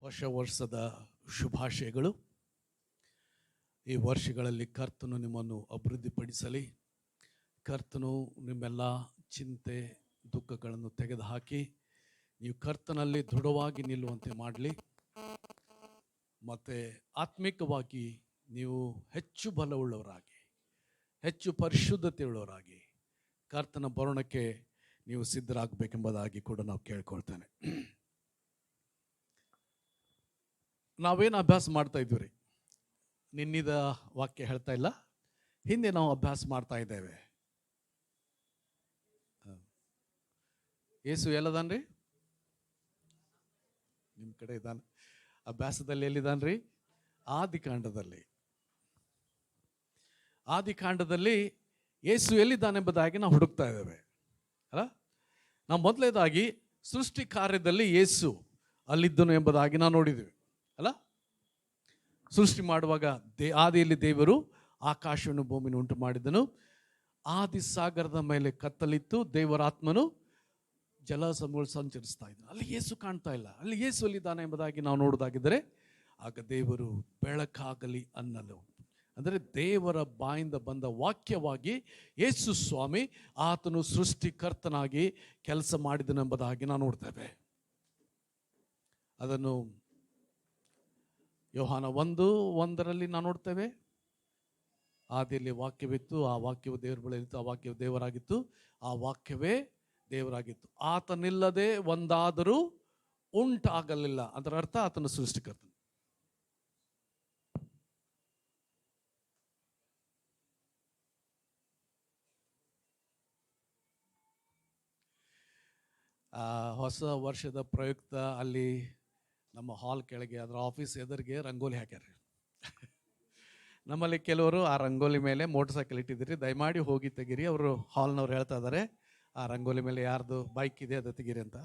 ವರ್ಷದ ಶುಭಾಶಯಗಳು. ಈ ವರ್ಷಗಳಲ್ಲಿ ಕರ್ತನು ನಿಮ್ಮನ್ನು ಅಭಿವೃದ್ಧಿಪಡಿಸಲಿ. ಕರ್ತನು ನಿಮ್ಮೆಲ್ಲ ಚಿಂತೆ ದುಃಖಗಳನ್ನು ತೆಗೆದುಹಾಕಿ ನೀವು ಕರ್ತನಲ್ಲಿ ದೃಢವಾಗಿ ನಿಲ್ಲುವಂತೆ ಮಾಡಲಿ. ಮತ್ತು ಆತ್ಮಿಕವಾಗಿ ನೀವು ಹೆಚ್ಚು ಬಲವುಳ್ಳವರಾಗಿ, ಹೆಚ್ಚು ಪರಿಶುದ್ಧತೆಯುಳ್ಳವರಾಗಿ ಕರ್ತನ ಬರೋಣಕ್ಕೆ ನೀವು ಸಿದ್ಧರಾಗಬೇಕೆಂಬುದಾಗಿ ಕೂಡ ನಾವು ಕೇಳ್ಕೊಳ್ತೇನೆ. ನಾವೇನು ಅಭ್ಯಾಸ ಮಾಡ್ತಾ ಇದ್ವಿ ರೀ, ನಿನ್ನಿದ ವಾಕ್ಯ ಹೇಳ್ತಾ ಇಲ್ಲ, ಹಿಂದೆ ನಾವು ಅಭ್ಯಾಸ ಮಾಡ್ತಾ ಇದ್ದೇವೆ. ಯೇಸು ಎಲ್ಲದಾನ್ರಿ? ನಿಮ್ಮ ಕಡೆ ಇದ್ದಾನೆ. ಅಭ್ಯಾಸದಲ್ಲಿ ಎಲ್ಲಿದ್ದಾನ್ರಿ? ಆದಿಕಾಂಡದಲ್ಲಿ ಯೇಸು ಎಲ್ಲಿದ್ದಾನೆಂಬುದಾಗಿ ನಾವು ಹುಡುಕ್ತಾ ಇದ್ದೇವೆ ಅಲ್ಲ. ನಾವು ಮೊದಲನೇದಾಗಿ ಸೃಷ್ಟಿ ಕಾರ್ಯದಲ್ಲಿ ಯೇಸು ಅಲ್ಲಿದ್ದನು ಎಂಬುದಾಗಿ ನಾವು ನೋಡಿದ್ದೀವಿ ಅಲ್ಲ. ಸೃಷ್ಟಿ ಮಾಡುವಾಗ ಆದಿಯಲ್ಲಿ ದೇವರು ಆಕಾಶವನ್ನು ಭೂಮಿಯನ್ನು ಉಂಟು ಮಾಡಿದನು. ಆದಿ ಸಾಗರದ ಮೇಲೆ ಕತ್ತಲಿತ್ತು, ದೇವರಾತ್ಮನು ಜಲ ಸಮೂಹ ಸಂಚರಿಸ್ತಾ ಇದ್ದನು. ಅಲ್ಲಿ ಯೇಸು ಕಾಣ್ತಾ ಇಲ್ಲ. ಅಲ್ಲಿ ಯೇಸು ಅಲ್ಲಿದ್ದಾನೆ ಎಂಬುದಾಗಿ ನಾವು ನೋಡೋದಾಗಿದ್ದರೆ, ಆಗ ದೇವರು ಬೆಳಕಾಗಲಿ ಅನ್ನಲು, ಅಂದರೆ ದೇವರ ಬಾಯಿಂದ ಬಂದ ವಾಕ್ಯವಾಗಿ ಯೇಸು ಸ್ವಾಮಿ ಆತನು ಸೃಷ್ಟಿಕರ್ತನಾಗಿ ಕೆಲಸ ಮಾಡಿದನು ಎಂಬುದಾಗಿ ನಾವು ನೋಡ್ತೇವೆ. ಅದನ್ನು ಯೋಹಾನ 1:1 ನಾವು ನೋಡ್ತೇವೆ. ಆದಿಯಲ್ಲಿ ವಾಕ್ಯವಿತ್ತು, ಆ ವಾಕ್ಯವು ದೇವರ ಬಳಿ ಇತ್ತು, ಆ ವಾಕ್ಯವು ದೇವರಾಗಿತ್ತು, ಆ ವಾಕ್ಯವೇ ದೇವರಾಗಿತ್ತು. ಆತನಿಲ್ಲದೆ ಒಂದಾದರೂ ಉಂಟಾಗಲಿಲ್ಲ. ಅದರ ಅರ್ಥ ಆತನ ಸೃಷ್ಟಿಕರ್ತನು. ಹೊಸ ವರ್ಷದ ಪ್ರಯುಕ್ತ ಅಲ್ಲಿ ನಮ್ಮ ಹಾಲ್ ಕೆಳಗೆ, ಅದರ ಆಫೀಸ್ ಎದುರಿಗೆ ರಂಗೋಲಿ ಹಾಕ್ಯಾರ. ನಮ್ಮಲ್ಲಿ ಕೆಲವರು ಆ ರಂಗೋಲಿ ಮೇಲೆ ಮೋಟರ್ ಸೈಕಲ್ ಇಟ್ಟಿದ್ದೀರಿ, ದಯಮಾಡಿ ಹೋಗಿ ತೆಗೀರಿ. ಅವರು ಹಾಲ್ನವ್ರು ಹೇಳ್ತಾ ಇದ್ದಾರೆ, ಆ ರಂಗೋಲಿ ಮೇಲೆ ಯಾರ್ದು ಬೈಕ್ ಇದೆ ಅದು ತೆಗೀರಿ ಅಂತ.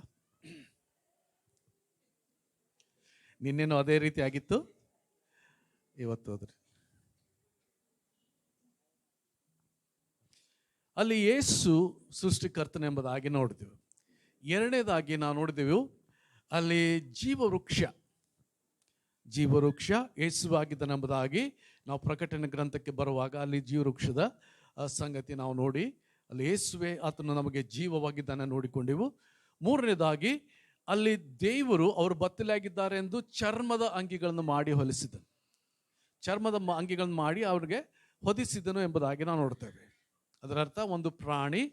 ನಿನ್ನೇನು ಅದೇ ರೀತಿ ಆಗಿತ್ತು, ಇವತ್ತು ಹೋದ್ರಿ. ಅಲ್ಲಿ ಯೇಸು ಸೃಷ್ಟಿಕರ್ತನೆಂಬುದಾಗಿ ನೋಡಿದೆವು. ಎರಡನೇದಾಗಿ ನಾವು ನೋಡಿದೆವು, ಅಲ್ಲಿ ಜೀವವೃಕ್ಷ ಯೇಸುವಾಗಿದ್ದನೆಂಬುದಾಗಿ ನಾವು ಪ್ರಕಟಣೆ ಗ್ರಂಥಕ್ಕೆ ಬರುವಾಗ ಅಲ್ಲಿ ಜೀವವೃಕ್ಷದ ಸಂಗತಿ ನಾವು ನೋಡಿ, ಅಲ್ಲಿ ಯೇಸುವೆ ಆತನು ನಮಗೆ ಜೀವವಾಗಿದ್ದಾನೆ ನೋಡಿಕೊಂಡೆವು. ಮೂರನೇದಾಗಿ ಅಲ್ಲಿ ದೇವರು ಅವರು ಬತ್ತಲಾಗಿದ್ದಾರೆ ಎಂದು ಚರ್ಮದ ಅಂಗಿಗಳನ್ನು ಮಾಡಿ ಹೊಲಿಸಿದನು. ಚರ್ಮದ ಅಂಗಿಗಳನ್ನು ಮಾಡಿ ಅವ್ರಿಗೆ ಹೊದಿಸಿದನು ಎಂಬುದಾಗಿ ನಾವು ನೋಡ್ತೇವೆ. ಅದರ ಅರ್ಥ, ಒಂದು ಪ್ರಾಣಿ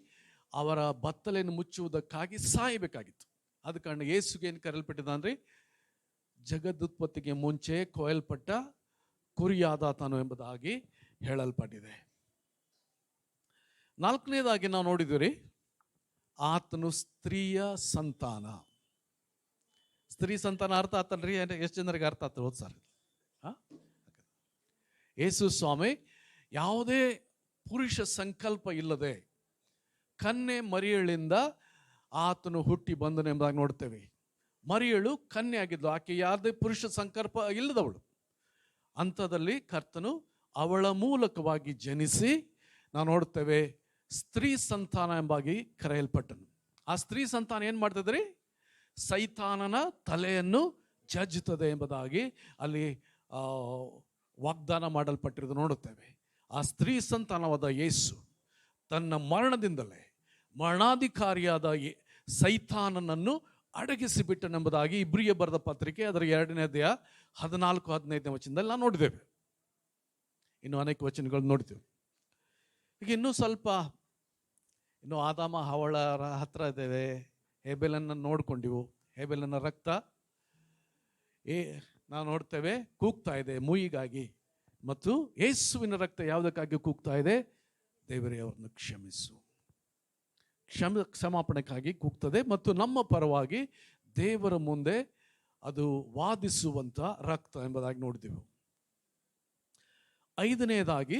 ಅವರ ಬತ್ತಲೆಯನ್ನು ಮುಚ್ಚುವುದಕ್ಕಾಗಿ ಸಾಯಬೇಕಾಗಿತ್ತು. ಆದ ಕಾರಣ ಯೇಸುಗೆ ಏನು ಕರೆಯಲ್ಪಟ್ಟಿದ್ದಾನ್ರಿ? ಜಗದುತ್ಪತ್ತಿಗೆ ಮುಂಚೆ ಕೊಯ್ಯಲ್ಪಟ್ಟ ಕುರಿಯಾದಾತನು ಎಂಬುದಾಗಿ ಹೇಳಲ್ಪಟ್ಟಿದೆ. ನಾಲ್ಕನೇದಾಗಿ ನಾವು ನೋಡಿದ್ವಿ, ಆತನು ಸ್ತ್ರೀಯ ಸಂತಾನ. ಸ್ತ್ರೀ ಸಂತಾನ ಅರ್ಥ ಆತಲ್ರಿ? ಎಷ್ಟು ಜನರಿಗೆ ಅರ್ಥ ಆಗ್ತದೆ? ಹೋದ್ ಸರ್, ಯೇಸು ಸ್ವಾಮಿ ಯಾವುದೇ ಪುರುಷ ಸಂಕಲ್ಪ ಇಲ್ಲದೆ ಕನ್ಯೆ ಮರಿಯಳಿಂದ ಆತನು ಹುಟ್ಟಿ ಬಂದನು ಎಂಬುದಾಗಿ ನೋಡ್ತೇವೆ. ಮರಿಯಳು ಕನ್ಯೆ ಆಗಿದ್ಲು, ಆಕೆ ಯಾವುದೇ ಪುರುಷ ಸಂಕಲ್ಪ ಇಲ್ಲದವಳು. ಅಂಥದ್ದಲ್ಲಿ ಕರ್ತನು ಅವಳ ಮೂಲಕವಾಗಿ ಜನಿಸಿ ನಾವು ನೋಡ್ತೇವೆ ಸ್ತ್ರೀ ಸಂತಾನ ಎಂಬಾಗಿ ಕರೆಯಲ್ಪಟ್ಟನು. ಆ ಸ್ತ್ರೀ ಸಂತಾನ ಏನು ಮಾಡ್ತದ್ರಿ? ಸೈತಾನನ ತಲೆಯನ್ನು ಜಜ್ಜುತ್ತದೆ ಎಂಬುದಾಗಿ ಅಲ್ಲಿ ವಾಗ್ದಾನ ಮಾಡಲ್ಪಟ್ಟಿರೋದು ನೋಡುತ್ತೇವೆ. ಆ ಸ್ತ್ರೀ ಸಂತಾನವಾದ ಯೇಸು ತನ್ನ ಮರಣದಿಂದಲೇ ಮರಣಾಧಿಕಾರಿಯಾದ ಸೈತಾನನನ್ನು ಅಡಗಿಸಿಬಿಟ್ಟನೆಂಬುದಾಗಿ ಇಬ್ರಿಯ ಬರೆದ ಪತ್ರಿಕೆ ಅದರ 2ನೇ ಅಧ್ಯಾಯ 14-15ನೇ ವಚನದಲ್ಲಿ ನಾವು ನೋಡಿದ್ದೇವೆ. ಇನ್ನು ಅನೇಕ ವಚನಗಳು ನೋಡ್ತೀವಿ. ಈಗ ಇನ್ನು ಆದಾಮ ಹವಳರ ಹತ್ರ ಇದ್ದೇವೆ. ಹೇಬೆಲನ್ನು ನೋಡ್ಕೊಂಡಿವು. ಹೇಬೆಲನ ರಕ್ತ ನಾವು ನೋಡ್ತೇವೆ ಕೂಗ್ತಾ ಇದೆ ಮುಯಿಗಾಗಿ, ಮತ್ತು ಯೇಸುವಿನ ರಕ್ತ ಯಾವುದಕ್ಕಾಗಿ ಕೂಗ್ತಾ ಇದೆ? ದೇವರೇ ಅವರನ್ನು ಕ್ಷಮಿಸು, ಕ್ಷಮಾಪಣೆಗಾಗಿ ಕೂಗ್ತದೆ. ಮತ್ತು ನಮ್ಮ ಪರವಾಗಿ ದೇವರ ಮುಂದೆ ಅದು ವಾದಿಸುವಂತ ರಕ್ತ ಎಂಬುದಾಗಿ ನೋಡಿದೆವು. ಐದನೇದಾಗಿ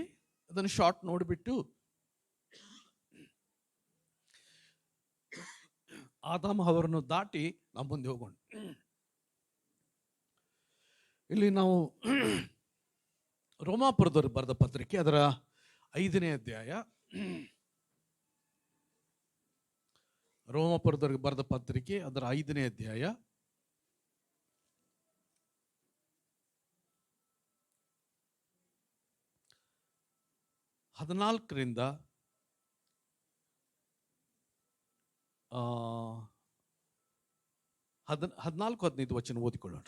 ಅದನ್ನು ಶಾರ್ಟ್ ನೋಡಿಬಿಟ್ಟು ಆದಾಮ ಅವರನ್ನು ದಾಟಿ ನಾವು ಮುಂದೆ ಹೋಗೋಣ. ಇಲ್ಲಿ ನಾವು ರೋಮಾಪುರದವರು ಬರೆದ ಪತ್ರಿಕೆ ಅದರ 5ನೇ ಅಧ್ಯಾಯ, ರೋಮಾಪುರದವರಿಗೆ ಬರೆದ ಪತ್ರಿಕೆ ಅದರ 5ನೇ ಅಧ್ಯಾಯ 14ರಿಂದ 14-15 ವಚನ ಓದಿಕೊಳ್ಳೋಣ.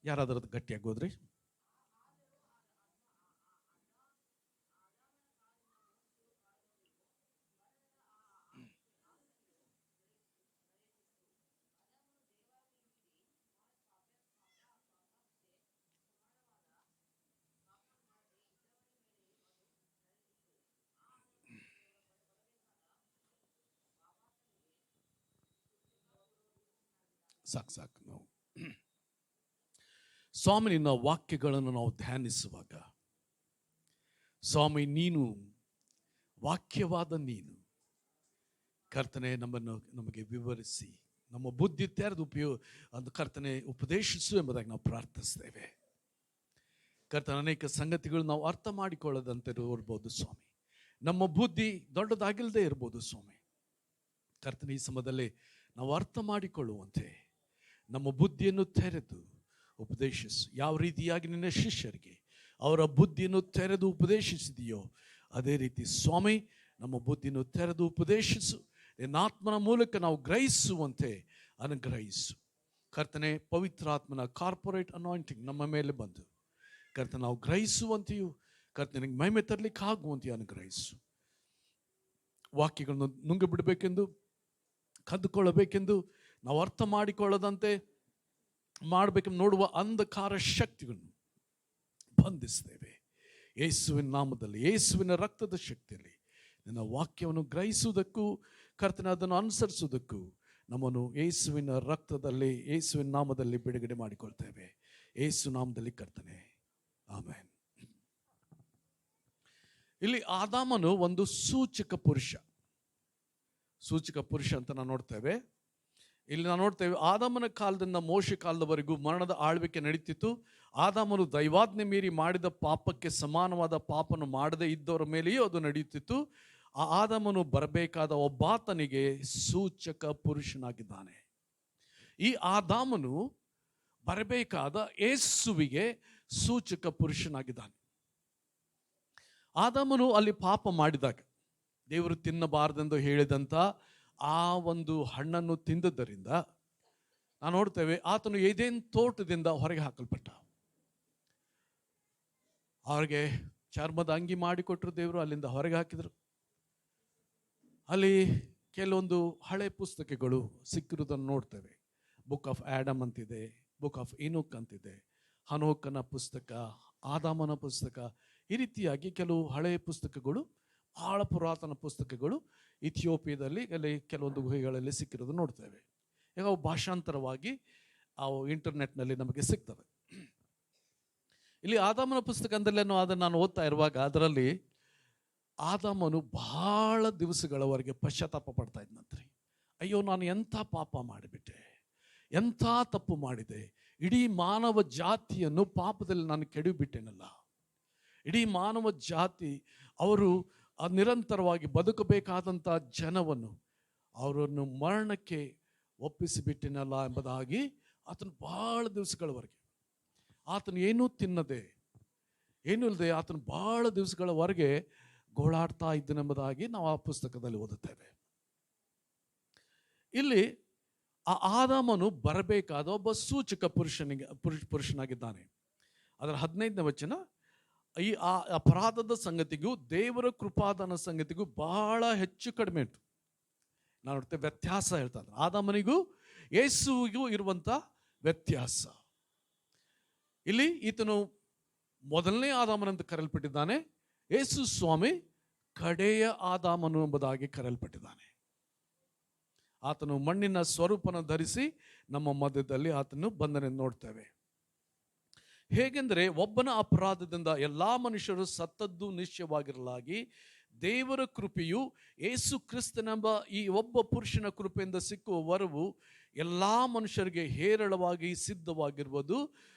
ಯಾರಾದ್ರೂ ಗಟ್ಟಿಯಾಗಿ ಓದ್ರಿ. ಸಾಕು ನಾವು ಸ್ವಾಮಿ ನಿನ್ನ ವಾಕ್ಯಗಳನ್ನು ನಾವು ಧ್ಯಾನಿಸುವಾಗ, ಸ್ವಾಮಿ ನೀನು ವಾಕ್ಯವಾದ ನೀನು ಕರ್ತನೆ ನಮಗೆ ವಿವರಿಸಿ ನಮ್ಮ ಬುದ್ಧಿ ತೆರೆದು ಅದು ಕರ್ತನೆ ಉಪದೇಶಿಸು ಎಂಬುದಾಗಿ ನಾವು ಪ್ರಾರ್ಥಿಸ್ತೇವೆ. ಕರ್ತನ ಅನೇಕ ಸಂಗತಿಗಳು ನಾವು ಅರ್ಥ ಮಾಡಿಕೊಳ್ಳದಂತೆ ಇರ್ಬೋದು ಸ್ವಾಮಿ, ನಮ್ಮ ಬುದ್ಧಿ ದೊಡ್ಡದಾಗಿಲ್ಲದೆ ಇರ್ಬೋದು ಸ್ವಾಮಿ. ಕರ್ತನ ಈ ಸಮಯದಲ್ಲಿ ನಾವು ಅರ್ಥ ಮಾಡಿಕೊಳ್ಳುವಂತೆ ನಮ್ಮ ಬುದ್ಧಿಯನ್ನು ತೆರೆದು ಉಪದೇಶಿಸು. ಯಾವ ರೀತಿಯಾಗಿ ನಿನ್ನ ಶಿಷ್ಯರಿಗೆ ಅವರ ಬುದ್ಧಿಯನ್ನು ತೆರೆದು ಉಪದೇಶಿಸಿದೆಯೋ ಅದೇ ರೀತಿ ಸ್ವಾಮಿ ನಮ್ಮ ಬುದ್ಧಿಯನ್ನು ತೆರೆದು ಉಪದೇಶಿಸು. ನಿನ್ನ ಆತ್ಮನ ಮೂಲಕ ನಾವು ಗ್ರಹಿಸುವಂತೆ ಅನುಗ್ರಹಿಸು. ಕರ್ತನೆ ಪವಿತ್ರಾತ್ಮನ ಕಾರ್ಪೊರೇಟ್ ಅನಾಯಿಂಟಿಂಗ್ ನಮ್ಮ ಮೇಲೆ ಬಂದು ಕರ್ತನೆ ನಾವು ಗ್ರಹಿಸುವಂತೆಯೂ ಕರ್ತನಿಗೆ ಮಹಿಮೆ ತರಲಿಕ್ಕೆ ಆಗುವಂತೆಯೂ ಅನುಗ್ರಹಿಸು. ವಾಕ್ಯಗಳನ್ನು ನುಂಗಿ ಬಿಡಬೇಕೆಂದು, ಕದ್ದುಕೊಳ್ಳಬೇಕೆಂದು, ನಾವು ಅರ್ಥ ಮಾಡಿಕೊಳ್ಳದಂತೆ ಮಾಡಬೇಕೆಂದು ನೋಡುವ ಅಂಧಕಾರ ಶಕ್ತಿಗಳನ್ನು ಬಂಧಿಸ್ತೇವೆ ಯೇಸುವಿನ ನಾಮದಲ್ಲಿ. ಯೇಸುವಿನ ರಕ್ತದ ಶಕ್ತಿಯಲ್ಲಿ ನಿನ್ನ ವಾಕ್ಯವನ್ನು ಗ್ರಹಿಸುವುದಕ್ಕೂ ಕರ್ತನೆ ಅದನ್ನು ಅನುಸರಿಸುವುದಕ್ಕೂ ನಮ್ಮನ್ನು ಯೇಸುವಿನ ರಕ್ತದಲ್ಲಿ, ಯೇಸುವಿನ ನಾಮದಲ್ಲಿ ಬಿಡುಗಡೆ ಮಾಡಿಕೊಳ್ತೇವೆ. ಯೇಸು ನಾಮದಲ್ಲಿ ಕರ್ತನೆ, ಆಮೆನ್. ಇಲ್ಲಿ ಆದಾಮನು ಒಂದು ಸೂಚಕ ಪುರುಷ ಅಂತ ನಾವು ನೋಡ್ತೇವೆ. ಇಲ್ಲಿ ನಾವು ನೋಡ್ತೇವೆ ಆದಾಮನ ಕಾಲದಿಂದ ಮೋಶೆ ಕಾಲದವರೆಗೂ ಮರಣದ ಆಳ್ವಿಕೆ ನಡೀತಿತ್ತು. ಆದಾಮನು ದೈವಾಜ್ಞೆ ಮೀರಿ ಮಾಡಿದ ಪಾಪಕ್ಕೆ ಸಮಾನವಾದ ಪಾಪನು ಮಾಡದೇ ಇದ್ದವರ ಮೇಲೆಯೂ ಅದು ನಡೆಯುತ್ತಿತ್ತು. ಆ ಆದಾಮನು ಬರಬೇಕಾದ ಒಬ್ಬಾತನಿಗೆ ಸೂಚಕ ಪುರುಷನಾಗಿದ್ದಾನೆ. ಈ ಆದಾಮನು ಬರಬೇಕಾದ ಯೇಸುವಿಗೆ ಸೂಚಕ ಪುರುಷನಾಗಿದ್ದಾನೆ. ಆದಾಮನು ಅಲ್ಲಿ ಪಾಪ ಮಾಡಿದಾಗ ದೇವರು ತಿನ್ನಬಾರದೆಂದು ಹೇಳಿದಂಥ ಆ ಒಂದು ಹಣ್ಣನ್ನು ತಿಂದದ್ದರಿಂದ ನಾವು ನೋಡ್ತೇವೆ ಆತನು ಏದೇನ್ ತೋಟದಿಂದ ಹೊರಗೆ ಹಾಕಲ್ಪಟ್ಟ. ಅವ್ರಿಗೆ ಚರ್ಮದ ಅಂಗಿ ಮಾಡಿಕೊಟ್ರು ದೇವರು, ಅಲ್ಲಿಂದ ಹೊರಗೆ ಹಾಕಿದರು. ಅಲ್ಲಿ ಕೆಲವೊಂದು ಹಳೆ ಪುಸ್ತಕಗಳು ಸಿಕ್ಕಿರುವುದನ್ನು ನೋಡ್ತೇವೆ. ಬುಕ್ ಆಫ್ ಆ್ಯಡಮ್ ಅಂತಿದೆ, ಬುಕ್ ಆಫ್ ಇನೋಕ್ ಅಂತಿದೆ, ಹನೋಕನ ಪುಸ್ತಕ, ಆದಾಮನ ಪುಸ್ತಕ, ಈ ರೀತಿಯಾಗಿ ಕೆಲವು ಹಳೆಯ ಪುಸ್ತಕಗಳು, ಬಹಳ ಪುರಾತನ ಪುಸ್ತಕಗಳು ಇಥಿಯೋಪಿಯಾದಲ್ಲಿ ಅಲ್ಲಿ ಕೆಲವೊಂದು ಗುಹೆಗಳಲ್ಲಿ ಸಿಕ್ಕಿರೋದು ನೋಡ್ತೇವೆ. ಈಗ ಅವು ಭಾಷಾಂತರವಾಗಿ ಅವು ಇಂಟರ್ನೆಟ್ನಲ್ಲಿ ನಮಗೆ ಸಿಗ್ತವೆ. ಇಲ್ಲಿ ಆದಾಮನ ಪುಸ್ತಕದಲ್ಲಿ ಅದನ್ನು ನಾನು ಓದ್ತಾ ಇರುವಾಗ ಅದರಲ್ಲಿ ಆದಾಮನು ಬಹಳ ದಿವಸಗಳವರೆಗೆ ಪಶ್ಚಾತ್ತಾಪ ಪಡ್ತಾ ಇದ್ನಂತ್ರಿ. ಅಯ್ಯೋ, ನಾನು ಎಂಥ ಪಾಪ ಮಾಡಿಬಿಟ್ಟೆ, ಎಂಥ ತಪ್ಪು ಮಾಡಿದೆ, ಇಡೀ ಮಾನವ ಜಾತಿಯನ್ನು ಪಾಪದಲ್ಲಿ ನಾನು ಕೆಡವಿಬಿಟ್ಟೆನಲ್ಲ. ಇಡೀ ಮಾನವ ಜಾತಿ ಅವರು ನಿರಂತರವಾಗಿ ಬದುಕಬೇಕಾದಂಥ ಜನವನ್ನು ಅವರನ್ನು ಮರಣಕ್ಕೆ ಒಪ್ಪಿಸಿಬಿಟ್ಟಿನಲ್ಲ ಎಂಬುದಾಗಿ ಆತನು ಬಹಳ ದಿವಸಗಳವರೆಗೆ, ಆತನು ಏನೂ ತಿನ್ನದೆ ಏನೂ ಇಲ್ಲದೆ ಆತನು ಬಹಳ ದಿವಸಗಳವರೆಗೆ ಗೋಳಾಡ್ತಾ ಇದ್ದನೆಂಬುದಾಗಿ ನಾವು ಆ ಪುಸ್ತಕದಲ್ಲಿ ಓದುತ್ತೇವೆ. ಇಲ್ಲಿ ಆ ಆದಾಮನು ಬರಬೇಕಾದ ಒಬ್ಬ ಸೂಚಕ ಪುರುಷನಾಗಿದ್ದಾನೆ. ಅದರ 15ನೇ ವಚನ, ಈ ಆ ಅಪರಾಧದ ಸಂಗತಿಗೂ ದೇವರ ಕೃಪಾದಾನ ಸಂಗತಿಗೂ ಬಹಳ ಹೆಚ್ಚು ಕಡಿಮೆ ಉಂಟು. ನಾನು ನೋಡ್ತೇವೆ ವ್ಯತ್ಯಾಸ ಹೇಳ್ತಾನೆ. ಆದಾಮನಿಗೂ ಯೇಸುವಿಗೂ ಇರುವಂಥ ವ್ಯತ್ಯಾಸ. ಇಲ್ಲಿ ಈತನು ಮೊದಲನೇ ಆದಾಮನಂತ ಕರೆಯಲ್ಪಟ್ಟಿದ್ದಾನೆ. ಯೇಸು ಸ್ವಾಮಿ ಕಡೆಯ ಆದಾಮನು ಎಂಬುದಾಗಿ ಕರೆಯಲ್ಪಟ್ಟಿದ್ದಾನೆ. ಆತನು ಮಣ್ಣಿನ ಸ್ವರೂಪನ ಧರಿಸಿ ನಮ್ಮ ಮಧ್ಯದಲ್ಲಿ ಆತನು ಬಂದನೆಂದು ನೋಡ್ತೇವೆ. ಹೇಗೆಂದರೆ ಒಬ್ಬನ ಅಪರಾಧದಿಂದ ಎಲ್ಲ ಮನುಷ್ಯರು ಸತ್ತದ್ದು ನಿಶ್ಚಯವಾಗಿರಲಾಗಿ ದೇವರ ಕೃಪೆಯು ಯೇಸು ಕ್ರಿಸ್ತನೆಂಬ ಈ ಒಬ್ಬ ಪುರುಷನ ಕೃಪೆಯಿಂದ ಸಿಕ್ಕುವ ವರವು ಎಲ್ಲ ಮನುಷ್ಯರಿಗೆ ಹೇರಳವಾಗಿ ಸಿದ್ಧವಾಗಿರುವುದು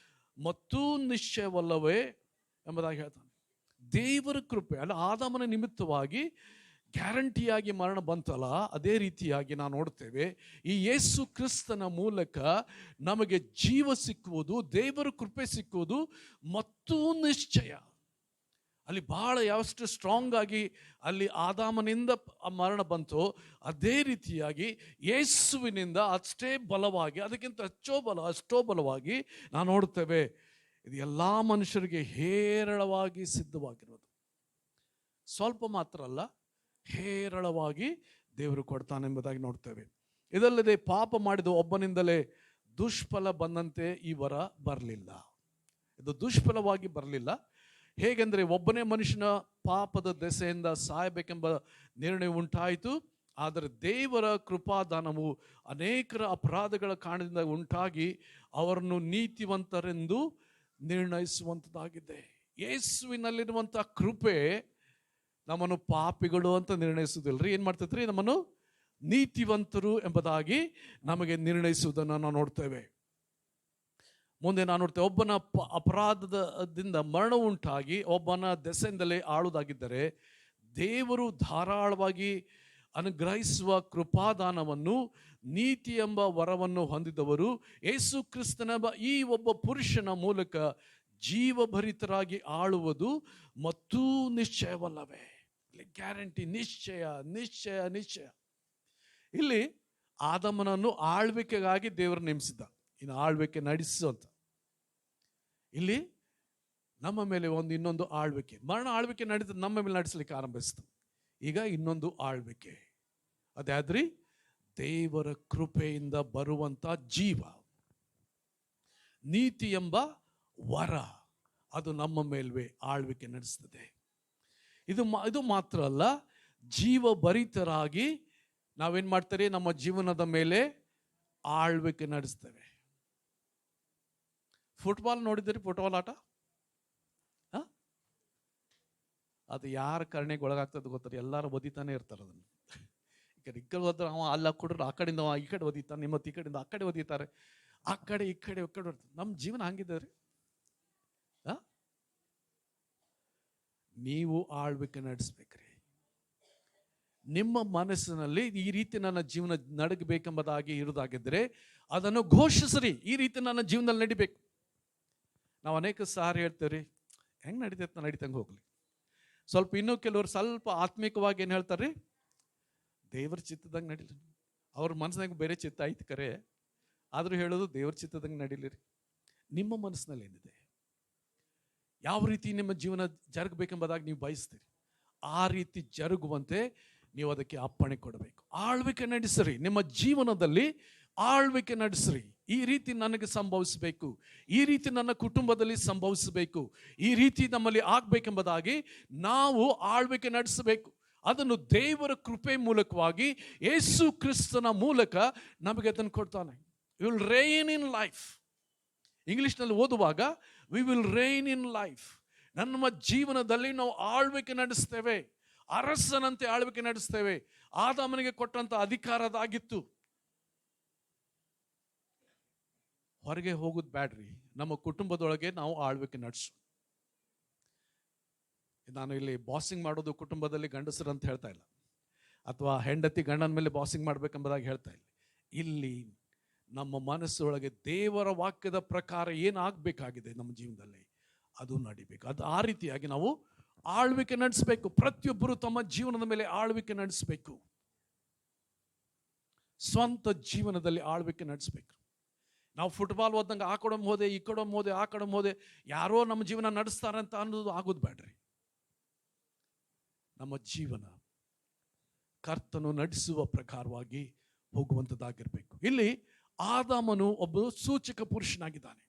ಮತ್ತೂ ನಿಶ್ಚಯವಲ್ಲವೇ ಎಂಬುದಾಗಿ ಹೇಳ್ತಾನೆ. ದೇವರ ಕೃಪೆ ಅಲ್ಲ, ಆದಾಮನ ನಿಮಿತ್ತವಾಗಿ ಗ್ಯಾರಂಟಿಯಾಗಿ ಮರಣ ಬಂತಲ್ಲ, ಅದೇ ರೀತಿಯಾಗಿ ನಾವು ನೋಡ್ತೇವೆ ಈ ಯೇಸು ಕ್ರಿಸ್ತನ ಮೂಲಕ ನಮಗೆ ಜೀವ ಸಿಕ್ಕುವುದು, ದೇವರ ಕೃಪೆ ಸಿಕ್ಕುವುದು ಮತ್ತೂ ನಿಶ್ಚಯ. ಅಲ್ಲಿ ಬಹಳ ಯಾವಷ್ಟು ಸ್ಟ್ರಾಂಗ್ ಆಗಿ ಅಲ್ಲಿ ಆದಾಮನಿಂದ ಮರಣ ಬಂತು, ಅದೇ ರೀತಿಯಾಗಿ ಯೇಸುವಿನಿಂದ ಅಷ್ಟೇ ಬಲವಾಗಿ, ಅದಕ್ಕಿಂತ ಅಷ್ಟೋ ಬಲವಾಗಿ ನಾವು ನೋಡ್ತೇವೆ. ಇದು ಎಲ್ಲ ಮನುಷ್ಯರಿಗೆ ಹೇರಳವಾಗಿ ಸಿದ್ಧವಾಗಿರೋದು. ಸ್ವಲ್ಪ ಮಾತ್ರ ಅಲ್ಲ, ಹೇರಳವಾಗಿ ದೇವರು ಕೊಡ್ತಾನೆಂಬುದಾಗಿ ನೋಡ್ತೇವೆ. ಇದಲ್ಲದೆ ಪಾಪ ಮಾಡಿದ ಒಬ್ಬನಿಂದಲೇ ದುಷ್ಫಲ ಬಂದಂತೆ ಈ ವರ ಬರಲಿಲ್ಲ. ಇದು ದುಷ್ಫಲವಾಗಿ ಬರಲಿಲ್ಲ. ಹೇಗೆಂದರೆ ಒಬ್ಬನೇ ಮನುಷ್ಯನ ಪಾಪದ ದೆಸೆಯಿಂದ ಸಾಯಬೇಕೆಂಬ ನಿರ್ಣಯ ಉಂಟಾಯಿತು. ಆದರೆ ದೇವರ ಕೃಪಾದಾನವು ಅನೇಕರ ಅಪರಾಧಗಳ ಕಾರಣದಿಂದ ಉಂಟಾಗಿ ಅವರನ್ನು ನೀತಿವಂತರೆಂದು ನಿರ್ಣಯಿಸುವಂಥದ್ದಾಗಿದೆ. ಯೇಸುವಿನಲ್ಲಿರುವಂಥ ಕೃಪೆ ನಮ್ಮನ್ನು ಪಾಪಿಗಳು ಅಂತ ನಿರ್ಣಯಿಸುವುದಿಲ್ಲರಿ. ಏನು ಮಾಡ್ತೈತ್ರಿ? ನಮ್ಮನ್ನು ನೀತಿವಂತರು ಎಂಬುದಾಗಿ ನಮಗೆ ನಿರ್ಣಯಿಸುವುದನ್ನು ನಾವು ನೋಡ್ತೇವೆ. ಮುಂದೆ ನಾವು ನೋಡ್ತೇವೆ, ಒಬ್ಬನ ಅಪರಾಧದಿಂದ ಮರಣ ಉಂಟಾಗಿ ಒಬ್ಬನ ದೆಸೆಯಿಂದಲೇ ಆಳುವುದಾಗಿದ್ದರೆ ದೇವರು ಧಾರಾಳವಾಗಿ ಅನುಗ್ರಹಿಸುವ ಕೃಪಾದಾನವನ್ನು, ನೀತಿ ಎಂಬ ವರವನ್ನು ಹೊಂದಿದವರು ಯೇಸು ಕ್ರಿಸ್ತನೆಂಬ ಈ ಒಬ್ಬ ಪುರುಷನ ಮೂಲಕ ಜೀವಭರಿತರಾಗಿ ಆಳುವುದು ಮತ್ತೂ ನಿಶ್ಚಯವಲ್ಲವೇ? ಗ್ಯಾರಂಟಿ, ನಿಶ್ಚಯ ನಿಶ್ಚಯ ನಿಶ್ಚಯ. ಇಲ್ಲಿ ಆದಮನನ್ನು ಆಳ್ವಿಕೆಗಾಗಿ ದೇವರು ನೇಮಿಸಿದ್ದ, ಇನ್ನು ಆಳ್ವಿಕೆ ನಡೆಸು ಅಂತ. ಇಲ್ಲಿ ನಮ್ಮ ಮೇಲೆ ಇನ್ನೊಂದು ಆಳ್ವಿಕೆ, ಮರಣ ಆಳ್ವಿಕೆ ನಡೀತದೆ, ನಮ್ಮ ಮೇಲೆ ನಡೆಸಲಿಕ್ಕೆ ಆರಂಭಿಸ್ತು. ಈಗ ಇನ್ನೊಂದು ಆಳ್ವಿಕೆ, ಅದಾದ್ರಿ ದೇವರ ಕೃಪೆಯಿಂದ ಬರುವಂತ ಜೀವ, ನೀತಿ ಎಂಬ ವರ, ಅದು ನಮ್ಮ ಮೇಲ್ವೇ ಆಳ್ವಿಕೆ ನಡೆಸ್ತದೆ. ಇದು ಮಾತ್ರ ಅಲ್ಲ, ಜೀವಭರಿತರಾಗಿ ನಾವೇನ್ ಮಾಡ್ತಾರೆ, ನಮ್ಮ ಜೀವನದ ಮೇಲೆ ಆಳ್ವಿಕೆ ನಡೆಸ್ತೇವೆ. ಫುಟ್ಬಾಲ್ ನೋಡಿದ್ದೀರಿ? ಫುಟ್ಬಾಲ್ ಆಟ ಅದು ಯಾರ ಕರ್ಣೆಗೆ ಒಳಗಾಗ್ತದೆ ಗೊತ್ತಾರೆ? ಎಲ್ಲರೂ ಒದಿತಾನೆ ಇರ್ತಾರೆ ಅದನ್ನು. ಈ ಕಡೆ ಹೋದ್ರೆ ಅವ ಅಲ್ಲ ಕೊಡ್ರು, ಆ ಕಡೆಯಿಂದ ಈ ಕಡೆ ಒದಿತಾನೆ, ನಿಮ್ಮತ್ತು ಈ ಕಡೆಯಿಂದ ಆ ಕಡೆ ಒದಿತಾರೆ, ಆ ಕಡೆ ಈ ಕಡೆ ನಮ್ಮ ಜೀವನ ಹಂಗಿದೆ ರೀ. ನೀವು ಆಳ್ವಿಕೆ ನಡೆಸ್ಬೇಕ್ರಿ. ನಿಮ್ಮ ಮನಸ್ಸಿನಲ್ಲಿ ಈ ರೀತಿ ನನ್ನ ಜೀವನ ನಡಗಬೇಕೆಂಬುದಾಗಿ ಇರುವುದಾಗಿದ್ದರೆ ಅದನ್ನು ಘೋಷಿಸ್ರಿ. ಈ ರೀತಿ ನನ್ನ ಜೀವನದಲ್ಲಿ ನಡಿಬೇಕು. ನಾವು ಅನೇಕ ಸಾರಿ ಹೇಳ್ತೇವ್ರಿ, ಹೆಂಗೆ ನಡೀತೈತೆ ನಡೀತಂಗೆ ಹೋಗ್ಲಿ. ಸ್ವಲ್ಪ ಇನ್ನೂ ಕೆಲವರು ಸ್ವಲ್ಪ ಆತ್ಮಿಕವಾಗಿ ಏನು ಹೇಳ್ತಾರೆ, ದೇವ್ರ ಚಿತ್ತದಂಗೆ ನಡೀಲಿ. ಅವ್ರ ಮನಸ್ಸಿನಾಗ ಬೇರೆ ಚಿತ್ತ ಐತಿ ಕರೆ, ಆದರೂ ಹೇಳೋದು ದೇವ್ರ ಚಿತ್ತದಂಗೆ ನಡೀಲಿರಿ. ನಿಮ್ಮ ಮನಸ್ಸಿನಲ್ಲಿ ಏನಿದೆ, ಯಾವ ರೀತಿ ನಿಮ್ಮ ಜೀವನ ಜರುಗಬೇಕೆಂಬುದಾಗಿ ನೀವು ಬಯಸ್ತೀರಿ, ಆ ರೀತಿ ಜರುಗುವಂತೆ ನೀವು ಅದಕ್ಕೆ ಅಪ್ಪಣೆ ಕೊಡಬೇಕು. ಆಳ್ವಿಕೆ ನಡೆಸ್ರಿ, ನಿಮ್ಮ ಜೀವನದಲ್ಲಿ ಆಳ್ವಿಕೆ ನಡೆಸ್ರಿ. ಈ ರೀತಿ ನನಗೆ ಸಂಭವಿಸಬೇಕು, ಈ ರೀತಿ ನನ್ನ ಕುಟುಂಬದಲ್ಲಿ ಸಂಭವಿಸಬೇಕು, ಈ ರೀತಿ ನಮ್ಮಲ್ಲಿ ಆಗ್ಬೇಕೆಂಬುದಾಗಿ ನಾವು ಆಳ್ವಿಕೆ ನಡೆಸಬೇಕು. ಅದನ್ನು ದೇವರ ಕೃಪೆ ಮೂಲಕವಾಗಿ ಯೇಸು ಕ್ರಿಸ್ತನ ಮೂಲಕ ನಮಗೆ ಅದನ್ನು ಕೊಡ್ತಾನೆ. You will reign in life. ಇಂಗ್ಲಿಷ್ನಲ್ಲಿ ಓದುವಾಗ we will reign in life. ನಮ್ಮ ಜೀವನದಲ್ಲಿ ನಾವು ಆಳ್ವಿಕೆ ನಡೆಸ್ತೇವೆ, ಅರಸನಂತೆ ಆಳ್ವಿಕೆ ನಡೆಸ್ತೇವೆ. ಆದಾಮನಿಗೆ ಕೊಟ್ಟಂತ ಅಧಿಕಾರದಾಗಿತ್ತು. ಹೊರಗೆ ಹೋಗುದು ಬ್ಯಾಡ್ರಿ, ನಮ್ಮ ಕುಟುಂಬದೊಳಗೆ ನಾವು ಆಳ್ವಿಕೆ ನಡೆಸು. ನಾನು ಇಲ್ಲಿ ಬಾಸಿಂಗ್ ಮಾಡೋದು ಕುಟುಂಬದಲ್ಲಿ ಗಂಡಸರು ಅಂತ ಹೇಳ್ತಾ ಇಲ್ಲ, ಅಥವಾ ಹೆಂಡತಿ ಗಂಡನ ಮೇಲೆ ಬಾಸಿಂಗ್ ಮಾಡ್ಬೇಕೆಂಬುದಾಗಿ ಹೇಳ್ತಾ ಇಲ್ಲ. ಇಲ್ಲಿ ನಮ್ಮ ಮನಸ್ಸೊಳಗೆ ದೇವರ ವಾಕ್ಯದ ಪ್ರಕಾರ ಏನಾಗಬೇಕಾಗಿದೆ ನಮ್ಮ ಜೀವನದಲ್ಲಿ ಅದು ನಡಿಬೇಕು. ಅದು ಆ ರೀತಿಯಾಗಿ ನಾವು ಆಳ್ವಿಕೆ ನಡೆಸಬೇಕು. ಪ್ರತಿಯೊಬ್ಬರು ತಮ್ಮ ಜೀವನದ ಮೇಲೆ ಆಳ್ವಿಕೆ ನಡೆಸಬೇಕು. ಸ್ವಂತ ಜೀವನದಲ್ಲಿ ಆಳ್ವಿಕೆ ನಡೆಸಬೇಕು. ನಾವು ಫುಟ್ಬಾಲ್ ಓದಂಗೆ ಆ ಕಡೆ ಹೋದೆ, ಈ ಕಡೆ ಹೋದೆ, ಆ ಕಡೆ ಹೋದೆ, ಯಾರೋ ನಮ್ಮ ಜೀವನ ನಡೆಸ್ತಾರಂತ ಅನ್ನೋದು ಆಗೋದು ಬೇಡ್ರಿ. ನಮ್ಮ ಜೀವನ ಕರ್ತನು ನಡೆಸುವ ಪ್ರಕಾರವಾಗಿ ಹೋಗುವಂಥದ್ದಾಗಿರ್ಬೇಕು. ಇಲ್ಲಿ ಆದಾಮನು ಒಬ್ಬ ಸೂಚಕ ಪುರುಷನಾಗಿದ್ದಾನೆ.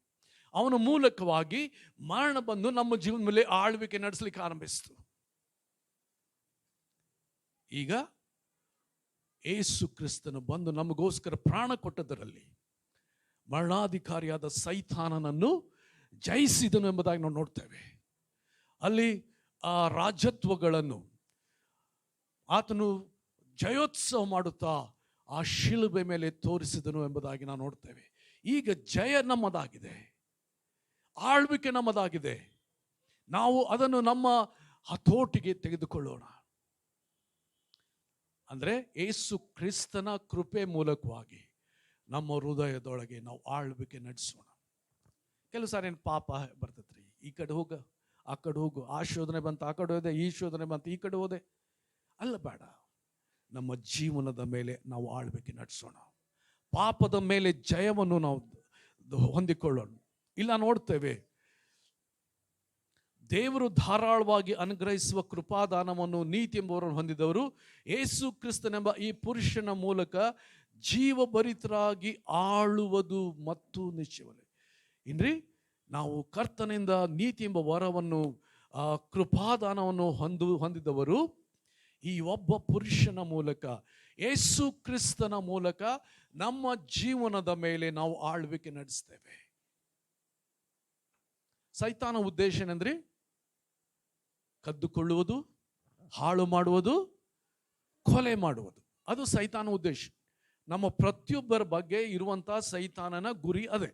ಅವನ ಮೂಲಕವಾಗಿ ಮರಣ ಬಂದು ನಮ್ಮ ಜೀವನ ಮೇಲೆ ಆಳ್ವಿಕೆ ನಡೆಸಲಿಕ್ಕೆ ಆರಂಭಿಸಿತು. ಈಗ ಯೇಸು ಕ್ರಿಸ್ತನು ಬಂದು ನಮಗೋಸ್ಕರ ಪ್ರಾಣ ಕೊಟ್ಟದರಲ್ಲಿ ಮರಣಾಧಿಕಾರಿಯಾದ ಸೈತಾನನನ್ನು ಜಯಿಸಿದನು ಎಂಬುದಾಗಿ ನಾವು ನೋಡ್ತೇವೆ. ಅಲ್ಲಿ ಆ ರಾಜತ್ವಗಳನ್ನು ಆತನು ಜಯೋತ್ಸವ ಮಾಡುತ್ತಾ ಆ ಶಿಲುಬೆ ಮೇಲೆ ತೋರಿಸಿದನು ಎಂಬುದಾಗಿ ನಾವು ನೋಡ್ತೇವೆ. ಈಗ ಜಯ ನಮ್ಮದಾಗಿದೆ, ಆಳ್ವಿಕೆ ನಮ್ಮದಾಗಿದೆ. ನಾವು ಅದನ್ನು ನಮ್ಮ ಹತೋಟಿಗೆ ತೆಗೆದುಕೊಳ್ಳೋಣ. ಅಂದರೆ ಯೇಸು ಕ್ರಿಸ್ತನ ಕೃಪೆ ಮೂಲಕವಾಗಿ ನಮ್ಮ ಹೃದಯದೊಳಗೆ ನಾವು ಆಳ್ವಿಕೆ ನಡೆಸೋಣ. ಕೆಲವು ಸಾರಿ ಏನು ಪಾಪ ಬರ್ತೈತ್ರಿ, ಈ ಕಡೆ ಹೋಗ ಆ ಕಡೆ ಹೋಗು, ಆ ಶೋಧನೆ ಬಂತು ಆ ಕಡೆ ಹೋದೆ, ಈ ಶೋಧನೆ ಬಂತು ಈ ಕಡೆ ಹೋದೆ. ಅಲ್ಲ, ಬೇಡ. ನಮ್ಮ ಜೀವನದ ಮೇಲೆ ನಾವು ಆಳ್ವಿಕೆ ನಡೆಸೋಣ. ಪಾಪದ ಮೇಲೆ ಜಯವನ್ನು ನಾವು ಹೊಂದಿಕೊಳ್ಳೋಣ. ಇಲ್ಲ ನೋಡ್ತೇವೆ, ದೇವರು ಧಾರಾಳವಾಗಿ ಅನುಗ್ರಹಿಸುವ ಕೃಪಾದಾನವನ್ನು ನೀತಿ ಎಂಬುವರನ್ನು ಹೊಂದಿದವರು ಯೇಸು ಕ್ರಿಸ್ತನೆಂಬ ಈ ಪುರುಷನ ಮೂಲಕ ಜೀವಭರಿತರಾಗಿ ಆಳುವುದು ಮತ್ತು ನಿಶ್ಚಯವೇ. ಇನ್ರಿ ನಾವು ಕರ್ತನಿಂದ ನೀತಿ ಎಂಬ ವರವನ್ನು, ಕೃಪಾದಾನವನ್ನು ಹೊಂದಿದವರು ಈ ಒಬ್ಬ ಪುರುಷನ ಮೂಲಕ, ಯೇಸು ಕ್ರಿಸ್ತನ ಮೂಲಕ ನಮ್ಮ ಜೀವನದ ಮೇಲೆ ನಾವು ಆಳ್ವಿಕೆ ನಡೆಸ್ತೇವೆ. ಸೈತಾನ ಉದ್ದೇಶ ಏನಂದ್ರೆ ಕದ್ದುಕೊಳ್ಳುವುದು, ಹಾಳು ಮಾಡುವುದು, ಕೊಲೆ ಮಾಡುವುದು. ಅದು ಸೈತಾನ ಉದ್ದೇಶ. ನಮ್ಮ ಪ್ರತಿಯೊಬ್ಬರ ಬಗ್ಗೆ ಇರುವಂತಹ ಸೈತಾನನ ಗುರಿ ಅದೇ.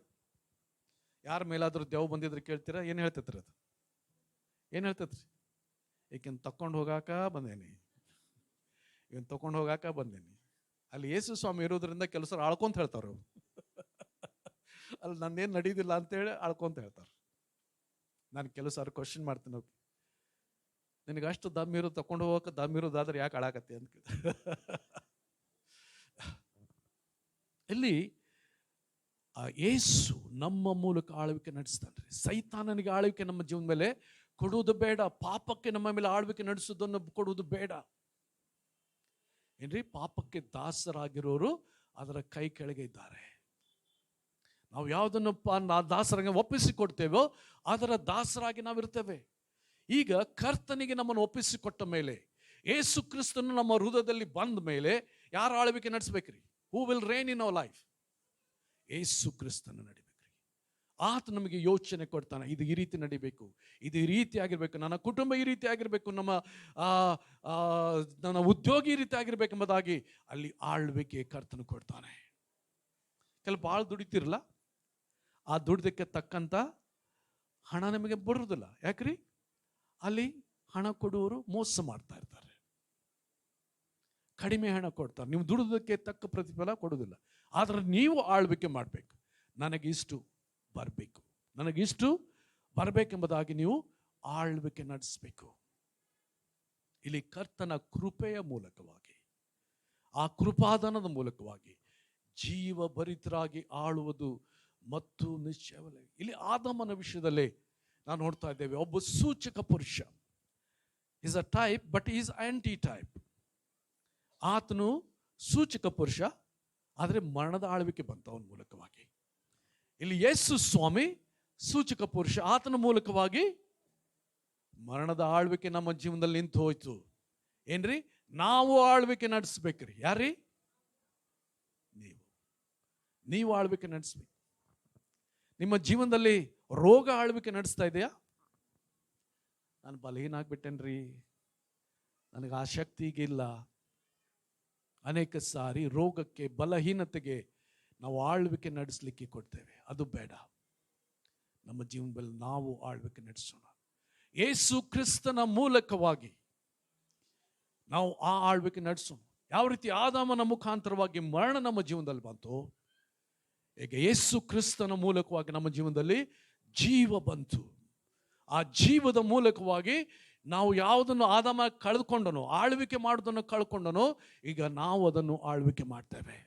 ಯಾರ ಮೇಲಾದ್ರೂ ದೇವ್ ಬಂದಿದ್ರೆ ಕೇಳ್ತೀರಾ, ಏನು ಹೇಳ್ತೈತ್ರಿ? ಅದು ಏನು ಹೇಳ್ತೈತ್ರಿ? ಈಗಿನ ತಕೊಂಡು ಹೋಗಾಕ ಬಂದೇನಿ, ಇವನ್ ತಕೊಂಡು ಹೋಗಾಕ ಬಂದೇನಿ. ಅಲ್ಲಿ ಯೇಸು ಸ್ವಾಮಿ ಇರೋದ್ರಿಂದ ಕೆಲಸ ಆಳ್ಕೊಂತ ಹೇಳ್ತಾರ. ಅಲ್ಲಿ ನಂದೇನು ನಡೀದಿಲ್ಲ ಅಂತೇಳಿ ಆಳ್ಕೊಂತ ಹೇಳ್ತಾರೆ. ನಾನು ಕೆಲವು ಸಾರಿ ಕ್ವಶನ್ ಮಾಡ್ತೀನಿ, ಹೋಗಿ ನಿನಗೆ ಅಷ್ಟು ದಮ್ಮಿರೋದು ತಕೊಂಡು ಹೋಗಕ್ಕೆ ದಮ್ಮಿರೋದಾದ್ರೆ ಯಾಕೆ ಆಳಾಕತ್ತೆ ಅಂತ. ಇಲ್ಲಿ ಯೇಸು ನಮ್ಮ ಮೂಲಕ ಆಳ್ವಿಕೆ ನಡೆಸ್ತಾನ್ರಿ. ಸೈತಾನನಿಗೆ ಆಳ್ವಿಕೆ ನಮ್ಮ ಜೀವನ ಮೇಲೆ ಕೊಡುವುದು ಬೇಡ. ಪಾಪಕ್ಕೆ ನಮ್ಮ ಮೇಲೆ ಆಳ್ವಿಕೆ ನಡೆಸೋದನ್ನು ಕೊಡುವುದು ಬೇಡ. ಏನ್ರಿ, ಪಾಪಕ್ಕೆ ದಾಸರಾಗಿರೋರು ಅದರ ಕೈ ಕೆಳಗೆ ಇದ್ದಾರೆ. ನಾವು ಯಾವುದನ್ನು ದಾಸರಾಗಿ ಒಪ್ಪಿಸಿಕೊಡ್ತೇವೋ ಅದರ ದಾಸರಾಗಿ ನಾವಿರ್ತೇವೆ. ಈಗ ಕರ್ತನಿಗೆ ನಮ್ಮನ್ನು ಒಪ್ಪಿಸಿಕೊಟ್ಟ ಮೇಲೆ, ಯೇಸು ಕ್ರಿಸ್ತನು ನಮ್ಮ ಹೃದಯದಲ್ಲಿ ಬಂದ ಮೇಲೆ ಯಾರು ಆಳ್ವಿಕೆ ನಡೆಸ್ಬೇಕ್ರಿ? Who will reign in our life? Yesu ಕ್ರಿಸ್ತನ ನಡಿಬೇಕ್ರಿ. ಆತ ನಮಗೆ ಯೋಚನೆ ಕೊಡ್ತಾನೆ, ಇದು ಈ ರೀತಿ ನಡಿಬೇಕು, ಇದು ಈ ರೀತಿ ಆಗಿರ್ಬೇಕು, ನನ್ನ ಕುಟುಂಬ ಈ ರೀತಿ ಆಗಿರ್ಬೇಕು, ನನ್ನ ಉದ್ಯೋಗಿ ಈ ರೀತಿ ಆಗಿರ್ಬೇಕೆಂಬುದಾಗಿ ಅಲ್ಲಿ ಆಳ್ವಿಕೆ ಕರ್ತನು ಕೊಡ್ತಾನೆ. ಕೆಲವು ಭಾಳ ದುಡಿತಿರಲ್ಲ, ಆ ದುಡ್ದಕ್ಕೆ ತಕ್ಕಂತ ಹಣ ನಮಗೆ ಬರುವುದಿಲ್ಲ. ಯಾಕ್ರಿ? ಅಲ್ಲಿ ಹಣ ಕೊಡುವವರು ಮೋಸ ಮಾಡ್ತಾ ಇರ್ತಾರೆ, ಕಡಿಮೆ ಹಣ ಕೊಡ್ತಾರೆ. ನೀವು ದುಡಿದಕ್ಕೆ ತಕ್ಕ ಪ್ರತಿಫಲ ಕೊಡುವುದಿಲ್ಲ. ಆದ್ರೆ ನೀವು ಆಳ್ವಿಕೆ ಮಾಡಬೇಕು, ನನಗಿಷ್ಟು ಬರಬೇಕು, ನನಗಿಷ್ಟು ಬರಬೇಕೆಂಬುದಾಗಿ ನೀವು ಆಳ್ವಿಕೆ ನಡೆಸಬೇಕು. ಇಲ್ಲಿ ಕರ್ತನ ಕೃಪೆಯ ಮೂಲಕವಾಗಿ, ಆ ಕೃಪಾದಾನದ ಮೂಲಕವಾಗಿ ಜೀವಭರಿತರಾಗಿ ಆಳುವುದು ಮತ್ತು ನಿಶ್ಚಯವೇ. ಇಲ್ಲಿ ಆದಾಮನ ವಿಷಯದಲ್ಲಿ ನಾವು ನೋಡ್ತಾ ಇದ್ದೇವೆ, ಒಬ್ಬ ಸೂಚಕ ಪುರುಷ. Is a type but is aunty type. ಆತನು ಸೂಚಕ ಪುರುಷ, ಆದರೆ ಮರಣದ ಆಳ್ವಿಕೆ ಬಂತ ಅವನ ಮೂಲಕವಾಗಿ. ಇಲ್ಲಿ ಯೇಸು ಸ್ವಾಮಿ ಸೂಚಕ ಪುರುಷ, ಆತನ ಮೂಲಕವಾಗಿ ಮರಣದ ಆಳ್ವಿಕೆ ನಮ್ಮ ಜೀವನದಲ್ಲಿ ನಿಂತು ಹೋಯ್ತು. ಏನ್ರಿ? ನಾವು ಆಳ್ವಿಕೆ ನಡೆಸ್ಬೇಕ್ರಿ. ಯಾರ್ರಿ? ನೀವು ಆಳ್ವಿಕೆ ನಡೆಸ್ಬೇಕು. ನಿಮ್ಮ ಜೀವನದಲ್ಲಿ ರೋಗ ಆಳ್ವಿಕೆ ನಡೆಸ್ತಾ ಇದೆಯಾ? ನಾನು ಬಲಹೀನ ಆಗ್ಬಿಟ್ಟೇನ್ರಿ, ನನಗೆ ಆ ಶಕ್ತಿ ಈಗಿಲ್ಲ. ಅನೇಕ ಸಾರಿ ರೋಗಕ್ಕೆ, ಬಲಹೀನತೆಗೆ ನಾವು ಆಳ್ವಿಕೆ ನಡೆಸಲಿಕ್ಕೆ ಕೊಡ್ತೇವೆ. ಅದು ಬೇಡ. ನಮ್ಮ ಜೀವನದಲ್ಲಿ ನಾವು ಆಳ್ವಿಕೆ ನಡೆಸೋಣ. ಯೇಸು ಕ್ರಿಸ್ತನ ಮೂಲಕವಾಗಿ ನಾವು ಆ ಆಳ್ವಿಕೆ ನಡೆಸೋಣ. ಯಾವ ರೀತಿ ಆದಾಮನ ಮುಖಾಂತರವಾಗಿ ಮರಣ ನಮ್ಮ ಜೀವನದಲ್ಲಿ ಬಂತು, ಈಗ ಯೇಸು ಕ್ರಿಸ್ತನ ಮೂಲಕವಾಗಿ ನಮ್ಮ ಜೀವನದಲ್ಲಿ ಜೀವ ಬಂತು. ಆ ಜೀವದ ಮೂಲಕವಾಗಿ ನಾವು ಯಾವುದನ್ನು ಆದಾಮ ಕಳೆದುಕೊಂಡನೋ, ಆಳ್ವಿಕೆ ಮಾಡೋದನ್ನು ಕಳ್ಕೊಂಡನೋ, ಈಗ ನಾವು ಅದನ್ನು ಆಳ್ವಿಕೆ ಮಾಡ್ತೇವೆ.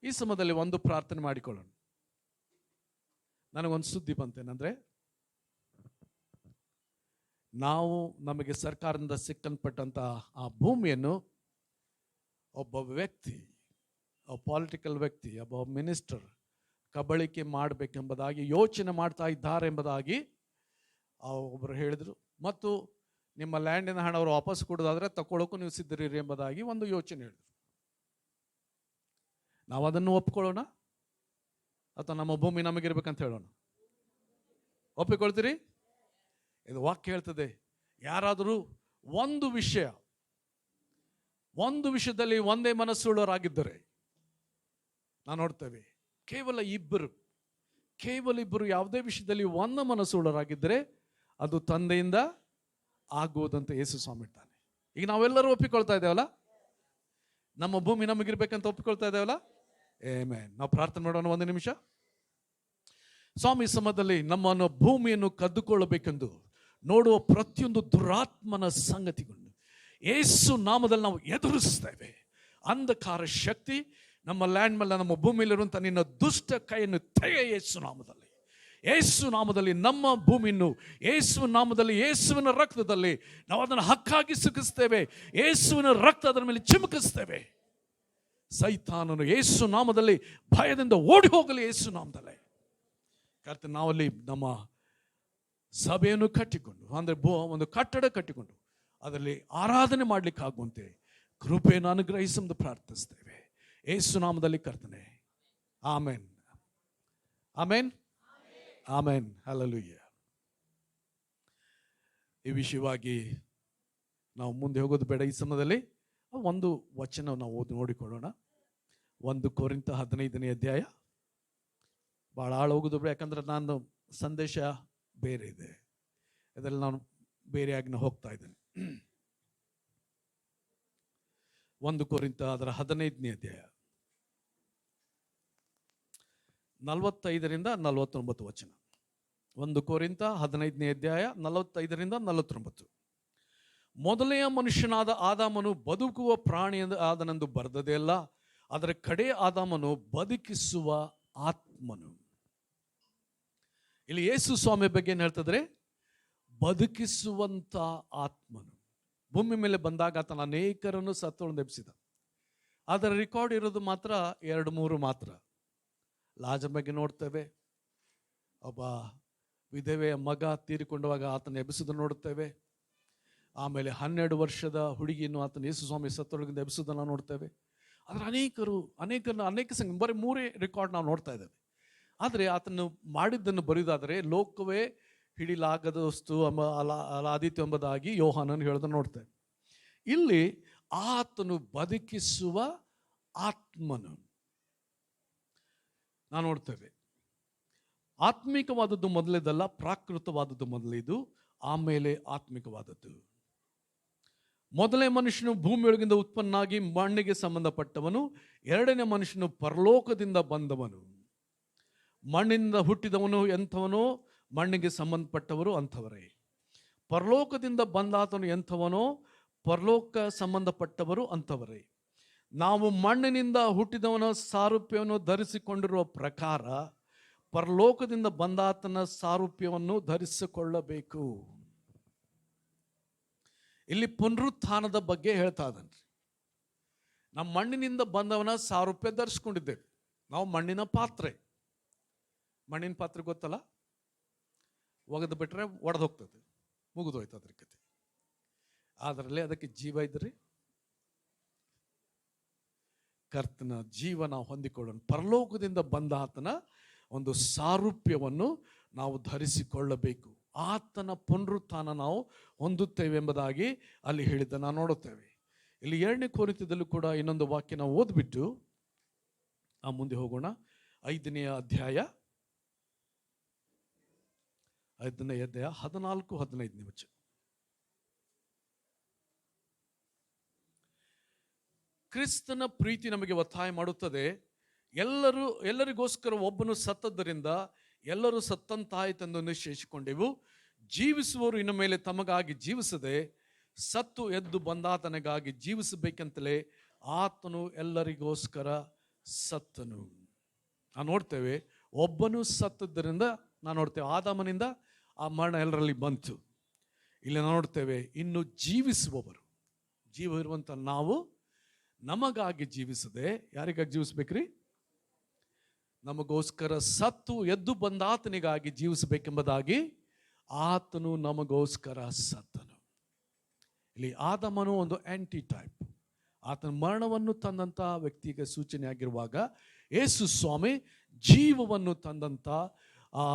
ಈ ಸಮಯದಲ್ಲಿ ಒಂದು ಪ್ರಾರ್ಥನೆ ಮಾಡಿಕೊಳ್ಳೋಣ. ನನಗೊಂದು ಸುದ್ದಿ ಬಂತೇನೆಂದ್ರೆ, ನಾವು ನಮಗೆ ಸರ್ಕಾರದಿಂದ ಸಿಕ್ಕಲ್ಪಟ್ಟಂತ ಆ ಭೂಮಿಯನ್ನು ಒಬ್ಬ ವ್ಯಕ್ತಿ, ಪೊಲಿಟಿಕಲ್ ವ್ಯಕ್ತಿ, ಒಬ್ಬ ಮಿನಿಸ್ಟರ್ ಕಬಳಿಕೆ ಮಾಡಬೇಕೆಂಬುದಾಗಿ ಯೋಚನೆ ಮಾಡ್ತಾ ಇದ್ದಾರೆ ಎಂಬುದಾಗಿ ಒಬ್ಬರು ಹೇಳಿದರು. ಮತ್ತು ನಿಮ್ಮ ಲ್ಯಾಂಡಿನ ಹಣ ಅವರು ವಾಪಸ್ ಕೊಡೋದಾದ್ರೆ ತಗೊಳ್ಳೋಕ್ಕೂ ನೀವು ಸಿದ್ಧರಿರಿ ಎಂಬುದಾಗಿ ಒಂದು ಯೋಚನೆ ಹೇಳಿದರು. ನಾವು ಅದನ್ನು ಒಪ್ಕೊಳ್ಳೋಣ ಅಥವಾ ನಮ್ಮ ಭೂಮಿ ನಮಗಿರ್ಬೇಕಂತ ಹೇಳೋಣ? ಒಪ್ಪಿಕೊಳ್ತೀರಿ? ಇದು ವಾಕ್ಯ ಹೇಳ್ತದೆ, ಯಾರಾದರೂ ಒಂದು ವಿಷಯದಲ್ಲಿ ಒಂದೇ ಮನಸ್ಸುಳ್ಳವರಾಗಿದ್ದರೆ, ನಾವು ನೋಡ್ತೇವೆ ಕೇವಲ ಇಬ್ಬರು ಯಾವುದೇ ವಿಷಯದಲ್ಲಿ ಒಂದು ಮನಸ್ಸುಳ್ಳವರಾಗಿದ್ದರೆ ಅದು ತಂದೆಯಿಂದ ಆಗುವುದಂತ ಯೇಸು ಸ್ವಾಮಿ ಇರ್ತಾನೆ. ಈಗ ನಾವೆಲ್ಲರೂ ಒಪ್ಪಿಕೊಳ್ತಾ ಇದ್ದೇವಲ್ಲ, ನಮ್ಮ ಭೂಮಿ ನಮಗಿರ್ಬೇಕಂತ ಒಪ್ಪಿಕೊಳ್ತಾ ಇದ್ದೇವಲ್ಲ. ಆಮೆನ್. ನಾವು ಪ್ರಾರ್ಥನೆ ಮಾಡೋಣ ಒಂದು ನಿಮಿಷ. ಸ್ವಾಮಿ ಸಮಯದಲ್ಲಿ ನಮ್ಮನ್ನು ಭೂಮಿಯನ್ನು ಕದ್ದುಕೊಳ್ಳಬೇಕೆಂದು ನೋಡುವ ಪ್ರತಿಯೊಂದು ದುರಾತ್ಮನ ಸಂಗತಿಗಳನ್ನು ಯೇಸು ನಾಮದಲ್ಲಿ ನಾವು ಎದುರಿಸ್ತೇವೆ. ಅಂಧಕಾರ ಶಕ್ತಿ ನಮ್ಮ ಲ್ಯಾಂಡ್ ಮೇಲೆ, ನಮ್ಮ ಭೂಮಿಯಲ್ಲಿರುವಂಥ ನಿನ್ನ ದುಷ್ಟ ಕೈಯನ್ನು ತೆಗೆ ಯೇಸು ನಾಮದಲ್ಲಿ. ಯೇಸು ನಾಮದಲ್ಲಿ ನಮ್ಮ ಭೂಮಿಯನ್ನು ಯೇಸುವಿನ ನಾಮದಲ್ಲಿ, ಯೇಸುವಿನ ರಕ್ತದಲ್ಲಿ ನಾವು ಅದನ್ನು ಹಕ್ಕಾಗಿ ಸಿಕ್ಕಿಸ್ತೇವೆ. ಯೇಸುವಿನ ರಕ್ತ ಅದರ ಮೇಲೆ ಚಿಮುಕಿಸ್ತೇವೆ. ಸೈತಾನನು ಯೇಸು ನಾಮದಲ್ಲಿ ಭಯದಿಂದ ಓಡಿ ಹೋಗಲಿ. ಯೇಸು ನಾಮದಲ್ಲಿ ಕರ್ತನೆ, ನಾವಲ್ಲಿ ನಮ್ಮ ಸಭೆಯನ್ನು ಕಟ್ಟಿಕೊಂಡು, ಅಂದರೆ ಒಂದು ಕಟ್ಟಡ ಕಟ್ಟಿಕೊಂಡು ಅದರಲ್ಲಿ ಆರಾಧನೆ ಮಾಡಲಿಕ್ಕೆ ಆಗುವಂತೆ ಕೃಪೆಯನ್ನು ಅನುಗ್ರಹಿಸೆಂದು ಪ್ರಾರ್ಥಿಸ್ತೇವೆ. ಯೇಸು ನಾಮದಲ್ಲಿ ಕರ್ತನೆ, ಆಮೆನ್, ಆಮೆನ್, ಆಮೆನ್, ಹಲ್ಲೆಲೂಯಾ. ಈ ವಿಷಯವಾಗಿ ನಾವು ಮುಂದೆ ಹೋಗೋದು ಬೇಡ. ಈ ಸಮಯದಲ್ಲಿ ಒಂದು ವಚನ ನಾವು ಓದಿ ನೋಡಿಕೊಳ್ಳೋಣ. 1 ಕೊರಿಂಥ 15ನೇ ಅಧ್ಯಾಯ. ಭಾಳ ಆಳ ಹೋಗೋದು ಬೇಡ, ಯಾಕಂದ್ರೆ ನಾನು ಸಂದೇಶ ಬೇರೆ ಇದೆ, ಇದರಲ್ಲಿ ನಾನು ಬೇರೆಯಾಗಿ ಹೋಗ್ತಾ ಇದ್ದೇನೆ. 1 ಕೊರಿಂಥ ಅದರ 15ನೇ ಅಧ್ಯಾಯ 45ರಿಂದ 49 ವಚನ. 1 ಕೊರಿಂಥ 15ನೇ ಅಧ್ಯಾಯ 45ರಿಂದ 49. ಮೊದಲನೆಯ ಮನುಷ್ಯನಾದ ಆದಾಮನು ಬದುಕುವ ಪ್ರಾಣಿ ಆದನೆಂದು ಬರೆದದೇ ಅಲ್ಲ, ಅದರ ಕಡೆ ಆದಾಮನು ಬದುಕಿಸುವ ಆತ್ಮನು. ಇಲ್ಲಿ ಯೇಸು ಸ್ವಾಮಿ ಬಗ್ಗೆ ಏನು ಹೇಳ್ತಿದ್ರೆ, ಬದುಕಿಸುವಂತ ಆತ್ಮನು. ಭೂಮಿ ಮೇಲೆ ಬಂದಾಗ ಆತನ ಅನೇಕರನ್ನು ಸತ್ತೊಳಂದು ಎಬ್ಬಿಸಿದ. ಅದರ ರೆಕಾರ್ಡ್ ಇರೋದು ಮಾತ್ರ 2-3 ಮಾತ್ರ. ಲಾಜರ್ ಬಗ್ಗೆ ನೋಡ್ತೇವೆ, ಒಬ್ಬ ವಿಧವೆಯ ಮಗ ತೀರಿಕೊಂಡವಾಗ ಆತನ ಎಬ್ಬಿಸೋದನ್ನು ನೋಡ್ತೇವೆ. ಆಮೇಲೆ 12 ವರ್ಷದ ಹುಡುಗಿಯನ್ನು ಆತನ ಯೇಸು ಸ್ವಾಮಿ ಸತ್ತೊಳಗಿಂದ ಎಬ್ಬಿಸೋದನ್ನು ನೋಡ್ತೇವೆ. ಅದರ ಅನೇಕ ಸಂಘ ಬರೀ 3 ರೆಕಾರ್ಡ್ ನಾವು ನೋಡ್ತಾ ಇದ್ದೇವೆ. ಆದರೆ ಆತನು ಮಾಡಿದ್ದನ್ನು ಬರೆಯುವುದಾದರೆ ಲೋಕವೇ ಹಿಡಿಲಾಗದಷ್ಟು ಅಲಾದೀತು ಎಂಬುದಾಗಿ ಯೋಹಾನನು ಹೇಳೋದನ್ನು ನೋಡ್ತೇವೆ. ಇಲ್ಲಿ ಆತನು ಬದುಕಿಸುವ ಆತ್ಮನು ನಾವು ನೋಡ್ತೇವೆ. ಆತ್ಮಿಕವಾದದ್ದು ಮೊದಲೇದಲ್ಲ, ಪ್ರಾಕೃತವಾದದ್ದು ಮೊದಲಿದು, ಆಮೇಲೆ ಆತ್ಮಿಕವಾದದ್ದು. ಮೊದಲನೇ ಮನುಷ್ಯನು ಭೂಮಿಯೊಳಗಿಂದ ಉತ್ಪನ್ನಾಗಿ ಮಣ್ಣಿಗೆ ಸಂಬಂಧಪಟ್ಟವನು. 2ನೇ ಮನುಷ್ಯನು ಪರಲೋಕದಿಂದ ಬಂದವನು. ಮಣ್ಣಿನಿಂದ ಹುಟ್ಟಿದವನು ಎಂಥವನೋ, ಮಣ್ಣಿಗೆ ಸಂಬಂಧಪಟ್ಟವರು ಅಂಥವರೇ. ಪರಲೋಕದಿಂದ ಬಂದಾತನು ಎಂಥವನೋ, ಪರಲೋಕ ಸಂಬಂಧಪಟ್ಟವರು ಅಂಥವರೇ. ನಾವು ಮಣ್ಣಿನಿಂದ ಹುಟ್ಟಿದವನ ಸಾರೂಪ್ಯವನ್ನು ಧರಿಸಿಕೊಂಡಿರುವ ಪ್ರಕಾರ ಪರಲೋಕದಿಂದ ಬಂದಾತನ ಸಾರೂಪ್ಯವನ್ನು ಧರಿಸಿಕೊಳ್ಳಬೇಕು. ಇಲ್ಲಿ ಪುನರುತ್ಥಾನದ ಬಗ್ಗೆ ಹೇಳ್ತಾ ಇದ್ದಾನೆ. ನಮ್ಮ ಮಣ್ಣಿನಿಂದ ಬಂದವನ ಸಾರೂಪ್ಯ ಧರಿಸ್ಕೊಂಡಿದ್ದೇವೆ. ನಾವು ಮಣ್ಣಿನ ಪಾತ್ರೆ. ಮಣ್ಣಿನ ಪಾತ್ರೆ ಗೊತ್ತಲ್ಲ, ಒಗೆದು ಬಿಟ್ರೆ ಒಡೆದು ಹೋಗ್ತದೆ, ಮುಗಿದೋಯ್ತು ಅದ್ರ ಕತೆ. ಅದರಲ್ಲಿ ಅದಕ್ಕೆ ಜೀವ ಇದ್ರಿ, ಕರ್ತನ ಜೀವ ನಾವು ಹೊಂದಿಕೊಳ್ಳೋಣ. ಪರಲೋಕದಿಂದ ಬಂದ ಆತನ ಒಂದು ಸಾರೂಪ್ಯವನ್ನು ನಾವು ಧರಿಸಿಕೊಳ್ಳಬೇಕು. ಆತನ ಪುನರುತ್ಥಾನ ನಾವು ಹೊಂದುತ್ತೇವೆ ಎಂಬುದಾಗಿ ಅಲ್ಲಿ ಹೇಳಿದ್ದ ನಾವು ನೋಡುತ್ತೇವೆ. ಇಲ್ಲಿ 2ನೇ ಕೊರಿಂಥದಲ್ಲೂ ಕೂಡ ಇನ್ನೊಂದು ವಾಕ್ಯ ನಾವು ಓದ್ಬಿಟ್ಟು ಮುಂದೆ ಹೋಗೋಣ. 5ನೇ ಅಧ್ಯಾಯ 14-15 ವಚನ. ಕ್ರಿಸ್ತನ ಪ್ರೀತಿ ನಮಗೆ ಒತ್ತಾಯ ಮಾಡುತ್ತದೆ. ಎಲ್ಲರಿಗೋಸ್ಕರ ಒಬ್ಬನು ಸತ್ತದ್ದರಿಂದ ಎಲ್ಲರೂ ಸತ್ತಂತಾಯಿತೆಂದು ನಿಶ್ಚಯಿಸಿಕೊಂಡೆವು. ಜೀವಿಸುವವರು ಇನ್ನು ಮೇಲೆ ತಮಗಾಗಿ ಜೀವಿಸದೆ ಸತ್ತು ಎದ್ದು ಬಂದಾತನಿಗಾಗಿ ಜೀವಿಸಬೇಕಂತಲೇ ಆತನು ಎಲ್ಲರಿಗೋಸ್ಕರ ಸತ್ತನು. ನಾವು ನೋಡ್ತೇವೆ, ಒಬ್ಬನು ಸತ್ತದ್ದರಿಂದ ನಾವು ನೋಡ್ತೇವೆ ಆದಾಮನಿಂದ ಆ ಮರಣ ಎಲ್ಲರಲ್ಲಿ ಬಂತು. ಇಲ್ಲಿ ನಾವು ನೋಡ್ತೇವೆ, ಇನ್ನು ಜೀವಿಸುವವರು, ಜೀವ ಇರುವಂಥ ನಾವು ನಮಗಾಗಿ ಜೀವಿಸದೆ ಯಾರಿಗಾಗಿ ಜೀವಿಸ್ಬೇಕ್ರಿ? ನಮಗೋಸ್ಕರ ಸತ್ತು ಎದ್ದು ಬಂದಾತನಿಗಾಗಿ ಜೀವಿಸಬೇಕೆಂಬುದಾಗಿ ಆತನು ನಮಗೋಸ್ಕರ ಸತ್ತನು. ಇಲ್ಲಿ ಆದಾಮನು ಒಂದು ಆಂಟಿ ಟೈಪ್. ಆತನ ಮರಣವನ್ನು ತಂದಂಥ ವ್ಯಕ್ತಿಗೆ ಸೂಚನೆ ಆಗಿರುವಾಗ ಯೇಸು ಸ್ವಾಮಿ ಜೀವವನ್ನು ತಂದಂಥ ಆ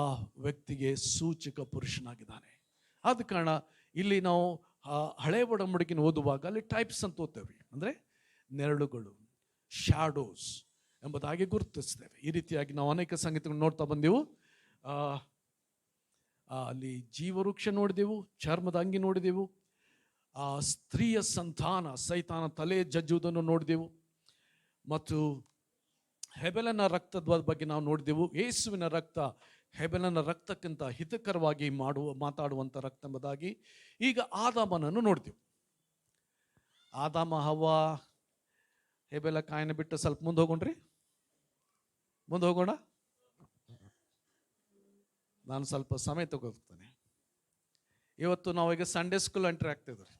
ವ್ಯಕ್ತಿಗೆ ಸೂಚಕ ಪುರುಷನಾಗಿದ್ದಾನೆ. ಆದ ಕಾರಣ ಇಲ್ಲಿ ನಾವು ಹಳೆ ಒಡಂಬಡಿಕೆನ ಓದುವಾಗ ಅಲ್ಲಿ ಟೈಪ್ಸ್ ಅಂತ ಓದ್ತೇವೆ, ಅಂದರೆ ನೆರಳುಗಳು, ಶ್ಯಾಡೋಸ್ ಎಂಬುದಾಗಿ ಗುರುತಿಸ್ತೇವೆ. ಈ ರೀತಿಯಾಗಿ ನಾವು ಅನೇಕ ಸಂಗತಿಗಳು ನೋಡ್ತಾ ಬಂದೆವು. ಅಲ್ಲಿ ಜೀವವೃಕ್ಷ ನೋಡಿದೆವು, ಚರ್ಮದ ಅಂಗಿ ನೋಡಿದೆವು, ಸ್ತ್ರೀಯ ಸಂತಾನ ಸೈತಾನ ತಲೆ ಜಜ್ಜುವುದನ್ನು ನೋಡಿದೆವು, ಮತ್ತು ಹೆಬೆಲನ ರಕ್ತದ ಬಗ್ಗೆ ನಾವು ನೋಡಿದೆವು. ಯೇಸುವಿನ ರಕ್ತ ಹೇಬೆಲನ ರಕ್ತಕ್ಕಿಂತ ಹಿತಕರವಾಗಿ ಮಾತಾಡುವಂಥ ರಕ್ತ ಎಂಬುದಾಗಿ ಈಗ ಆದಾಮನನ್ನು ನೋಡ್ತೀವಿ. ಆದಾಮ ಹವ್ವ ಹೇಬೆಲ ಕಾಯಿನ ಬಿಟ್ಟು ಸ್ವಲ್ಪ ಮುಂದೆ ಹೋಗೋಣ್ರಿ. ಮುಂದೆ ಹೋಗೋಣ. ನಾನು ಸ್ವಲ್ಪ ಸಮಯ ತಗೋತಾನೆ. ಇವತ್ತು ನಾವೀಗ ಸಂಡೇ ಸ್ಕೂಲ್ ಎಂಟ್ರಿ ಆಗ್ತಿದ್ರಿ.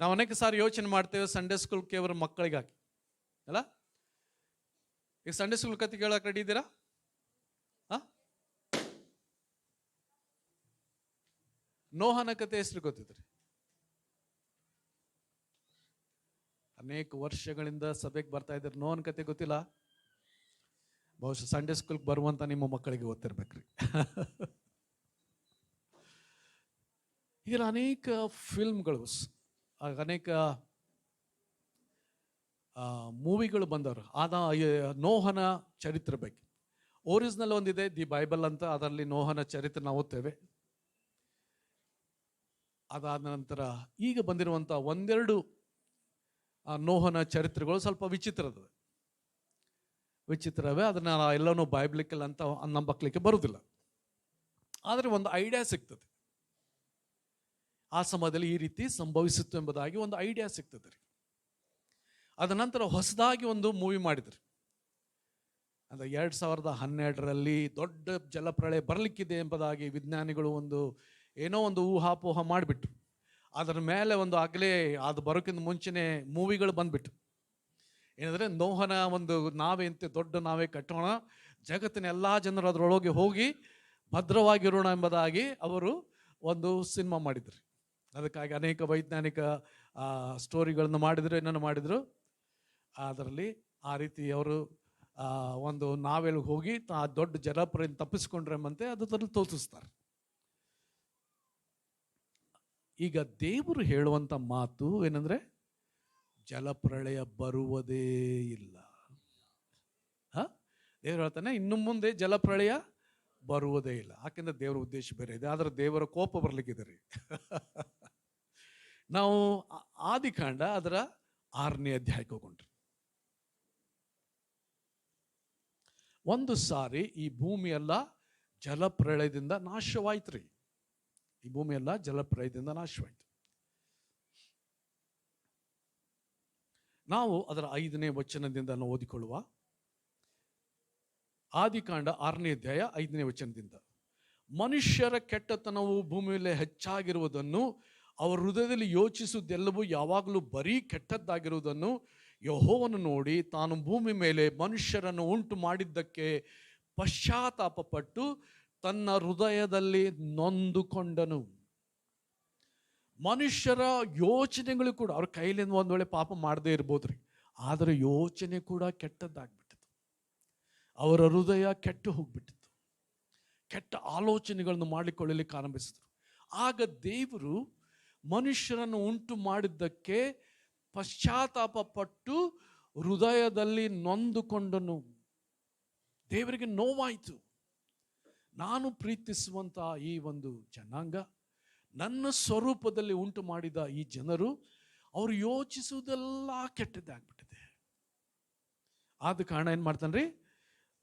ನಾವು ಅನೇಕ ಸಾರಿ ಯೋಚನೆ ಮಾಡ್ತೇವೆ ಸಂಡೇ ಸ್ಕೂಲ್ ಕೇವಲ ಮಕ್ಕಳಿಗಾಗಿ ಅಲ್ಲ. ಈಗ ಸಂಡೇ ಸ್ಕೂಲ್ ಕತೆ ಕೇಳಕ್ಕೆ ರೆಡಿ ಇದ್ದೀರಾ? ನೋಹನ ಕತೆ ಹೆಸರು ಗೊತ್ತಿದ್ರಿ? ಅನೇಕ ವರ್ಷಗಳಿಂದ ಸಭೆಗೆ ಬರ್ತಾ ಇದ್ದಾರೆ. ನೋಹನ ಕತೆ ಗೊತ್ತಿಲ್ಲ? ಬಹುಶಃ ಸಂಡೇ ಸ್ಕೂಲ್ಗೆ ಬರುವಂತ ನಿಮ್ಮ ಮಕ್ಕಳಿಗೆ ಗೊತ್ತಿರ್ಬೇಕ್ರಿ. ಈಗ ಅನೇಕ ಫಿಲ್ಮ್ಗಳು, ಅನೇಕ ಮೂವಿಗಳು ಬಂದವರು ನೋಹನ ಚರಿತ್ರೆ ಬಗ್ಗೆ. ಒರಿಜಿನಲ್ ಒಂದಿದೆ, ದಿ ಬೈಬಲ್ ಅಂತ, ಅದರಲ್ಲಿ ನೋಹನ ಚರಿತ್ರೆ ನಾವು ಓದ್ತೇವೆ. ಅದಾದ ನಂತರ ಈಗ ಬಂದಿರುವಂಥ ಒಂದೆರಡು ನೋಹನ ಚರಿತ್ರೆಗಳು ಸ್ವಲ್ಪ ವಿಚಿತ್ರವೇ. ಅದನ್ನ ಎಲ್ಲನೂ ಬೈಬ್ಲಿಕಲ್ ಅಂತ ನಂಬಕ್ಲಿಕ್ಕೆ ಬರುವುದಿಲ್ಲ. ಆದರೆ ಒಂದು ಐಡಿಯಾ ಸಿಗ್ತದೆ, ಆ ಸಮಯದಲ್ಲಿ ಈ ರೀತಿ ಸಂಭವಿಸಿತ್ತು ಎಂಬುದಾಗಿ ಒಂದು ಐಡಿಯಾ ಸಿಗ್ತದೆ ರೀ. ಅದ ನಂತರ ಹೊಸದಾಗಿ ಒಂದು ಮೂವಿ ಮಾಡಿದ್ರು. ಅಂದರೆ 2012ರಲ್ಲಿ ದೊಡ್ಡ ಜಲಪ್ರಳಯ ಬರಲಿಕ್ಕಿದೆ ಎಂಬುದಾಗಿ ವಿಜ್ಞಾನಿಗಳು ಏನೋ ಒಂದು ಊಹಾಪೋಹ ಮಾಡಿಬಿಟ್ರು. ಅದರ ಮೇಲೆ ಆಗಲೇ ಅದು ಬರೋಕ್ಕಿಂತ ಮುಂಚೆನೆ ಮೂವಿಗಳು ಬಂದ್ಬಿಟ್ಟು ಏನಂದರೆ ನೋಹನ ಒಂದು ನಾವೇ ಅಂತೆ ದೊಡ್ಡ ನಾವೇ ಕಟ್ಟೋಣ, ಜಗತ್ತಿನ ಎಲ್ಲ ಜನರು ಅದರೊಳಗೆ ಹೋಗಿ ಭದ್ರವಾಗಿರೋಣ ಎಂಬುದಾಗಿ ಅವರು ಒಂದು ಸಿನಿಮಾ ಮಾಡಿದ್ರು. ಅದಕ್ಕಾಗಿ ಅನೇಕ ವೈಜ್ಞಾನಿಕ ಸ್ಟೋರಿಗಳನ್ನು ಮಾಡಿದ್ರು. ಅದರಲ್ಲಿ ಆ ರೀತಿ ಅವರು ಒಂದು ನಾವೆಲ್ಲಿ ಹೋಗಿ ಆ ದೊಡ್ಡ ಜಲಪ್ರಳಯ ತಪ್ಪಿಸ್ಕೊಂಡ್ರೆಂಬಂತೆ ಅದರಲ್ಲಿ ತೋರಿಸ್ತಾರೆ. ಈಗ ದೇವರು ಹೇಳುವಂಥ ಮಾತು ಏನಂದ್ರೆ ಜಲಪ್ರಳಯ ಬರುವುದೇ ಇಲ್ಲ. ದೇವರು ಹೇಳ್ತಾನೆ ಇನ್ನು ಮುಂದೆ ಜಲಪ್ರಳಯ ಬರುವುದೇ ಇಲ್ಲ. ಯಾಕೆಂದ್ರೆ ದೇವರ ಉದ್ದೇಶ ಬೇರೆ ಇದೆ, ಆದ್ರೆ ದೇವರ ಕೋಪ ಬರ್ಲಿಕ್ಕಿದೆ ರೀ. ನಾವು ಆದಿಕಾಂಡ ಅದರ 6ನೇ ಅಧ್ಯಾಯಕ್ಕೆ ಹೋಗೊಂಡ್ರಿ. ಒಂದು ಸಾರಿ ಈ ಭೂಮಿಯೆಲ್ಲ ಜಲಪ್ರಳಯದಿಂದ ನಾಶವಾಯ್ತು ರೀ. ಈ ಭೂಮಿಯೆಲ್ಲ ಜಲಪ್ರಳಯದಿಂದ ನಾಶವಾಯ್ತು. ನಾವು ಅದರ 5ನೇ ವಚನದಿಂದ ಓದಿಕೊಳ್ಳುವ. ಆದಿಕಾಂಡ 6ನೇ ಅಧ್ಯಾಯ 5ನೇ ವಚನದಿಂದ, ಮನುಷ್ಯರ ಕೆಟ್ಟತನವು ಭೂಮಿಯಲ್ಲಿ ಹೆಚ್ಚಾಗಿರುವುದನ್ನು, ಅವರ ಹೃದಯದಲ್ಲಿ ಯೋಚಿಸುವುದೆಲ್ಲವೂ ಯಾವಾಗಲೂ ಬರೀ ಕೆಟ್ಟದ್ದಾಗಿರುವುದನ್ನು ಯೆಹೋವನು ನೋಡಿ ತಾನು ಭೂಮಿ ಮೇಲೆ ಮನುಷ್ಯರನ್ನು ಉಂಟು ಮಾಡಿದ್ದಕ್ಕೆ ಪಶ್ಚಾತ್ತಾಪಪಟ್ಟು ತನ್ನ ಹೃದಯದಲ್ಲಿ ನೊಂದುಕೊಂಡನು. ಮನುಷ್ಯರ ಯೋಚನೆಗಳು ಕೂಡ ಅವ್ರ ಕೈಲಿಂದ ಒಂದು ವೇಳೆ ಪಾಪ ಮಾಡದೇ ಇರ್ಬೋದ್ರಿ, ಆದರೆ ಯೋಚನೆ ಕೂಡ ಕೆಟ್ಟದ್ದಾಗ್ಬಿಟ್ಟಿತ್ತು. ಅವರ ಹೃದಯ ಕೆಟ್ಟು ಹೋಗ್ಬಿಟ್ಟಿತ್ತು. ಕೆಟ್ಟ ಆಲೋಚನೆಗಳನ್ನು ಮಾಡಿಕೊಳ್ಳಲಿಕ್ಕೆ ಆರಂಭಿಸಿದ್ರು. ಆಗ ದೇವರು ಮನುಷ್ಯರನ್ನು ಉಂಟು ಮಾಡಿದ್ದಕ್ಕೆ ಪಶ್ಚಾತ್ತಾಪ ಪಟ್ಟು ಹೃದಯದಲ್ಲಿ ನೊಂದುಕೊಂಡನು. ದೇವರಿಗೆ ನೋವಾಯಿತು. ನಾನು ಪ್ರೀತಿಸುವಂಥ ಈ ಒಂದು ಜನಾಂಗ, ನನ್ನ ಸ್ವರೂಪದಲ್ಲಿ ಉಂಟು ಮಾಡಿದ ಈ ಜನರು, ಅವರು ಯೋಚಿಸುವುದೆಲ್ಲ ಕೆಟ್ಟದ್ದಾಗ್ಬಿಟ್ಟಿದೆ. ಆದ ಕಾರಣ ಏನು ಮಾಡ್ತಾನೆ ರೀ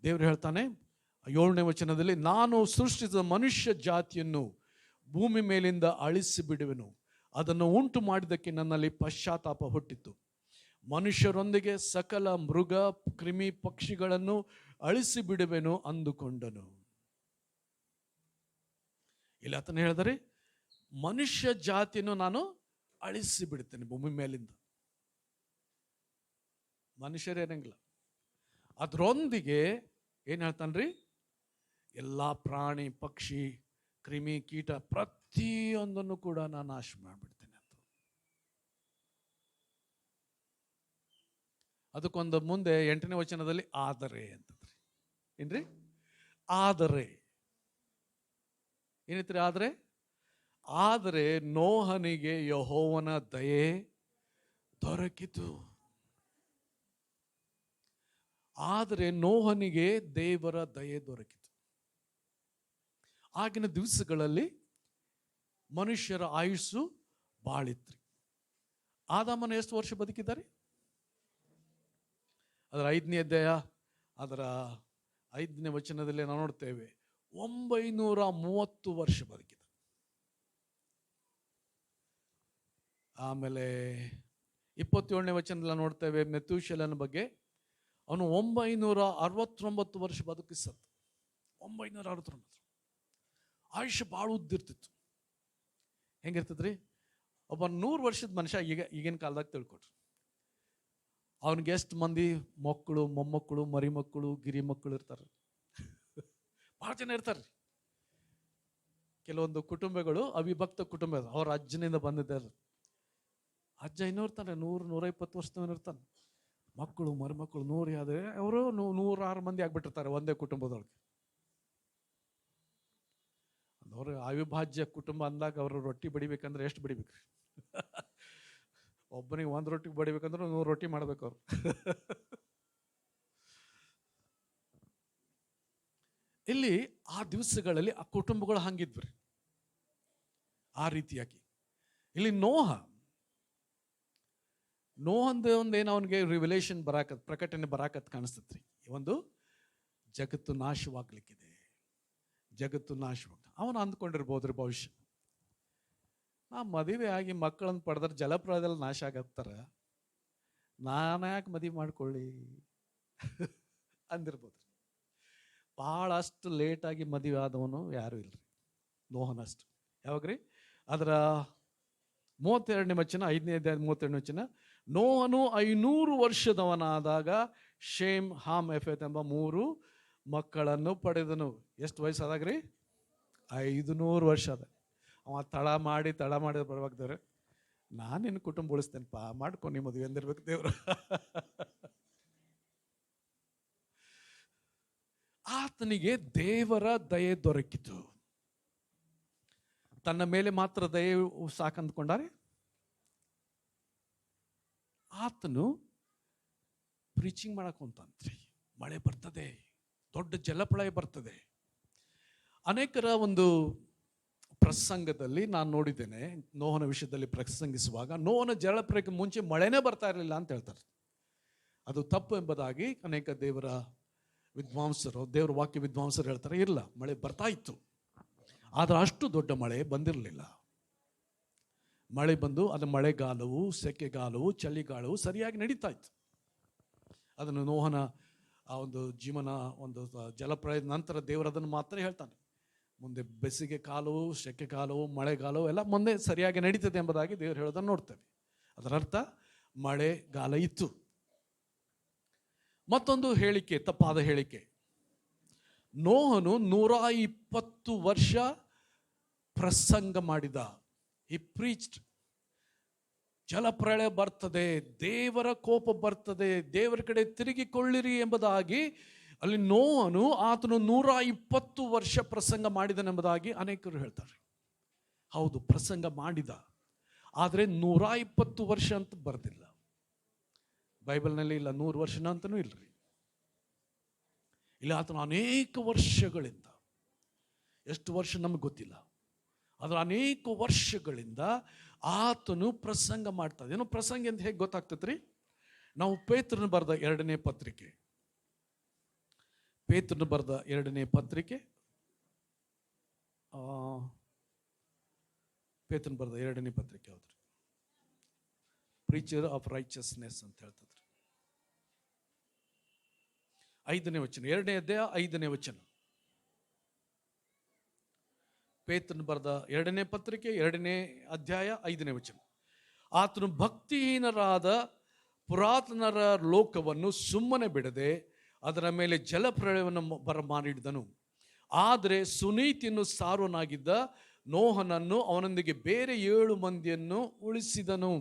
ದೇವರು ಹೇಳ್ತಾನೆ 7ನೇ ವಚನದಲ್ಲಿ, ನಾನು ಸೃಷ್ಟಿಸಿದ ಮನುಷ್ಯ ಜಾತಿಯನ್ನು ಭೂಮಿ ಮೇಲಿಂದ ಅಳಿಸಿ ಬಿಡುವೆನು, ಅದನ್ನು ಉಂಟು ಮಾಡಿದ್ದಕ್ಕೆ ನನ್ನಲ್ಲಿ ಪಶ್ಚಾತ್ತಾಪ ಹುಟ್ಟಿತು. ಮನುಷ್ಯರೊಂದಿಗೆ ಸಕಲ ಮೃಗ ಕ್ರಿಮಿ ಪಕ್ಷಿಗಳನ್ನು ಅಳಿಸಿ ಬಿಡುವೆನು ಅಂದುಕೊಂಡನು. ಇಲ್ಲ ಆತನ ಹೇಳಿದರೆ ಮನುಷ್ಯ ಜಾತಿಯನ್ನು ನಾನು ಅಳಿಸಿ ಬಿಡ್ತೇನೆ ಭೂಮಿ ಮೇಲಿಂದ. ಮನುಷ್ಯರೇನಂಗಿಲ್ಲ, ಅದರೊಂದಿಗೆ ಏನು ಹೇಳ್ತಾನ್ರಿ, ಎಲ್ಲ ಪ್ರಾಣಿ ಪಕ್ಷಿ ಕ್ರಿಮಿ ಕೀಟ ಪ್ರತಿಯೊಂದನ್ನು ಕೂಡ ನಾನು ನಾಶ ಮಾಡಿಬಿಡ್ತೇನೆ ಅಂತ. ಅದಕ್ಕೊಂದು ಮುಂದೆ 8ನೇ ವಚನದಲ್ಲಿ ಆದರೆ ಅಂತಂದ್ರಿ. ಏನ್ರಿ ಆದರೆ ಏನೈತ್ರಿ? ಆದರೆ ನೋಹನಿಗೆ ಯೆಹೋವನ ದಯೆ ದೊರಕಿತು. ಆದರೆ ನೋಹನಿಗೆ ದೇವರ ದಯೆ ದೊರಕಿತು. ಆಗಿನ ದಿವಸಗಳಲ್ಲಿ ಮನುಷ್ಯರ ಆಯುಸ್ಸು ಬಾಳಿತ್ರಿ. ಆದಾಮನ ಎಷ್ಟು ವರ್ಷ ಬದುಕಿದ್ದಾರೆ? ಅದರ 5ನೇ ಅಧ್ಯಾಯ ಅದರ 5ನೇ ವಚನದಲ್ಲಿ ನಾವು ನೋಡ್ತೇವೆ, 930 ವರ್ಷ ಬದುಕಿದ. ಆಮೇಲೆ 27ನೇ ವಚನದಲ್ಲಿ ನೋಡ್ತೇವೆ ಮೆತೂಶಲನ ಬಗ್ಗೆ. ಅವನು 969 ವರ್ಷ ಬದುಕಿಸತ್ತು. 969 ಆಯುಷ್ಯ ಭಾಳ ಉದ್ದಿರ್ತಿತ್ತು. ಹೆಂಗಿರ್ತದ್ರಿ? ಒಬ್ಬ 100 ವರ್ಷದ ಮನುಷ್ಯ ಈಗಿನ ಕಾಲದಾಗ ತಿಳ್ಕೊಟ್ರು. ಅವನಿಗೆ ಎಷ್ಟು ಮಂದಿ ಮಕ್ಕಳು, ಮೊಮ್ಮಕ್ಕಳು, ಮರಿ ಮಕ್ಕಳು, ಗಿರಿ ಮಕ್ಕಳು ಇರ್ತಾರೆ. ಭಾಳ ಜನ ಇರ್ತಾರೆ. ಕೆಲವೊಂದು ಕುಟುಂಬಗಳು ಅವಿಭಕ್ತ ಕುಟುಂಬ, ಅವ್ರ ಅಜ್ಜನಿಂದ ಬಂದಿದ್ದಾರೆ. ಅಜ್ಜ ಇನ್ನೂ ಇರ್ತಾನೆ, 100-120 ವರ್ಷದವನು ಇರ್ತಾನೆ. ಮಕ್ಕಳು ಮರಿಮಕ್ಕಳು 100 ಆದರೆ ಅವರು 106 ಮಂದಿ ಆಗ್ಬಿಟ್ಟಿರ್ತಾರೆ ಒಂದೇ ಕುಟುಂಬದೊಳಗೆ. ಅವ್ರ ಅವಿಭಾಜ್ಯ ಕುಟುಂಬ ಅಂದಾಗ ಅವರು ರೊಟ್ಟಿ ಬಡಿಬೇಕಂದ್ರೆ ಎಷ್ಟು ಬಡಿಬೇಕ್ರಿ? ಒಬ್ಬನಿಗೆ 1 ರೊಟ್ಟಿ ಬಡಿಬೇಕಂದ್ರೆ 100 ರೊಟ್ಟಿ ಮಾಡ್ಬೇಕು ಅವ್ರು. ಇಲ್ಲಿ ಆ ದಿವಸಗಳಲ್ಲಿ ಆ ಕುಟುಂಬಗಳು ಹಂಗಿದ್ವ್ರಿ, ಆ ರೀತಿಯಾಗಿ. ಇಲ್ಲಿ ನೋಹಂದ ಒಂದೇನು ಅವನಿಗೆ ರಿವಿಲೇಷನ್ ಪ್ರಕಟಣೆ ಬರಾಕತ್ ಕಾಣಿಸ್ತತ್ರಿ. ಒಂದು ಜಗತ್ತು ನಾಶವಾಗ್ಲಿಕ್ಕಿದೆ, ಜಗತ್ತು ನಾಶವಾಗ. ಅವನು ಅಂದ್ಕೊಂಡಿರ್ಬೋದ್ರಿ ಭವಿಷ್ಯ, ನಾ ಮದುವೆ ಆಗಿ ಮಕ್ಕಳನ್ನು ಪಡೆದ್ರೆ ಜಲಪ್ರಳಯದಲ್ಲಿ ನಾಶ ಆಗತ್ತಾರ, ನಾನು ಯಾಕೆ ಮದುವೆ ಮಾಡ್ಕೊಳ್ಳಿ ಅಂದಿರ್ಬೋದ್ರಿ. ಭಾಳಷ್ಟು ಲೇಟಾಗಿ ಮದುವೆ ಆದವನು ಯಾರೂ ಇಲ್ರಿ, ನೋಹನಷ್ಟು. ಯಾವಾಗ್ರಿ? ಅದರ 32ನೇ ವಚನ, 5ನೇ ಅಧ್ಯಾಯ 32ನೇ ವಚನ. ನೋಹನು 500 ವರ್ಷದವನಾದಾಗ ಶೇಮ್, ಹಾಮ್, ಎಫೆತ್ ಎಂಬ 3 ಮಕ್ಕಳನ್ನು ಪಡೆದನು. ಎಷ್ಟು ವಯಸ್ಸಾದಾಗ್ರಿ? 500 ವರ್ಷ ಅದ. ಅವ ತಳ ಮಾಡಿ ಬರಬೇಕಾದ್ರೆ, ನಾನು ನಿನ್ನ ಕುಟುಂಬ ಉಳಿಸ್ತೇನಪ್ಪ, ಮಾಡ್ಕೊಂಡು ನಿಮ್ಮ ಮದುವೆ ಅಂದಿರ್ಬೇಕು ದೇವ್ರು. ಆತನಿಗೆ ದೇವರ ದಯೆ ದೊರಕಿತು. ತನ್ನ ಮೇಲೆ ಮಾತ್ರ ದಯೆ ಸಾಕಂದ್ಕೊಂಡಾರೆ. ಆತನು ಪ್ರೀಚಿಂಗ್ ಮಾಡಕ್ ಹೊಂತಂತ್ರಿ. ಮಳೆ ಬರ್ತದೆ, ದೊಡ್ಡ ಜಲಪ್ರಳಯ ಬರ್ತದೆ. ಅನೇಕರ ಒಂದು ಪ್ರಸಂಗದಲ್ಲಿ ನಾನು ನೋಡಿದ್ದೇನೆ, ನೋಹನ ವಿಷಯದಲ್ಲಿ ಪ್ರಸಂಗಿಸುವಾಗ, ನೋಹನ ಜಲಪ್ರಳಯಕ್ಕೆ ಮುಂಚೆ ಮಳೆನೇ ಬರ್ತಾ ಇರಲಿಲ್ಲ ಅಂತ ಹೇಳ್ತಾರೆ. ಅದು ತಪ್ಪು ಎಂಬುದಾಗಿ ಅನೇಕ ದೇವರ ವಿದ್ವಾಂಸರು, ದೇವರ ವಾಕ್ಯ ವಿದ್ವಾಂಸರು ಹೇಳ್ತಾರೆ. ಇಲ್ಲ, ಮಳೆ ಬರ್ತಾ ಇತ್ತು, ಆದರೆ ಅಷ್ಟು ದೊಡ್ಡ ಮಳೆ ಬಂದಿರಲಿಲ್ಲ. ಮಳೆ ಬಂದು ಅದು ಮಳೆಗಾಲವು, ಸೆಕೆಗಾಲವು, ಚಳಿಗಾಲವು ಸರಿಯಾಗಿ ನಡೀತಾ ಇತ್ತು. ಅದನ್ನು ನೋಹನ ಆ ಒಂದು ಜೀವನ, ಒಂದು ಜಲಪ್ರಳಯದ ನಂತರ ದೇವರು ಅದನ್ನು ಮಾತ್ರ ಹೇಳ್ತಾನೆ. ಮುಂದೆ ಬೇಸಿಗೆ ಕಾಲವು, ಸೆಕೆಗಾಲವು, ಮಳೆಗಾಲವು ಎಲ್ಲ ಮುಂದೆ ಸರಿಯಾಗಿ ನಡೀತದೆ ಎಂಬುದಾಗಿ ದೇವರು ಹೇಳೋದನ್ನು ನೋಡ್ತೇವೆ. ಅದರರ್ಥ ಮಳೆಗಾಲ ಇತ್ತು. ಮತ್ತೊಂದು ಹೇಳಿಕೆ, ತಪ್ಪಾದ ಹೇಳಿಕೆ. ನೋಹನು 120 ವರ್ಷ ಪ್ರಸಂಗ ಮಾಡಿದ. ಹಿ ಪ್ರೀಚ್ಡ್. ಜಲಪ್ರಳಯ ಬರ್ತದೆ, ದೇವರ ಕೋಪ ಬರ್ತದೆ, ದೇವರ ಕಡೆ ತಿರುಗಿಕೊಳ್ಳಿರಿ ಎಂಬುದಾಗಿ ಅಲ್ಲಿ ನೋಹನು ಆತನು 120 ವರ್ಷ ಪ್ರಸಂಗ ಮಾಡಿದನೆಂಬುದಾಗಿ ಅನೇಕರು ಹೇಳ್ತಾರೆ. ಹೌದು, ಪ್ರಸಂಗ ಮಾಡಿದ, ಆದರೆ 120 ವರ್ಷ ಅಂತ ಬರ್ದಿಲ್ಲ ಬೈಬಲ್ನಲ್ಲಿ. ಇಲ್ಲ, 100 ವರ್ಷನ ಅಂತನೂ ಇಲ್ರಿ. ಇಲ್ಲ, ಆತನು ಅನೇಕ ವರ್ಷಗಳಿಂದ, ಎಷ್ಟು ವರ್ಷ ನಮಗೆ ಗೊತ್ತಿಲ್ಲ, ಆದರೆ ಅನೇಕ ವರ್ಷಗಳಿಂದ ಆತನು ಪ್ರಸಂಗ ಮಾಡ್ತಾ ಇದ್ದ. ಏನೋ ಪ್ರಸಂಗ ಅಂತ ಹೇಗೆ ಗೊತ್ತಾಗ್ತದ್ರಿ? ನಾವು ಪೇತ್ರನ ಬರೆದ 2ನೇ ಪತ್ರಿಕೆ, ಪೇತ್ರನ ಬರೆದ 2ನೇ ಪತ್ರಿಕೆ, ಪೇತ್ರನ ಬರೆದ 2ನೇ ಪತ್ರಿಕೆ ಹೌದ್ರಿ, ಪ್ರೀಚರ್ ಆಫ್ ರೈಚಸ್ನೆಸ್ ಅಂತ ಹೇಳ್ತದ್ರಿ. 5ನೇ ವಚನ, 2ನೇ ಅಧ್ಯಾಯ 5ನೇ ವಚನ. ಪೇತ್ರನ ಬರೆದ 2ನೇ ಪತ್ರಿಕೆ 2ನೇ ಅಧ್ಯಾಯ 5ನೇ ವಚನ. ಆತನು ಭಕ್ತಿಹೀನರಾದ ಪುರಾತನರ ಲೋಕವನ್ನು ಸುಮ್ಮನೆ ಬಿಡದೆ ಅದರ ಮೇಲೆ ಜಲಪ್ರಳಯವನ್ನು ಬರಮಾಡಿದನು. ಆದರೆ ಸುನೀತಿಯನ್ನು ಸಾರುವನಾಗಿದ್ದ ನೋಹನನ್ನು ಅವನೊಂದಿಗೆ ಬೇರೆ 7 ಮಂದಿಯನ್ನು ಉಳಿಸಿದನು.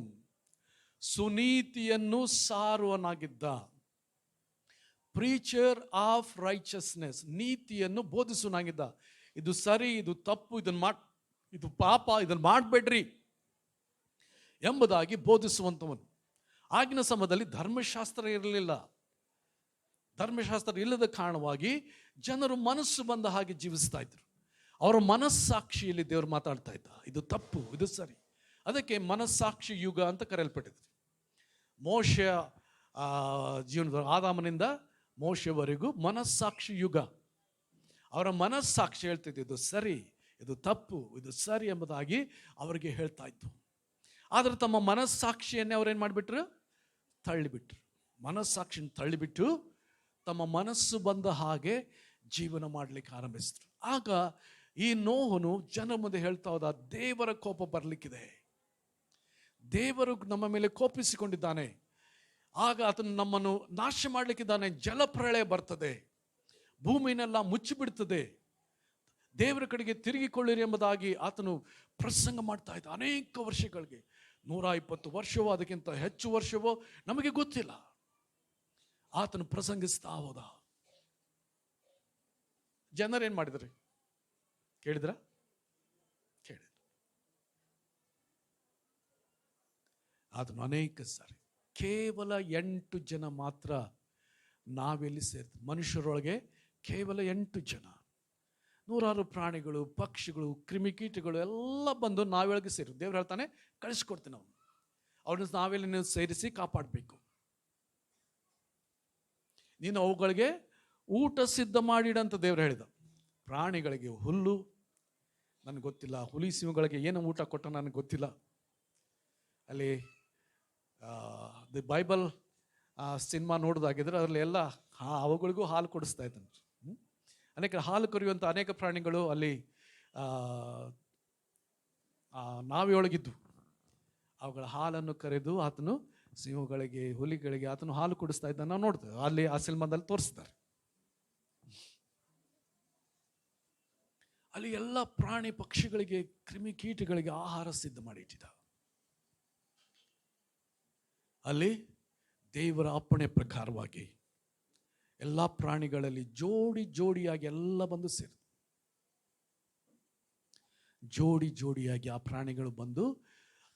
ಸುನೀತಿಯನ್ನು ಸಾರುವನಾಗಿದ್ದ, ಪ್ರೀಚರ್ ಆಫ್ ರೈಚಸ್ನೆಸ್, ನೀತಿಯನ್ನು ಬೋಧಿಸುವನಾಗಿದ್ದ. ಇದು ಸರಿ, ಇದು ತಪ್ಪು, ಇದು ಪಾಪ, ಇದನ್ನು ಮಾಡಬೇಡ್ರಿ ಎಂಬುದಾಗಿ ಬೋಧಿಸುವಂಥವನು. ಆಗಿನ ಸಮಯದಲ್ಲಿ ಧರ್ಮಶಾಸ್ತ್ರ ಇರಲಿಲ್ಲ. ಧರ್ಮಶಾಸ್ತ್ರ ಇಲ್ಲದ ಕಾರಣವಾಗಿ ಜನರು ಮನಸ್ಸು ಬಂದ ಹಾಗೆ ಜೀವಿಸ್ತಾ ಇದ್ರು. ಅವರ ಮನಸ್ಸಾಕ್ಷಿಯಲ್ಲಿ ದೇವರು ಮಾತಾಡ್ತಾ ಇದ್ದ, ಇದು ತಪ್ಪು, ಇದು ಸರಿ. ಅದಕ್ಕೆ ಮನಸ್ಸಾಕ್ಷಿ ಯುಗ ಅಂತ ಕರೆಯಲ್ಪಟ್ಟಿದ್ರು. ಮೋಶೆಯ ಜೀವನದ ಆದಾಮನಿಂದ ಮೋಶೆವರೆಗೂ ಮನಸ್ಸಾಕ್ಷಿ ಯುಗ. ಅವರ ಮನಸ್ಸಾಕ್ಷಿ ಹೇಳ್ತಿತ್ತು, ಇದು ಸರಿ, ಇದು ತಪ್ಪು, ಇದು ಸರಿ ಎಂಬುದಾಗಿ ಅವರಿಗೆ ಹೇಳ್ತಾ ಇತ್ತು. ಆದರೆ ತಮ್ಮ ಮನಸ್ಸಾಕ್ಷಿಯನ್ನೇ ಅವ್ರೇನು ಮಾಡಿಬಿಟ್ರು? ತಳ್ಳಿಬಿಟ್ರು. ಮನಸ್ಸಾಕ್ಷಿನ ತಳ್ಳಿಬಿಟ್ಟು ತಮ್ಮ ಮನಸ್ಸು ಬಂದ ಹಾಗೆ ಜೀವನ ಮಾಡಲಿಕ್ಕೆ ಆರಂಭಿಸಿದ್ರು. ಆಗ ಈ ನೋಹನು ಜನ ಮುಂದೆ ಹೇಳ್ತಾ ಹೋದ, ದೇವರ ಕೋಪ ಬರಲಿಕ್ಕಿದೆ, ದೇವರು ನಮ್ಮ ಮೇಲೆ ಕೋಪಿಸಿಕೊಂಡಿದ್ದಾನೆ, ಆಗ ಆತನು ನಮ್ಮನ್ನು ನಾಶ ಮಾಡಲಿಕ್ಕಿದ್ದಾನೆ, ಜಲಪ್ರಳಯ ಬರ್ತದೆ, ಭೂಮಿನೆಲ್ಲ ಮುಚ್ಚಿಬಿಡ್ತದೆ, ದೇವರ ಕಡೆಗೆ ತಿರುಗಿಕೊಳ್ಳಿರಿ ಎಂಬುದಾಗಿ ಆತನು ಪ್ರಸಂಗ ಮಾಡ್ತಾ ಇದ್ದ. ಅನೇಕ ವರ್ಷಗಳಿಗೆ, 120 ವರ್ಷವೋ ಅದಕ್ಕಿಂತ ಹೆಚ್ಚು ವರ್ಷವೋ ನಮಗೆ ಗೊತ್ತಿಲ್ಲ, ಆತನು ಪ್ರಸಂಗಿಸ್ತಾ ಹೋದ. ಜನರೇನ್ ಮಾಡಿದ್ರಿ ಕೇಳಿದ್ರ? ಕೇಳಿದ್ರು. ಆತನು ಅನೇಕ ಸಾರಿ, ಕೇವಲ 8 ಜನ ಮಾತ್ರ ನಾವೆಲ್ಲಿ ಸೇರ್ತೀವಿ. ಮನುಷ್ಯರೊಳಗೆ ಕೇವಲ 8 ಜನ, ನೂರಾರು ಪ್ರಾಣಿಗಳು, ಪಕ್ಷಿಗಳು, ಕ್ರಿಮಿಕೀಟಗಳು ಎಲ್ಲ ಬಂದು ನಾವೆಳಗೆ ಸೇರಿ. ದೇವ್ರು ಹೇಳ್ತಾನೆ, ಕಳಿಸ್ಕೊಡ್ತೀನಿ ಅವನು, ಅವ್ರನ್ನ ನಾವೆಲ್ಲಿ ನೀವು ಸೇರಿಸಿ ಕಾಪಾಡಬೇಕು. ನೀನು ಅವುಗಳಿಗೆ ಊಟ ಸಿದ್ಧ ಮಾಡಿಡಂತ ದೇವ್ರು ಹೇಳಿದ. ಪ್ರಾಣಿಗಳಿಗೆ ಹುಲ್ಲು, ನನಗೆ ಗೊತ್ತಿಲ್ಲ, ಹುಲಿ ಸಿಂಹಗಳಿಗೆ ಏನು ಊಟ ಕೊಟ್ಟ ನನಗೆ ಗೊತ್ತಿಲ್ಲ. ಅಲ್ಲಿ ದಿ ಬೈಬಲ್ ಸಿನಿಮಾ ನೋಡೋದಾಗಿದ್ರೆ ಅದರಲ್ಲಿ ಎಲ್ಲ ಅವುಗಳಿಗೂ ಹಾಲು ಕೊಡಿಸ್ತಾ ಇದ್ದಾನೆ. ಅನೇಕ ಹಾಲು ಕರೆಯುವಂಥ ಅನೇಕ ಪ್ರಾಣಿಗಳು ಅಲ್ಲಿ ನಾವೆಯೊಳಗಿದ್ದು ಅವುಗಳ ಹಾಲನ್ನು ಕರೆದು ಆತನು ಸಿಂಹಗಳಿಗೆ, ಹುಲಿಗಳಿಗೆ ಆತನು ಹಾಲು ಕುಡಿಸ್ತಾ ಇದ್ದ ನಾವು ನೋಡ್ತೇವೆ. ಅಲ್ಲಿ ಆ ಸಿನಿಮಾದಲ್ಲಿ ತೋರಿಸ್ತಾರೆ. ಅಲ್ಲಿ ಎಲ್ಲ ಪ್ರಾಣಿ ಪಕ್ಷಿಗಳಿಗೆ, ಕ್ರಿಮಿಕೀಟಗಳಿಗೆ ಆಹಾರ ಸಿದ್ಧ ಮಾಡಿ ಇಟ್ಟಿದ್ದ. ಅಲ್ಲಿ ದೇವರ ಅಪ್ಪಣೆ ಪ್ರಕಾರವಾಗಿ ಎಲ್ಲ ಪ್ರಾಣಿಗಳಲ್ಲಿ ಜೋಡಿ ಜೋಡಿಯಾಗಿ ಎಲ್ಲ ಬಂದು ಸೇರಿತು. ಜೋಡಿ ಜೋಡಿಯಾಗಿ ಆ ಪ್ರಾಣಿಗಳು ಬಂದು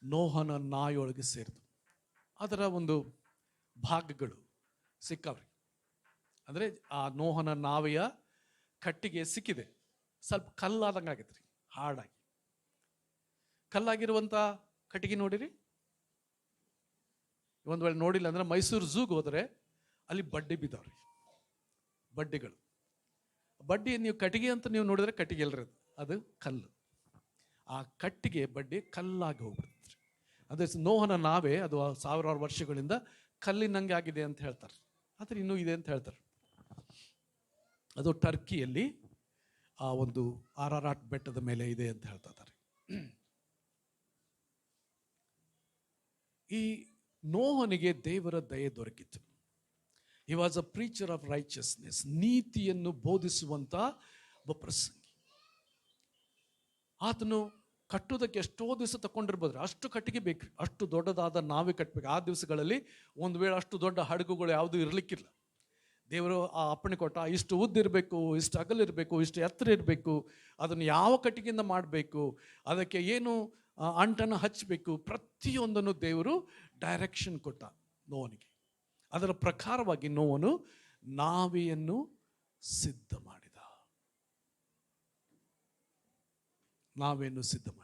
ನೋಹನ ನಾಯೊಳಗೆ ಸೇರಿತು. ಅದರ ಒಂದು ಭಾಗಗಳು ಸಿಕ್ಕವ್ರಿ. ಅಂದರೆ ಆ ನೋಹನ ನಾವೆಯ ಕಟ್ಟಿಗೆ ಸಿಕ್ಕಿದೆ, ಸ್ವಲ್ಪ ಕಲ್ಲಾದಂಗೆ ಆಗೈತ್ರಿ, ಹಾಡಾಗಿ. ಕಲ್ಲಾಗಿರುವಂಥ ಕಟ್ಟಿಗೆ ನೋಡಿರಿ. ಒಂದು ವೇಳೆ ನೋಡಿಲ್ಲ ಅಂದ್ರೆ ಮೈಸೂರು ಝೂಗೆ ಹೋದರೆ ಅಲ್ಲಿ ಬಡ್ಡಿ ಬಿದ್ದಾವ್ರಿ, ಬಡ್ಡಿಗಳು. ಬಡ್ಡಿ ನೀವು ಕಟ್ಟಿಗೆ ಅಂತ ನೀವು ನೋಡಿದ್ರೆ ಕಟ್ಟಿಗೆ ಅಲ್ರಿ, ಅದು ಕಲ್ಲು. ಆ ಕಟ್ಟಿಗೆ ಬಡ್ಡಿ ಕಲ್ಲಾಗಿ ಹೋಗ್ಬಿಡ್ತಾರೆ. ಅದೇ ನೋಹನ ನಾವೇ ಅದು ಸಾವಿರಾರು ವರ್ಷಗಳಿಂದ ಕಲ್ಲಿನಂಗೆ ಆಗಿದೆ ಅಂತ ಹೇಳ್ತಾರೆ. ಆದರೆ ಇನ್ನೂ ಇದೆ ಅಂತ ಹೇಳ್ತಾರೆ. ಅದು ಟರ್ಕಿಯಲ್ಲಿ ಆ ಒಂದು ಆರಾರಾಟ್ ಬೆಟ್ಟದ ಮೇಲೆ ಇದೆ ಅಂತ ಹೇಳ್ತಾ ಇದ್ದಾರೆ. ಈ ನೋಹನಿಗೆ ದೇವರ ದಯೆ ದೊರಕಿತು. He was a preacher of righteousness, ನೀತಿಯನ್ನು ಬೋಧಿಸುವಂತ ಒಬ್ಬ ಪ್ರಸಂಗಿ. ಆತನು ಕಟ್ಟುವುದಕ್ಕೆ ಎಷ್ಟೋ ದಿವಸ ತಗೊಂಡಿರ್ಬೋದ್ರಿ, ಅಷ್ಟು ಕಟ್ಟಿಗೆ ಬೇಕ್ರಿ, ಅಷ್ಟು ದೊಡ್ಡದಾದ ನಾವೇ ಕಟ್ಟಬೇಕು. ಆ ದಿವಸಗಳಲ್ಲಿ ಒಂದು ವೇಳೆ ಅಷ್ಟು ದೊಡ್ಡ ಹಡಗುಗಳು ಯಾವುದೂ ಇರಲಿಕ್ಕಿಲ್ಲ. ದೇವರು ಆ ಅಪ್ಪಣೆ ಕೊಟ್ಟ, ಇಷ್ಟು ಉದ್ದಿರಬೇಕು, ಇಷ್ಟು ಅಗಲಿರಬೇಕು, ಇಷ್ಟು ಎತ್ತರ ಇರಬೇಕು, ಅದನ್ನು ಯಾವ ಕಟ್ಟಿಗೆಯಿಂದ ಮಾಡಬೇಕು, ಅದಕ್ಕೆ ಏನು ಅಂಟನ್ನು ಹಚ್ಚಬೇಕು, ಪ್ರತಿಯೊಂದನ್ನು ದೇವರು ಡೈರೆಕ್ಷನ್ ಕೊಟ್ಟ ನೋವನಿಗೆ. ಅದರ ಪ್ರಕಾರವಾಗಿ ನೋವನು ನಾವೆಯನ್ನು ಸಿದ್ಧ ಮಾಡಿದ. ನಾವೇನು ಸಿದ್ಧ ಮಾಡಿದ.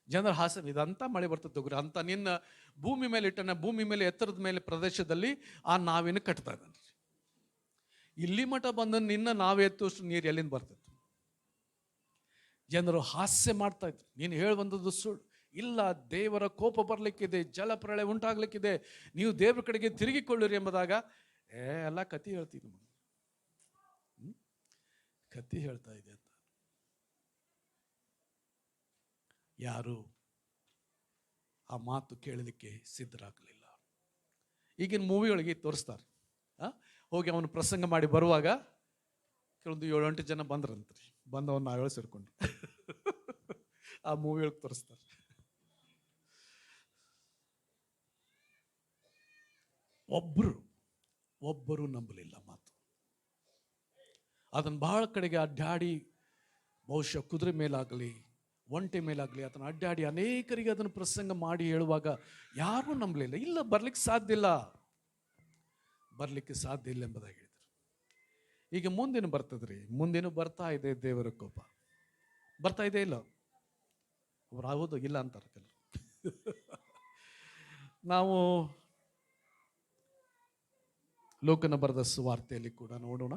ಜನರ ಹಾಸ್ಯ, ಇದಂತ ಮಳೆ ಬರ್ತದೆ ತಗೋರಿ ಅಂತ ನಿನ್ನ ಭೂಮಿ ಮೇಲೆ ಇಟ್ಟನ, ಭೂಮಿ ಮೇಲೆ ಎತ್ತರದ ಮೇಲೆ ಪ್ರದೇಶದಲ್ಲಿ ಆ ನಾವೇನು ಕಟ್ತಾ ಇದ್ದಾನೆ. ಇಲ್ಲಿ ಮಠ ಬಂದ ನಿನ್ನ ನಾವೇ ಎತ್ತುವಷ್ಟು ನೀರು ಎಲ್ಲಿಂದ ಬರ್ತದೆ? ಜನರು ಹಾಸ್ಯ ಮಾಡ್ತಾ ಇದ್ರು. ನೀನು ಹೇಳಿ ಬಂದದ್ದು ಸುಳ್ಳು, ಇಲ್ಲ ದೇವರ ಕೋಪ ಬರಲಿಕ್ಕಿದೆ, ಜಲಪ್ರಳಯ ಉಂಟಾಗ್ಲಿಕ್ಕಿದೆ, ನೀವು ದೇವರ ಕಡೆಗೆ ತಿರುಗಿಕೊಳ್ಳಿರಿ ಎಂಬುದಾಗ ಎಲ್ಲ ಕತಿ ಹೇಳ್ತೀವಿ. ಕತಿ ಹೇಳ್ತಾ ಇದೆ ಅಂತ ಯಾರು ಆ ಮಾತು ಕೇಳಲಿಕ್ಕೆ ಸಿದ್ಧರಾಗಲಿಲ್ಲ. ಈಗಿನ ಮೂವಿಗಳಿಗೆ ತೋರಿಸ್ತಾರೆ, ಹೋಗಿ ಅವನು ಪ್ರಸಂಗ ಮಾಡಿ ಬರುವಾಗ ಕೆಲವೊಂದು 7-8 ಜನ ಬಂದ್ರಂತ್ರಿ, ಬಂದವನ್ನ ನಾವೇಳು ಸೇರ್ಕೊಂಡು ಆ ಮೂವಿಗಳಿಗೆ ತೋರಿಸ್ತಾರೆ. ಒಬ್ಬರು ನಂಬಲಿಲ್ಲ ಮಾತು. ಅದನ್ನು ಬಹಳ ಕಡೆಗೆ ಅಡ್ಡಾಡಿ, ಬಹುಶಃ ಕುದುರೆ ಮೇಲಾಗಲಿ ಒಂಟೆ ಮೇಲಾಗಲಿ ಅದನ್ನು ಅಡ್ಡಾಡಿ ಅನೇಕರಿಗೆ ಅದನ್ನು ಪ್ರಸಂಗ ಮಾಡಿ ಹೇಳುವಾಗ ಯಾರೂ ನಂಬಲಿಲ್ಲ. ಇಲ್ಲ, ಬರ್ಲಿಕ್ಕೆ ಸಾಧ್ಯ ಇಲ್ಲ ಎಂಬುದಾಗಿ ಹೇಳಿದರು. ಈಗ ಮುಂದೇನು ಬರ್ತದ್ರಿ? ಮುಂದೇನು ಬರ್ತಾ ಇದೆ ದೇವರ ಕೋಪ. ಬರ್ತಾ ಇದೆ ಇಲ್ಲ? ಅವ್ರು ಆಗೋದು ಇಲ್ಲ ಅಂತಾರೆ ಕೆಲವರು. ನಾವು ಲೋಕನ ಬರೆದ ಸುವಾರ್ತೆಯಲ್ಲಿ ಕೂಡ ನೋಡೋಣ.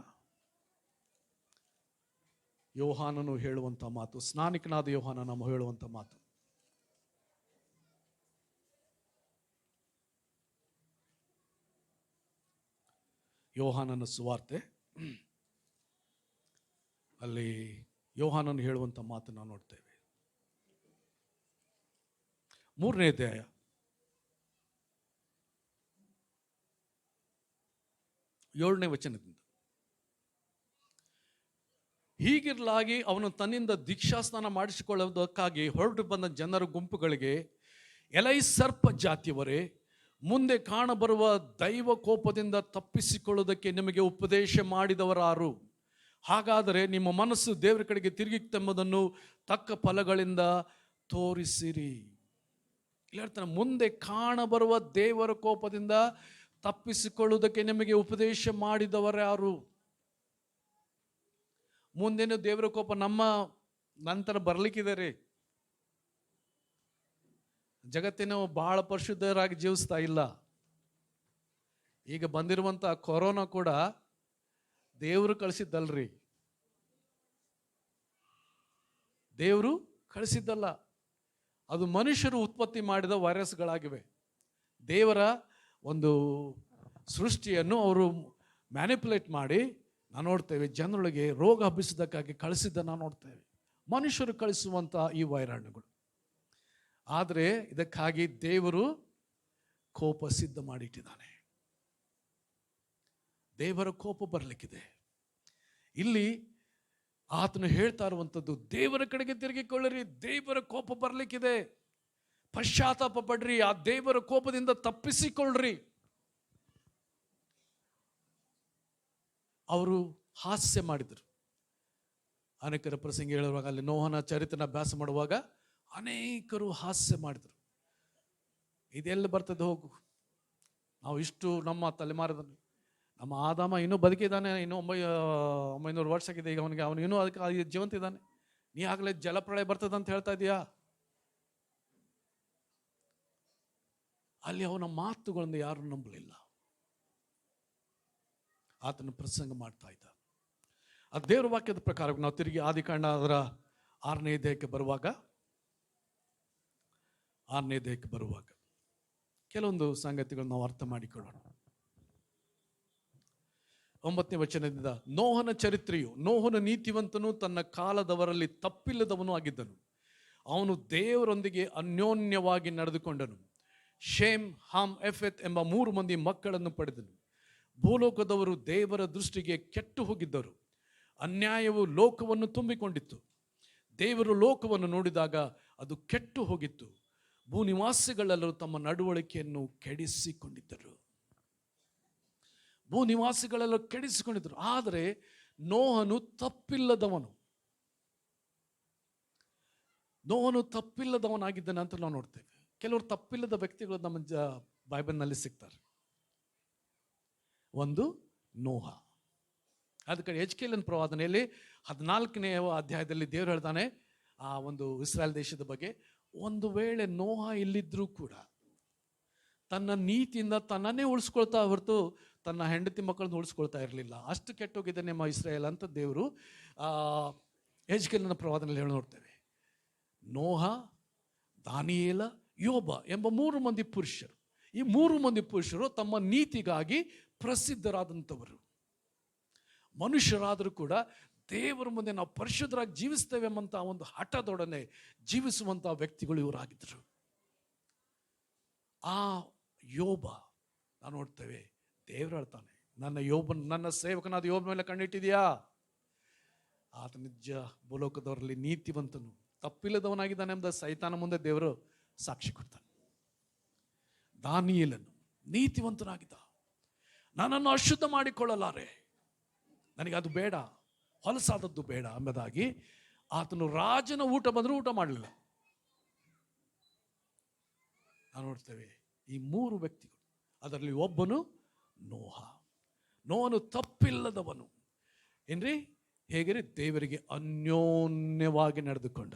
ಯೋಹಾನನು ಹೇಳುವಂಥ ಮಾತು, ಸ್ನಾನಿಕನಾದ ಯೋಹಾನನ ಹೇಳುವಂಥ ಮಾತು. ಯೋಹಾನನ ಸುವಾರ್ತೆ, ಅಲ್ಲಿ ಯೋಹಾನನು ಹೇಳುವಂಥ ಮಾತನ್ನು ನೋಡ್ತೇವೆ. 3ನೇ ಅಧ್ಯಾಯ 7ನೇ ವಚನದಿಂದ. ಹೀಗಿರಲಾಗಿ ಅವನು ತನ್ನಿಂದ ದೀಕ್ಷಾಸ್ನಾನ ಮಾಡಿಸಿಕೊಳ್ಳುವುದಕ್ಕಾಗಿ ಹೊರಟು ಬಂದ ಜನರ ಗುಂಪುಗಳಿಗೆ, ಎಲೈ ಸರ್ಪ ಜಾತಿಯವರೇ, ಮುಂದೆ ಕಾಣಬರುವ ದೈವ ಕೋಪದಿಂದ ತಪ್ಪಿಸಿಕೊಳ್ಳುವುದಕ್ಕೆ ನಿಮಗೆ ಉಪದೇಶ ಮಾಡಿದವರಾರು? ಹಾಗಾದರೆ ನಿಮ್ಮ ಮನಸ್ಸು ದೇವರ ಕಡೆಗೆ ತಿರುಗಿತೆಂಬುದನ್ನು ತಕ್ಕ ಫಲಗಳಿಂದ ತೋರಿಸಿರಿ. ಇಲ್ಲಿ ಹೇಳ್ತಾನೆ, ಮುಂದೆ ಕಾಣಬರುವ ದೇವರ ಕೋಪದಿಂದ ತಪ್ಪಿಸಿಕೊಳ್ಳುವುದಕ್ಕೆ ನಿಮಗೆ ಉಪದೇಶ ಮಾಡಿದವರಾರು? ಮುಂದೇನು ದೇವರ ಕೋಪ ನಮ್ಮ ನಂತರ ಬರ್ಲಿಕ್ಕಿದೆ ರೀ. ಜಗತ್ತಿನ ಬಹಳ ಪರಿಶುದ್ಧರಾಗಿ ಜೀವಿಸ್ತಾ ಇಲ್ಲ. ಈಗ ಬಂದಿರುವಂಥ ಕೊರೋನಾ ಕೂಡ ದೇವರು ಕಳಿಸಿದ್ದಲ್ರಿ, ದೇವರು ಕಳಿಸಿದ್ದಲ್ಲ. ಅದು ಮನುಷ್ಯರು ಉತ್ಪತ್ತಿ ಮಾಡಿದ ವೈರಸ್ಗಳಾಗಿವೆ. ದೇವರ ಒಂದು ಸೃಷ್ಟಿಯನ್ನು ಅವರು ಮ್ಯಾನಿಪುಲೇಟ್ ಮಾಡಿ ನಾವು ನೋಡ್ತೇವೆ, ಜನರೊಳಗೆ ರೋಗ ಹಬ್ಬಿಸೋದಕ್ಕಾಗಿ ಕಳಿಸಿದ್ದನ್ನು ನೋಡ್ತೇವೆ, ಮನುಷ್ಯರು ಕಳಿಸುವಂಥ ಈ ವೈರಾಣುಗಳು. ಆದರೆ ಇದಕ್ಕಾಗಿ ದೇವರು ಕೋಪ ಸಿದ್ಧ ಮಾಡಿಟ್ಟಿದ್ದಾನೆ. ದೇವರ ಕೋಪ ಬರಲಿಕ್ಕಿದೆ. ಇಲ್ಲಿ ಆತನು ಹೇಳ್ತಾ ಇರುವಂಥದ್ದು, ದೇವರ ಕಡೆಗೆ ತಿರುಗಿಕೊಳ್ಳಿರಿ, ದೇವರ ಕೋಪ ಬರಲಿಕ್ಕಿದೆ, ಪಶ್ಚಾತ್ತಾಪ ಪಡ್ರಿ, ಆ ದೇವರ ಕೋಪದಿಂದ ತಪ್ಪಿಸಿಕೊಳ್ಳ್ರಿ. ಅವರು ಹಾಸ್ಯ ಮಾಡಿದರು. ಅನೇಕರ ಪ್ರಸಂಗ ಹೇಳುವಾಗ, ಅಲ್ಲಿ ನೋಹನ ಚರಿತ್ರೆನ ಅಭ್ಯಾಸ ಮಾಡುವಾಗ ಅನೇಕರು ಹಾಸ್ಯ ಮಾಡಿದರು. ಇದೆಲ್ಲ ಬರ್ತದೆ ಹೋಗು, ನಾವು ಇಷ್ಟು ನಮ್ಮ ತಲೆಮಾರದಲ್ಲಿ ನಮ್ಮ ಆದಾಮ ಇನ್ನೂ ಬದುಕಿದ್ದಾನೆ, ಇನ್ನೂ 900 ವರ್ಷ ಆಗಿದೆ ಈಗ ಅವನಿಗೆ, ಅವನು ಇನ್ನೂ ಅದಕ್ಕೆ ಜೀವಂತ ಇದ್ದಾನೆ. ನೀ ಆಗಲೇ ಜಲಪ್ರಳಯ ಬರ್ತದೆ ಅಂತ ಹೇಳ್ತಾ ಇದೀಯಾ? ಅಲ್ಲಿ ಅವನ ಮಾತುಗಳನ್ನು ಯಾರು ನಂಬಲಿಲ್ಲ. ಆತನ ಪ್ರಸಂಗ ಮಾಡ್ತಾ ಇದ್ದ. ಆ ದೇವರ ವಾಕ್ಯದ ಪ್ರಕಾರ ನಾವು ತಿರುಗಿ ಆದಿಕಾಂಡ ಅದರ 6ನೇ ಅಧ್ಯಾಯಕ್ಕೆ ಬರುವಾಗ ಕೆಲವೊಂದು ಸಂಗತಿಗಳನ್ನು ನಾವು ಅರ್ಥ ಮಾಡಿಕೊಳ್ಳೋಣ. 9ನೇ ವಚನದಿಂದ, ನೋಹನ ಚರಿತ್ರೆಯು, ನೋಹನ ನೀತಿವಂತನು, ತನ್ನ ಕಾಲದವರಲ್ಲಿ ತಪ್ಪಿಲ್ಲದವನು ಆಗಿದ್ದನು. ಅವನು ದೇವರೊಂದಿಗೆ ಅನ್ಯೋನ್ಯವಾಗಿ ನಡೆದುಕೊಂಡನು. ಶೇಮ್, ಹಾಮ್, ಎಫೆತ್ ಎಂಬ 3 ಮಂದಿ ಮಕ್ಕಳನ್ನು ಪಡೆದನು. ಭೂಲೋಕದವರು ದೇವರ ದೃಷ್ಟಿಗೆ ಕೆಟ್ಟು ಹೋಗಿದ್ದರು. ಅನ್ಯಾಯವು ಲೋಕವನ್ನು ತುಂಬಿಕೊಂಡಿತ್ತು. ದೇವರು ಲೋಕವನ್ನು ನೋಡಿದಾಗ ಅದು ಕೆಟ್ಟು ಹೋಗಿತ್ತು. ಭೂನಿವಾಸಿಗಳೆಲ್ಲರೂ ತಮ್ಮ ನಡವಳಿಕೆಯನ್ನು ಕೆಡಿಸಿಕೊಂಡಿದ್ದರು. ಭೂನಿವಾಸಿಗಳೆಲ್ಲರೂ ಕೆಡಿಸಿಕೊಂಡಿದ್ದರು. ಆದರೆ ನೋಹನು ತಪ್ಪಿಲ್ಲದವನಾಗಿದ್ದಾನೆ ಅಂತ ನಾವು ನೋಡ್ತೇವೆ. ಕೆಲವರು ತಪ್ಪಿಲ್ಲದ ವ್ಯಕ್ತಿಗಳು ನಮ್ಮ ಬೈಬಲ್ನಲ್ಲಿ ಸಿಗ್ತಾರೆ. ಒಂದು ನೋಹ. ಅದಕ್ಕೆ ಎಜ್ಕೇಲನ ಪ್ರವಾದನೆಯಲ್ಲಿ 14ನೇ ಅಧ್ಯಾಯದಲ್ಲಿ ದೇವರು ಹೇಳ್ತಾನೆ ಆ ಒಂದು ಇಸ್ರಾಯೇಲ್ ದೇಶದ ಬಗ್ಗೆ, ಒಂದು ವೇಳೆ ನೋಹ ಇಲ್ಲಿದ್ರೂ ಕೂಡ ತನ್ನ ನೀತಿಯಿಂದ ತನ್ನನ್ನೇ ಉಳಿಸ್ಕೊಳ್ತಾ ಹೊರತು ತನ್ನ ಹೆಂಡತಿ ಮಕ್ಕಳನ್ನು ಉಳಿಸ್ಕೊಳ್ತಾ ಇರಲಿಲ್ಲ. ಅಷ್ಟು ಕೆಟ್ಟೋಗಿದೆ ನಿಮ್ಮ ಇಸ್ರಾಯೇಲ್ ಅಂತ ದೇವರು ಎಜ್ಕೇಲನ ಪ್ರವಾದನೆಯಲ್ಲಿ ಹೇಳಿ ನೋಡ್ತೇವೆ. ನೋಹ, ದಾನಿಯೇಲ, ಯೋಬ ಎಂಬ 3 ಮಂದಿ ಪುರುಷರು. ಈ 3 ಮಂದಿ ಪುರುಷರು ತಮ್ಮ ನೀತಿಗಾಗಿ ಪ್ರಸಿದ್ಧರಾದಂಥವರು. ಮನುಷ್ಯರಾದರೂ ಕೂಡ ದೇವರ ಮುಂದೆ ನಾವು ಪರಿಶುದ್ಧರಾಗಿ ಜೀವಿಸ್ತೇವೆ ಎಂಬಂಥ ಒಂದು ಹಠದೊಡನೆ ಜೀವಿಸುವಂಥ ವ್ಯಕ್ತಿಗಳು ಇವರಾಗಿದ್ದರು. ಆ ಯೋಬ ನಾವು ನೋಡ್ತೇವೆ, ದೇವರು ಹೇಳ್ತಾನೆ, ನನ್ನ ಸೇವಕನಾದ ಯೋಬ ಮೇಲೆ ಕಣ್ಣಿಟ್ಟಿದೆಯಾ? ಆತ ನಿಜ ಭೂಲೋಕದವರಲ್ಲಿ ನೀತಿವಂತನು, ತಪ್ಪಿಲ್ಲದವನಾಗಿದ್ದಾನೆ ಎಂಬ ಸೈತಾನ ಮುಂದೆ ದೇವರು ಸಾಕ್ಷಿ ಕೊಡ್ತಾನೆ. ದಾನಿಯೇಲನು ನೀತಿವಂತನಾಗಿದ್ದ. ನನ್ನನ್ನು ಅಶುದ್ಧ ಮಾಡಿಕೊಳ್ಳಲಾರೆ, ನನಗೆ ಅದು ಬೇಡ, ಹೊಲಸಾದದ್ದು ಬೇಡ ಎಂಬುದಾಗಿ ಆತನು ರಾಜನ ಊಟ ಬಂದರೂ ಊಟ ಮಾಡಲಿಲ್ಲ. ನಾವು ನೋಡ್ತೇವೆ ಈ 3 ವ್ಯಕ್ತಿಗಳು. ಅದರಲ್ಲಿ ಒಬ್ಬನು ನೋಹ. ನೋಹನು ತಪ್ಪಿಲ್ಲದವನು. ಏನ್ರಿ? ಹೇಗೆ? ದೇವರಿಗೆ ಅನ್ಯೋನ್ಯವಾಗಿ ನಡೆದುಕೊಂಡ,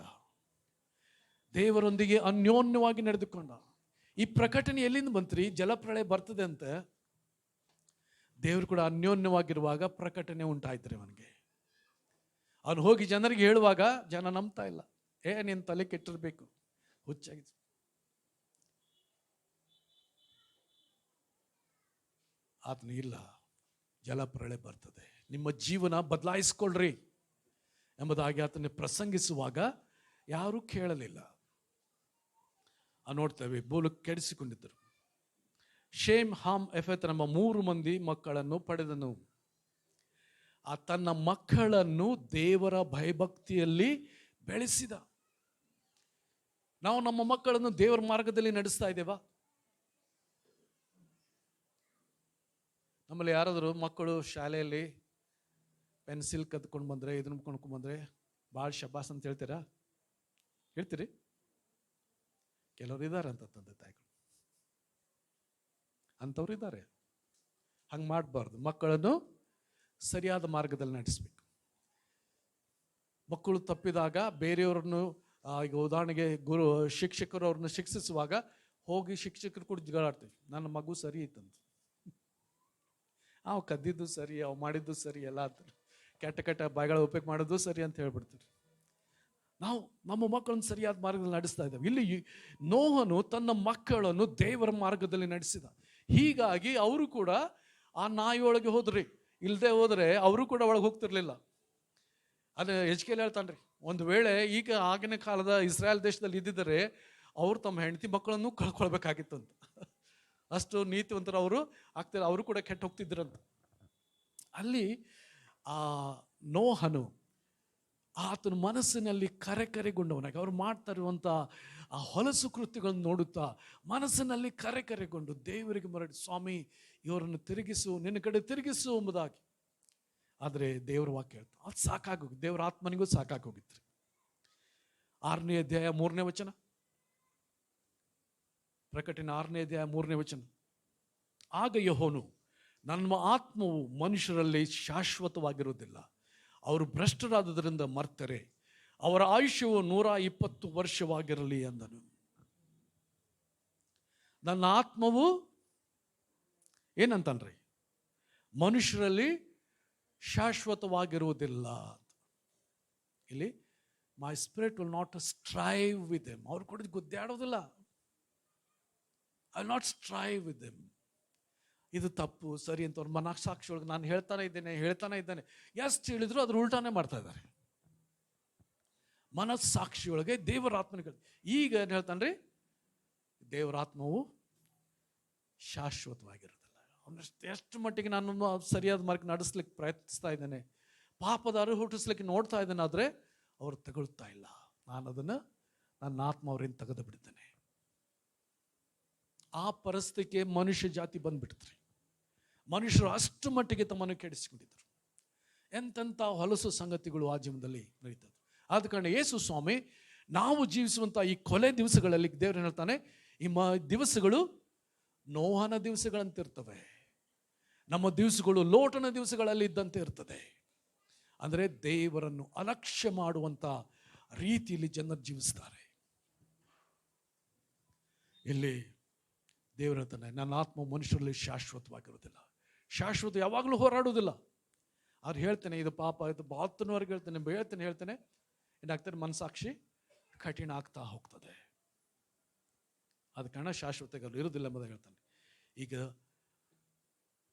ದೇವರೊಂದಿಗೆ ಅನ್ಯೋನ್ಯವಾಗಿ ನಡೆದುಕೊಂಡ. ಈ ಪ್ರಕಟಣೆ ಎಲ್ಲಿಂದ ಬಂತ್ರಿ? ಜಲಪ್ರಳಯ ಬರ್ತದೆ ಅಂತ ದೇವರು ಕೂಡ ಅನ್ಯೋನ್ಯವಾಗಿರುವಾಗ ಪ್ರಕಟಣೆ ಉಂಟಾಯ್ತು ಅವನಿಗೆ. ಅವನು ಹೋಗಿ ಜನರಿಗೆ ಹೇಳುವಾಗ ಜನ ನಂಬ್ತಾ ಇಲ್ಲ. ನೀನು ತಲೆ ಕೆಟ್ಟಿರ್ಬೇಕು, ಹುಚ್ಚಾಗಿ. ಆತನು ಇಲ್ಲ, ಜಲಪ್ರಳಯ ಬರ್ತದೆ, ನಿಮ್ಮ ಜೀವನ ಬದಲಾಯಿಸ್ಕೊಳ್ರಿ ಎಂಬುದಾಗಿ ಆತನ ಪ್ರಸಂಗಿಸುವಾಗ ಯಾರೂ ಕೇಳಲಿಲ್ಲ. ನೋಡ್ತೇವೆ, ಬೋಲು ಕೆಡಿಸಿಕೊಂಡಿದ್ದರು. ಶೇಮ್, ಹಾಮ್, ಎಫೆತ್ ಎಂಬ 3 ಮಂದಿ ಮಕ್ಕಳನ್ನು ಪಡೆದನು. ತನ್ನ ಮಕ್ಕಳನ್ನು ದೇವರ ಭಯಭಕ್ತಿಯಲ್ಲಿ ಬೆಳೆಸಿದ. ನಾವು ನಮ್ಮ ಮಕ್ಕಳನ್ನು ದೇವರ ಮಾರ್ಗದಲ್ಲಿ ನಡೆಸ್ತಾ ಇದ್ದೇವಾ? ನಮ್ಮಲ್ಲಿ ಯಾರಾದರೂ ಮಕ್ಕಳು ಶಾಲೆಯಲ್ಲಿ ಪೆನ್ಸಿಲ್ ಕದ್ಕೊಂಡು ಬಂದರೆ, ಇದನ್ನ ಕೊಂಡ್ಕೊಂಡು ಬಂದರೆ ಭಾಳ ಶಬಾಸ್ ಅಂತ ಹೇಳ್ತೀರಾ? ಹೇಳ್ತೀರಿ? ಕೆಲವರು ಇದ್ದಾರೆ ಅಂತ ತಂದೆ ತಾಯಿಗಳು, ಅಂಥವ್ರು ಇದ್ದಾರೆ. ಹಂಗೆ ಮಾಡಬಾರ್ದು. ಮಕ್ಕಳನ್ನು ಸರಿಯಾದ ಮಾರ್ಗದಲ್ಲಿ ನಡೆಸಬೇಕು. ಮಕ್ಕಳು ತಪ್ಪಿದಾಗ ಬೇರೆಯವ್ರನ್ನು, ಈಗ ಉದಾಹರಣೆಗೆ ಶಿಕ್ಷಕರು ಅವ್ರನ್ನ ಶಿಕ್ಷಿಸುವಾಗ ಹೋಗಿ ಶಿಕ್ಷಕರು ಕೂಡ ಜಗಳಾಡ್ತೀವಿ, ನನ್ನ ಮಗು ಸರಿ ಇತ್ತಂತ, ಅವು ಕದ್ದಿದ್ದು ಸರಿ, ಅವು ಮಾಡಿದ್ದು ಸರಿ, ಎಲ್ಲ ಕೆಟ್ಟ ಕೆಟ್ಟ ಬಾಯಿಗಳ ಉಪಯೋಗ ಮಾಡೋದು ಸರಿ ಅಂತ ಹೇಳ್ಬಿಡ್ತೀವಿ. ನಾವು ನಮ್ಮ ಮಕ್ಕಳನ್ನು ಸರಿಯಾದ ಮಾರ್ಗದಲ್ಲಿ ನಡೆಸ್ತಾ ಇದ್ದೇವೆ. ಇಲ್ಲಿ ನೋಹನು ತನ್ನ ಮಕ್ಕಳನ್ನು ದೇವರ ಮಾರ್ಗದಲ್ಲಿ ನಡೆಸಿದ. ಹೀಗಾಗಿ ಅವರು ಕೂಡ ಆ ನಾಯಿಯೊಳಗೆ ಹೋದ್ರಿ. ಇಲ್ಲದೆ ಹೋದರೆ ಅವರು ಕೂಡ ಒಳಗೆ ಹೋಗ್ತಿರ್ಲಿಲ್ಲ. ಅದು ಎಚ್ಕೆಲ್ ಹೇಳ್ತಾನ್ರಿ, ಒಂದು ವೇಳೆ ಈಗ ಆಗಿನ ಕಾಲದ ಇಸ್ರಾಯೇಲ್ ದೇಶದಲ್ಲಿ ಇದ್ದಿದ್ದರೆ ಅವರು ತಮ್ಮ ಹೆಂಡತಿ ಮಕ್ಕಳನ್ನು ಕಳ್ಕೊಳ್ಬೇಕಾಗಿತ್ತು ಅಂತ. ಅಷ್ಟು ನೀತಿವಂತರು ಅವರು ಆಗ್ತಾರೆ, ಅವರು ಕೂಡ ಕೆಟ್ಟು ಹೋಗ್ತಿದ್ರಂತ. ಅಲ್ಲಿ ಆ ನೋಹನು ಆತನ ಮನಸ್ಸಿನಲ್ಲಿ ಕರೆಗೊಂಡವನಾಗಿ, ಅವ್ರು ಮಾಡ್ತಾ ಇರುವಂಥ ಆ ಹೊಲಸು ಕೃತ್ಯಗಳನ್ನು ನೋಡುತ್ತಾ ಮನಸ್ಸಿನಲ್ಲಿ ಕರೆಗೊಂಡು ದೇವರಿಗೆ ಮರಳಿ, ಸ್ವಾಮಿ ಇವರನ್ನು ತಿರುಗಿಸು, ನಿನ್ನ ಕಡೆ ತಿರುಗಿಸು ಎಂಬುದಾಗಿ. ಆದರೆ ದೇವರ ವಾಕ್ಯ ಹೇಳ್ತಾ ಅದು ಸಾಕಾಗೋಗಿ, ದೇವರ ಆತ್ಮನಿಗೂ ಸಾಕಾಗೋಗಿತ್ತು. 6ನೇ ಅಧ್ಯಾಯ 3ನೇ ವಚನ, ಪ್ರಕಟಣೆ 6ನೇ ಅಧ್ಯಾಯ 3ನೇ ವಚನ. ಆಗ ಯೆಹೋವನು, ನನ್ನ ಆತ್ಮವು ಮನುಷ್ಯರಲ್ಲಿ ಶಾಶ್ವತವಾಗಿರುವುದಿಲ್ಲ, ಅವರು ಭ್ರಷ್ಟರಾದುದರಿಂದ ಮರ್ತರೆ, ಅವರ ಆಯುಷ್ಯವು 120 ವರ್ಷವಾಗಿರಲಿ ಎಂದನು. ನನ್ನ ಆತ್ಮವು ಏನಂತನ್ರಿ, ಮನುಷ್ಯರಲ್ಲಿ ಶಾಶ್ವತವಾಗಿರುವುದಿಲ್ಲ. ಇಲ್ಲಿ my spirit will not strive with them, ಅವ್ರು ಕೂಡ ಗುದ್ದಾಡೋದಿಲ್ಲ. I will not strive with them. ಇದು ತಪ್ಪು ಸರಿ ಅಂತ ಅವ್ರ ಮನಸ್ಸಾಕ್ಷಿ ಒಳಗೆ ನಾನು ಹೇಳ್ತಾನೆ ಇದ್ದೇನೆ ಎಷ್ಟು ಹೇಳಿದ್ರು ಅದ್ರ ಉಲ್ಟಾನೇ ಮಾಡ್ತಾ ಇದ್ದಾರೆ. ಮನಸ್ಸಾಕ್ಷಿಯೊಳಗೆ ದೇವರ ಆತ್ಮನಿಗೆ ಈಗ ಏನು ಹೇಳ್ತಾನೆ ರೀ, ದೇವರ ಆತ್ಮವು ಶಾಶ್ವತವಾಗಿರೋದಿಲ್ಲ. ಎಷ್ಟು ಮಟ್ಟಿಗೆ ನಾನು ಸರಿಯಾದ ಮಾರ್ಗ ನಡೆಸ್ಲಿಕ್ಕೆ ಪ್ರಯತ್ನಿಸ್ತಾ ಇದ್ದೇನೆ, ಪಾಪದ ಅರಿವು ಹುಟ್ಟಿಸ್ಲಿಕ್ಕೆ ನೋಡ್ತಾ ಇದ್ದೇನೆ, ಆದರೆ ಅವ್ರು ತಗೊಳ್ತಾ ಇಲ್ಲ. ನಾನು ಅದನ್ನು ನನ್ನ ಆತ್ಮ ಅವರಿಂದ ತೆಗೆದು ಬಿಡ್ತೇನೆ. ಆ ಪರಿಸ್ಥಿತಿಗೆ ಮನುಷ್ಯ ಜಾತಿ ಬಂದ್ಬಿಡ್ತ್ರಿ. ಮನುಷ್ಯರು ಅಷ್ಟು ಮಟ್ಟಿಗೆ ತಮ್ಮನ್ನು ಕೆಡಿಸಿಕೊಂಡಿದ್ದರು. ಎಂತೆಂಥ ಹೊಲಸು ಸಂಗತಿಗಳು ಆ ಜೀವನದಲ್ಲಿ ನಡೀತದೆ. ಆದ ಕಾರಣ ಯೇಸು ಸ್ವಾಮಿ ನಾವು ಜೀವಿಸುವಂಥ ಈ ಕೊಲೆ ದಿವಸಗಳಲ್ಲಿ ದೇವರು ಹೇಳ್ತಾನೆ, ಈ ದಿವಸಗಳು ನೋಹನ ದಿವಸಗಳಂತಿರ್ತವೆ, ನಮ್ಮ ದಿವಸಗಳು ಲೋಟನ ದಿವಸಗಳಲ್ಲಿ ಇದ್ದಂತೆ ಇರ್ತದೆ. ಅಂದರೆ ದೇವರನ್ನು ಅಲಕ್ಷ್ಯ ಮಾಡುವಂಥ ರೀತಿಯಲ್ಲಿ ಜನರು ಜೀವಿಸ್ತಾರೆ. ಇಲ್ಲಿ ದೇವರ ಹೇಳ್ತಾನೆ, ನನ್ನ ಆತ್ಮ ಮನುಷ್ಯರಲ್ಲಿ ಶಾಶ್ವತವಾಗಿರೋದಿಲ್ಲ. ಶಾಶ್ವತ ಯಾವಾಗಲೂ ಹೋರಾಡೋದಿಲ್ಲ. ಅವ್ರು ಹೇಳ್ತೇನೆ ಇದು ಪಾಪ, ಇದು ಬಾತನವರೆಗೆ ಹೇಳ್ತೇನೆ ಏನಾಗ್ತದೆ, ಮನಸಾಕ್ಷಿ ಕಠಿಣ ಆಗ್ತಾ ಹೋಗ್ತದೆ. ಅದ ಕಾರಣ ಶಾಶ್ವತಗಳು ಇರೋದಿಲ್ಲ ಎಂಬುದಾಗಿ ಹೇಳ್ತಾನೆ. ಈಗ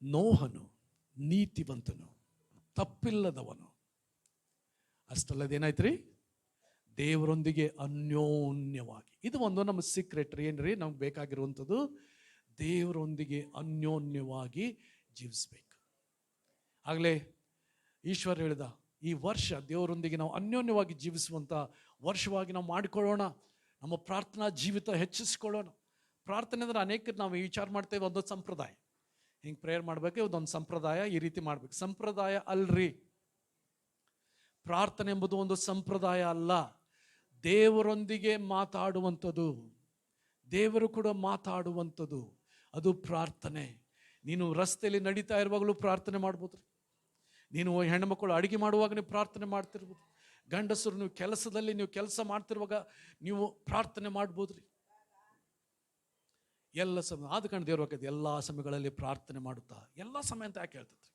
ನೋಹನು ನೀತಿವಂತನು, ತಪ್ಪಿಲ್ಲದವನು. ಅಷ್ಟಲ್ಲದೆ ಏನಾಯ್ತು ರೀ, ದೇವರೊಂದಿಗೆ ಅನ್ಯೋನ್ಯವಾಗಿ. ಇದು ಒಂದು ನಮ್ಮ ಸೀಕ್ರೆಟ್ ರೀ, ಏನ್ರಿ ನಮ್ಗೆ ಬೇಕಾಗಿರುವಂಥದ್ದು, ದೇವರೊಂದಿಗೆ ಅನ್ಯೋನ್ಯವಾಗಿ ಜೀವಿಸ್ಬೇಕು. ಆಗಲೇ ಈಶ್ವರ ಹೇಳಿದ, ಈ ವರ್ಷ ದೇವರೊಂದಿಗೆ ನಾವು ಅನ್ಯೋನ್ಯವಾಗಿ ಜೀವಿಸುವಂಥ ವರ್ಷವಾಗಿ ನಾವು ಮಾಡಿಕೊಳ್ಳೋಣ. ನಮ್ಮ ಪ್ರಾರ್ಥನಾ ಜೀವಿತ ಹೆಚ್ಚಿಸ್ಕೊಳ್ಳೋಣ. ಪ್ರಾರ್ಥನೆ ಅಂದರೆ ಅನೇಕ ನಾವು ವಿಚಾರ ಮಾಡ್ತೇವೆ, ಒಂದೊಂದು ಸಂಪ್ರದಾಯ, ಹಿಂಗೆ ಪ್ರೇಯರ್ ಮಾಡಬೇಕು, ಒಂದೊಂದು ಸಂಪ್ರದಾಯ, ಈ ರೀತಿ ಮಾಡಬೇಕು. ಸಂಪ್ರದಾಯ ಅಲ್ರಿ, ಪ್ರಾರ್ಥನೆ ಎಂಬುದು ಒಂದು ಸಂಪ್ರದಾಯ ಅಲ್ಲ. ದೇವರೊಂದಿಗೆ ಮಾತಾಡುವಂಥದ್ದು, ದೇವರು ಕೂಡ ಮಾತಾಡುವಂಥದ್ದು, ಅದು ಪ್ರಾರ್ಥನೆ. ನೀನು ರಸ್ತೆಯಲ್ಲಿ ನಡೀತಾ ಇರುವಾಗಲೂ ಪ್ರಾರ್ಥನೆ ಮಾಡ್ಬೋದು. ನೀನು ಹೆಣ್ಣುಮಕ್ಕಳು ಅಡುಗೆ ಮಾಡುವಾಗ ನೀವು ಪ್ರಾರ್ಥನೆ ಮಾಡ್ತಿರ್ಬೋದು. ಗಂಡಸರು ನೀವು ಕೆಲಸದಲ್ಲಿ ನೀವು ಕೆಲಸ ಮಾಡ್ತಿರುವಾಗ ನೀವು ಪ್ರಾರ್ಥನೆ ಮಾಡ್ಬೋದ್ರಿ. ಎಲ್ಲ ಸಮಯ ಆದ ಕಾರಣ ದೇವ್ರು ಹಾಕಿದ್ದು ಎಲ್ಲ ಸಮಯಗಳಲ್ಲಿ ಪ್ರಾರ್ಥನೆ ಮಾಡುತ್ತಾ, ಎಲ್ಲ ಸಮಯ ಅಂತ ಯಾಕೆ ಹೇಳ್ತದ್ರಿ?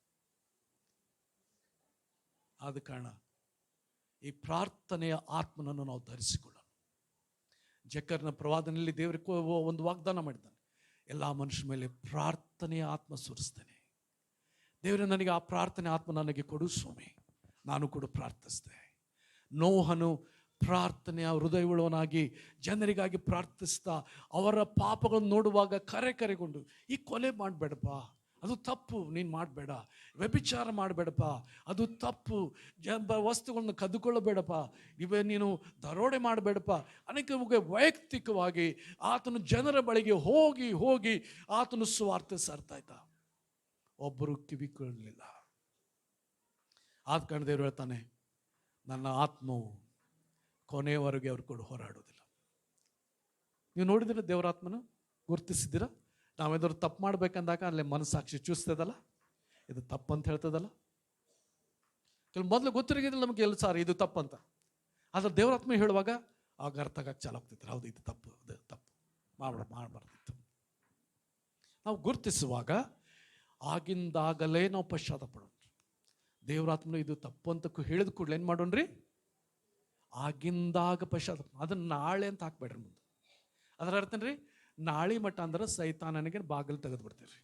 ಆದ ಕಾರಣ ಈ ಪ್ರಾರ್ಥನೆಯ ಆತ್ಮನನ್ನು ನಾವು ಧರಿಸಿಕೊಳ್ಳೋಣ. ಜಕರ್ನ ಪ್ರವಾದನೆಯಲ್ಲಿ ದೇವರಿಗೆ ಒಂದು ವಾಗ್ದಾನ ಮಾಡಿದ್ದಾನೆ, ಎಲ್ಲ ಮನುಷ್ಯರ ಮೇಲೆ ಪ್ರಾರ್ಥನೆಯ ಆತ್ಮ ಸುರಿಸ್ತೇನೆ. ದೇವರೇ, ನನಗೆ ಆ ಪ್ರಾರ್ಥನೆ ಆತ್ಮ ನನಗೆ ಕೊಡು ಸ್ವಾಮಿ, ನಾನು ಕೂಡ ಪ್ರಾರ್ಥಿಸಿದೆ. ನೋಹನು ಪ್ರಾರ್ಥನೆಯ ಹೃದಯವುಳ್ಳವನಾಗಿ ಜನರಿಗಾಗಿ ಪ್ರಾರ್ಥಿಸ್ತಾ ಅವರ ಪಾಪಗಳನ್ನು ನೋಡುವಾಗ ಕರೆಗೊಂಡು, ಈ ಕೊಲೆ ಮಾಡಬೇಡಪ್ಪ, ಅದು ತಪ್ಪು, ನೀನು ಮಾಡಬೇಡ. ವ್ಯಭಿಚಾರ ಮಾಡಬೇಡಪ್ಪ, ಅದು ತಪ್ಪು. ವಸ್ತುಗಳನ್ನು ಕದ್ದುಕೊಳ್ಳಬೇಡಪ್ಪ, ನೀನು ದರೋಡೆ ಮಾಡಬೇಡಪ್ಪ. ಅನೇಕ ವೈಯಕ್ತಿಕವಾಗಿ ಆತನು ಜನರ ಬಳಿಗೆ ಹೋಗಿ ಹೋಗಿ ಆತನು ಸುವಾರ್ತೆ ಸಾರ್ತಾ ಇದ್ದ. ಒಬ್ಬರು ಕಿವಿಕೊಳ್ಳಲಿಲ್ಲ. ಆದ ಕಾರಣ ದೇವರು ಹೇಳ್ತಾನೆ, ನನ್ನ ಆತ್ಮವು ಕೊನೆಯವರೆಗೆ ಅವ್ರು ಕೂಡ ಹೋರಾಡೋದಿಲ್ಲ. ನೀವು ನೋಡಿದಿರ ದೇವರ ಆತ್ಮನ ಗುರುತಿಸಿದ್ದೀರಾ? ನಾವೇನಾದ್ರು ತಪ್ಪು ಮಾಡ್ಬೇಕಂದಾಗ ಅಲ್ಲೇ ಮನಸ್ಸಾಕ್ಷಿ ಚೂಸ್ತದಲ್ಲ, ಇದು ತಪ್ಪಂತ ಹೇಳ್ತದಲ್ಲ. ಕೆಲವು ಮೊದಲು ಗೊತ್ತಿರೋದಿಲ್ಲ ನಮಗೆ ಎಲ್ಲ ಸಾರಿ ಇದು ತಪ್ಪಂತ. ಆದ್ರೆ ದೇವರಾತ್ಮ ಹೇಳುವಾಗ ಆಗ ಅರ್ಥ ಆಗಕ್ಕೆ ಚಾಲು ಆಗ್ತಿತ್ತು, ಹೌದು ಇದು ತಪ್ಪು, ಅದು ತಪ್ಪು, ಮಾಡಬಾರ್ದಿತ್ತು. ನಾವು ಗುರುತಿಸುವಾಗ ಆಗಿಂದಾಗಲೇ ನಾವು ಪಶ್ಚಾತ್ತಾಪ ಪಡೋಣ. ದೇವರಾತ್ಮನು ಇದು ತಪ್ಪು ಅಂತ ಹೇಳಿದ ಕೂಡಲೇ ಏನು ಮಾಡೋಣ್ರಿ? ಆಗಿಂದಾಗ ಪಶ್ಚಾತ್ತಾಪ. ಅದನ್ನು ನಾಳೆ ಅಂತ ಹಾಕ್ಬೇಡ್ರಿ ಮುಂದೆ. ಅದರ ಅರ್ಥನ್ರಿ, ನಾಳೆ ಮಟ್ಟ ಅಂದ್ರೆ ಸೈತಾನನಿಗೆ ಬಾಗಿಲು ತೆಗೆದು ಬಿಡ್ತೀರಿ.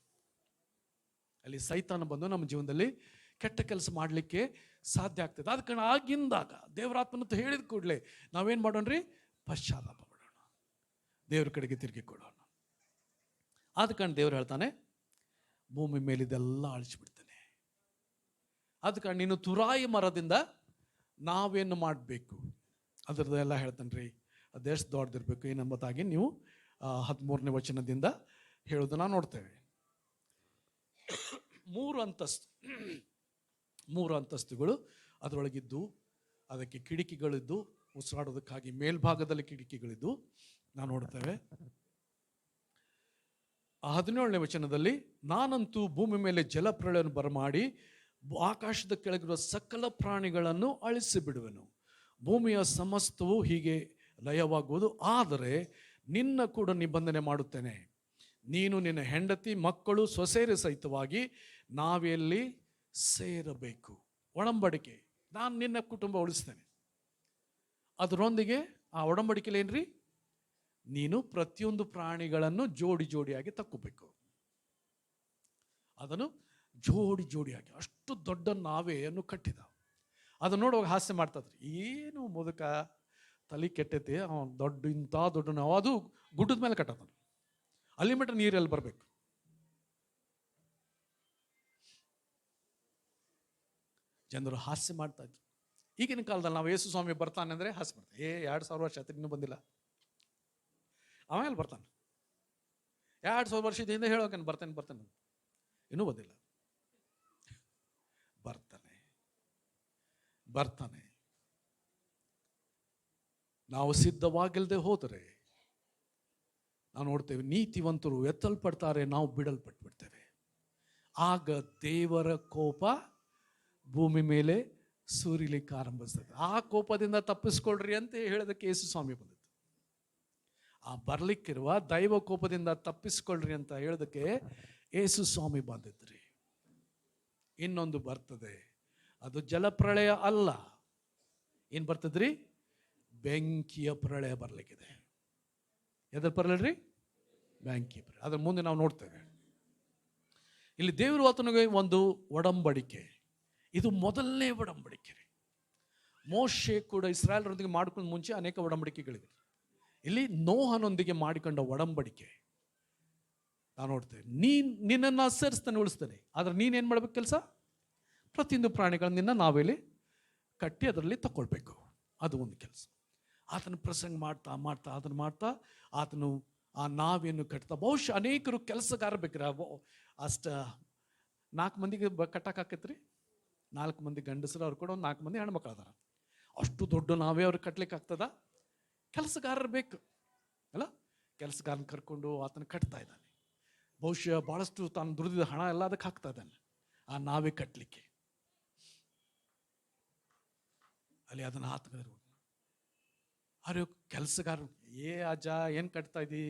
ಅಲ್ಲಿ ಸೈತಾನ ಬಂದು ನಮ್ಮ ಜೀವನದಲ್ಲಿ ಕೆಟ್ಟ ಕೆಲಸ ಮಾಡಲಿಕ್ಕೆ ಸಾಧ್ಯ ಆಗ್ತದೆ. ಅದ ಕಾರಣ ಆಗಿಂದಾಗ ದೇವರಾತ್ಮನಂತ ಹೇಳಿದ ಕೂಡಲೇ ನಾವೇನು ಮಾಡೋಣ್ರಿ? ಪಶ್ಚಾತ್ತಾಪ ಪಡೋಣ, ದೇವ್ರ ಕಡೆಗೆ ತಿರುಗಿಕೊಳ್ಳೋಣ. ಆದ ಕಾರಣ ದೇವ್ರು ಹೇಳ್ತಾನೆ, ಭೂಮಿ ಮೇಲಿದೆಲ್ಲ ಅಳಿಸಿಬಿಡ್ತಾನೆ. ಆದ ಕಾರಣ ನೀನು ತುರಾಯಿ ಮರದಿಂದ ನಾವೇನು ಮಾಡಬೇಕು ಅದರದ್ದೆಲ್ಲ ಹೇಳ್ತಾನೆ ರೀ. ಅದೆಷ್ಟು ದೊಡ್ಡದಿರಬೇಕು ಏನಂಬುದಾಗಿ ನೀವು 13ನೇ ವಚನದಿಂದ ಹೇಳೋದನ್ನ ನೋಡ್ತೇವೆ. 3 ಅಂತಸ್ತುಗಳು ಅದರೊಳಗಿದ್ದು, ಅದಕ್ಕೆ ಕಿಟಕಿಗಳಿದ್ದು, ಉಸಿರಾಡೋದಕ್ಕಾಗಿ ಮೇಲ್ಭಾಗದಲ್ಲಿ ಕಿಟಕಿಗಳಿದ್ದು ನಾವು ನೋಡ್ತೇವೆ. 17ನೇ ವಚನದಲ್ಲಿ, ನಾನಂತೂ ಭೂಮಿ ಮೇಲೆ ಜಲಪ್ರಳಯವನ್ನು ಬರಮಾಡಿ ಆಕಾಶದ ಕೆಳಗಿರುವ ಸಕಲ ಪ್ರಾಣಿಗಳನ್ನು ಅಳಿಸಿ ಬಿಡುವೆನು. ಭೂಮಿಯ ಸಮಸ್ತವು ಹೀಗೆ ಲಯವಾಗುವುದು. ಆದರೆ ನಿನ್ನ ಕೂಡ ನಿಬಂಧನೆ ಮಾಡುತ್ತೇನೆ, ನೀನು ನಿನ್ನ ಹೆಂಡತಿ ಮಕ್ಕಳು ಸೊಸೆಯರ ಸಹಿತವಾಗಿ ನಾವೆಲ್ಲಿ ಸೇರಬೇಕು. ಒಡಂಬಡಿಕೆ, ನಾನು ನಿನ್ನ ಕುಟುಂಬ ಉಳಿಸ್ತೇನೆ. ಅದರೊಂದಿಗೆ ಆ ಒಡಂಬಡಿಕೆಯಲ್ಲಿ ಏನ್ರಿ? ನೀನು ಪ್ರತಿಯೊಂದು ಪ್ರಾಣಿಗಳನ್ನು ಜೋಡಿ ಜೋಡಿಯಾಗಿ ತಕ್ಕೋಬೇಕು. ಅದನ್ನು ಜೋಡಿ ಜೋಡಿಯಾಗಿ ಅಷ್ಟು ದೊಡ್ಡ ನಾವೆಯನ್ನು ಕಟ್ಟಿದ. ಅದನ್ನು ನೋಡುವಾಗ ಹಾಸ್ಯ ಮಾಡ್ತದ್ರಿ, ಏನು ಮುದುಕ ತಲೆ ಕೆಟ್ಟೈತಿ, ದೊಡ್ಡ ಇಂಥ ದೊಡ್ಡ ನಾವು, ಅದು ಗುಡ್ಡದ ಮೇಲೆ ಕಟ್ಟದ, ಅಲ್ಲಿ ಮಟ್ಟ ನೀರೆಲ್ಲಿ ಬರಬೇಕು. ಜನರು ಹಾಸ್ಯ ಮಾಡ್ತಾ ಇದ್ರು. ಈಗಿನ ಕಾಲದಲ್ಲಿ ನಾವು ಯೇಸು ಸ್ವಾಮಿ ಬರ್ತಾನೆ ಅಂದರೆ ಹಾಸ್ಯ ಮಾಡ್ತಾರೆ. 2000 ವರ್ಷ ಆಯ್ತು ಇನ್ನೂ ಬಂದಿಲ್ಲ, ಆಮೇಲೆ ಬರ್ತಾನೆ. 2000 ವರ್ಷದ ಹಿಂದೆ ಹೇಳೋಕೆ ಬರ್ತೇನೆ ಇನ್ನೂ ಬಂದಿಲ್ಲ. ಬರ್ತಾನೆ. ನಾವು ಸಿದ್ಧವಾಗಿಲ್ಲದೆ ಹೋದರೆ ನಾವು ನೋಡ್ತೇವೆ, ನೀತಿವಂತರು ಎತ್ತಲ್ಪಡ್ತಾರೆ, ನಾವು ಬಿಡಲ್ಪಟ್ಬಿಡ್ತೇವೆ. ಆಗ ದೇವರ ಕೋಪ ಭೂಮಿ ಮೇಲೆ ಸುರಿಲಿಕ್ಕೆ ಆರಂಭಿಸ್ತದೆ. ಆ ಕೋಪದಿಂದ ತಪ್ಪಿಸ್ಕೊಳ್ರಿ ಅಂತ ಹೇಳೋದಕ್ಕೆ ಯೇಸು ಸ್ವಾಮಿ ಬಂದಿತ್ತು. ಆ ಬರ್ಲಿಕ್ಕಿರುವ ದೈವ ಕೋಪದಿಂದ ತಪ್ಪಿಸ್ಕೊಳ್ರಿ ಅಂತ ಹೇಳೋದಕ್ಕೆ ಯೇಸು ಸ್ವಾಮಿ ಬಂದಿದ್ರಿ. ಇನ್ನೊಂದು ಬರ್ತದೆ, ಅದು ಜಲಪ್ರಳಯ ಅಲ್ಲ. ಏನು ಬರ್ತದ್ರಿ? ಬೆಂಕಿಯ ಪ್ರಳಯ ಬರಲಿಕ್ಕಿದೆ. ಎದ್ರ ಪ್ರಳಯ ರೀ? ಬೆಂಕಿ ಪ್ರಳಯ. ಅದ್ರ ಮುಂದೆ ನಾವು ನೋಡ್ತೇವೆ. ಇಲ್ಲಿ ದೇವರು ಆತನಿಗೆ ಒಂದು ಒಡಂಬಡಿಕೆ, ಇದು ಮೊದಲನೇ ಒಡಂಬಡಿಕೆ ರೀ. ಮೋಶೆ ಕೂಡ ಇಸ್ರಾಯೇಲರೊಂದಿಗೆ ಮಾಡ್ಕೊಂಡು ಮುಂಚೆ ಅನೇಕ ಒಡಂಬಡಿಕೆಗಳಿವೆ. ಇಲ್ಲಿ ನೋಹನೊಂದಿಗೆ ಮಾಡಿಕೊಂಡ ಒಡಂಬಡಿಕೆ ನಾವು ನೋಡ್ತೇವೆ. ನಿನ್ನನ್ನು ಸೇರಿಸ್ತಾನೆ, ಉಳಿಸ್ತಾನೆ. ಆದ್ರೆ ನೀನೇನು ಮಾಡ್ಬೇಕು ಕೆಲಸ? ಪ್ರತಿಯೊಂದು ಪ್ರಾಣಿಗಳನ್ನ ನಾವೆಲ್ಲಿ ಕಟ್ಟಿ ಅದರಲ್ಲಿ ತಗೊಳ್ಬೇಕು. ಅದು ಒಂದು ಕೆಲಸ. ಆತನ ಪ್ರಸಂಗ ಮಾಡ್ತಾ ಅದನ್ನು ಮಾಡ್ತಾ ಆತನು ಆ ನಾವೇನು ಕಟ್ತಾ, ಬಹುಶಃ ಅನೇಕರು ಕೆಲಸಗಾರ ಬೇಕ್ರಿ. ಅಷ್ಟ 4 ಮಂದಿಗೆ ಕಟ್ಟಕ್ಕಾಕೈತ್ರಿ. 4 ಮಂದಿ ಗಂಡಸರು, ಅವ್ರು ಕೂಡ ಒಂದು 4 ಮಂದಿ ಹೆಣ್ಮಕ್ಳು ಅದಾರ. ಅಷ್ಟು ದೊಡ್ಡ ನಾವೇ ಅವ್ರಿಗೆ ಕಟ್ಲಿಕ್ಕೆ ಆಗ್ತದ? ಕೆಲಸಗಾರರು ಬೇಕು ಅಲ್ಲ? ಕೆಲಸಗಾರನ ಕರ್ಕೊಂಡು ಆತನ ಕಟ್ತಾ ಇದ್ದಾನೆ. ಬಹುಶಃ ಬಹಳಷ್ಟು ತಾನು ದುಡಿದ ಹಣ ಎಲ್ಲ ಅದಕ್ಕೆ ಹಾಕ್ತಾ ಇದ್ದಾನೆ ಆ ನಾವೇ ಕಟ್ಟಲಿಕ್ಕೆ. ಅಲ್ಲಿ ಅದನ್ನು ಹಾಕ್ತಾರೆ. ಅರೆ ಕೆಲಸಗಾರರು, ಅಜ್ಜ ಏನು ಕಟ್ತಾ ಇದ್ದಿ?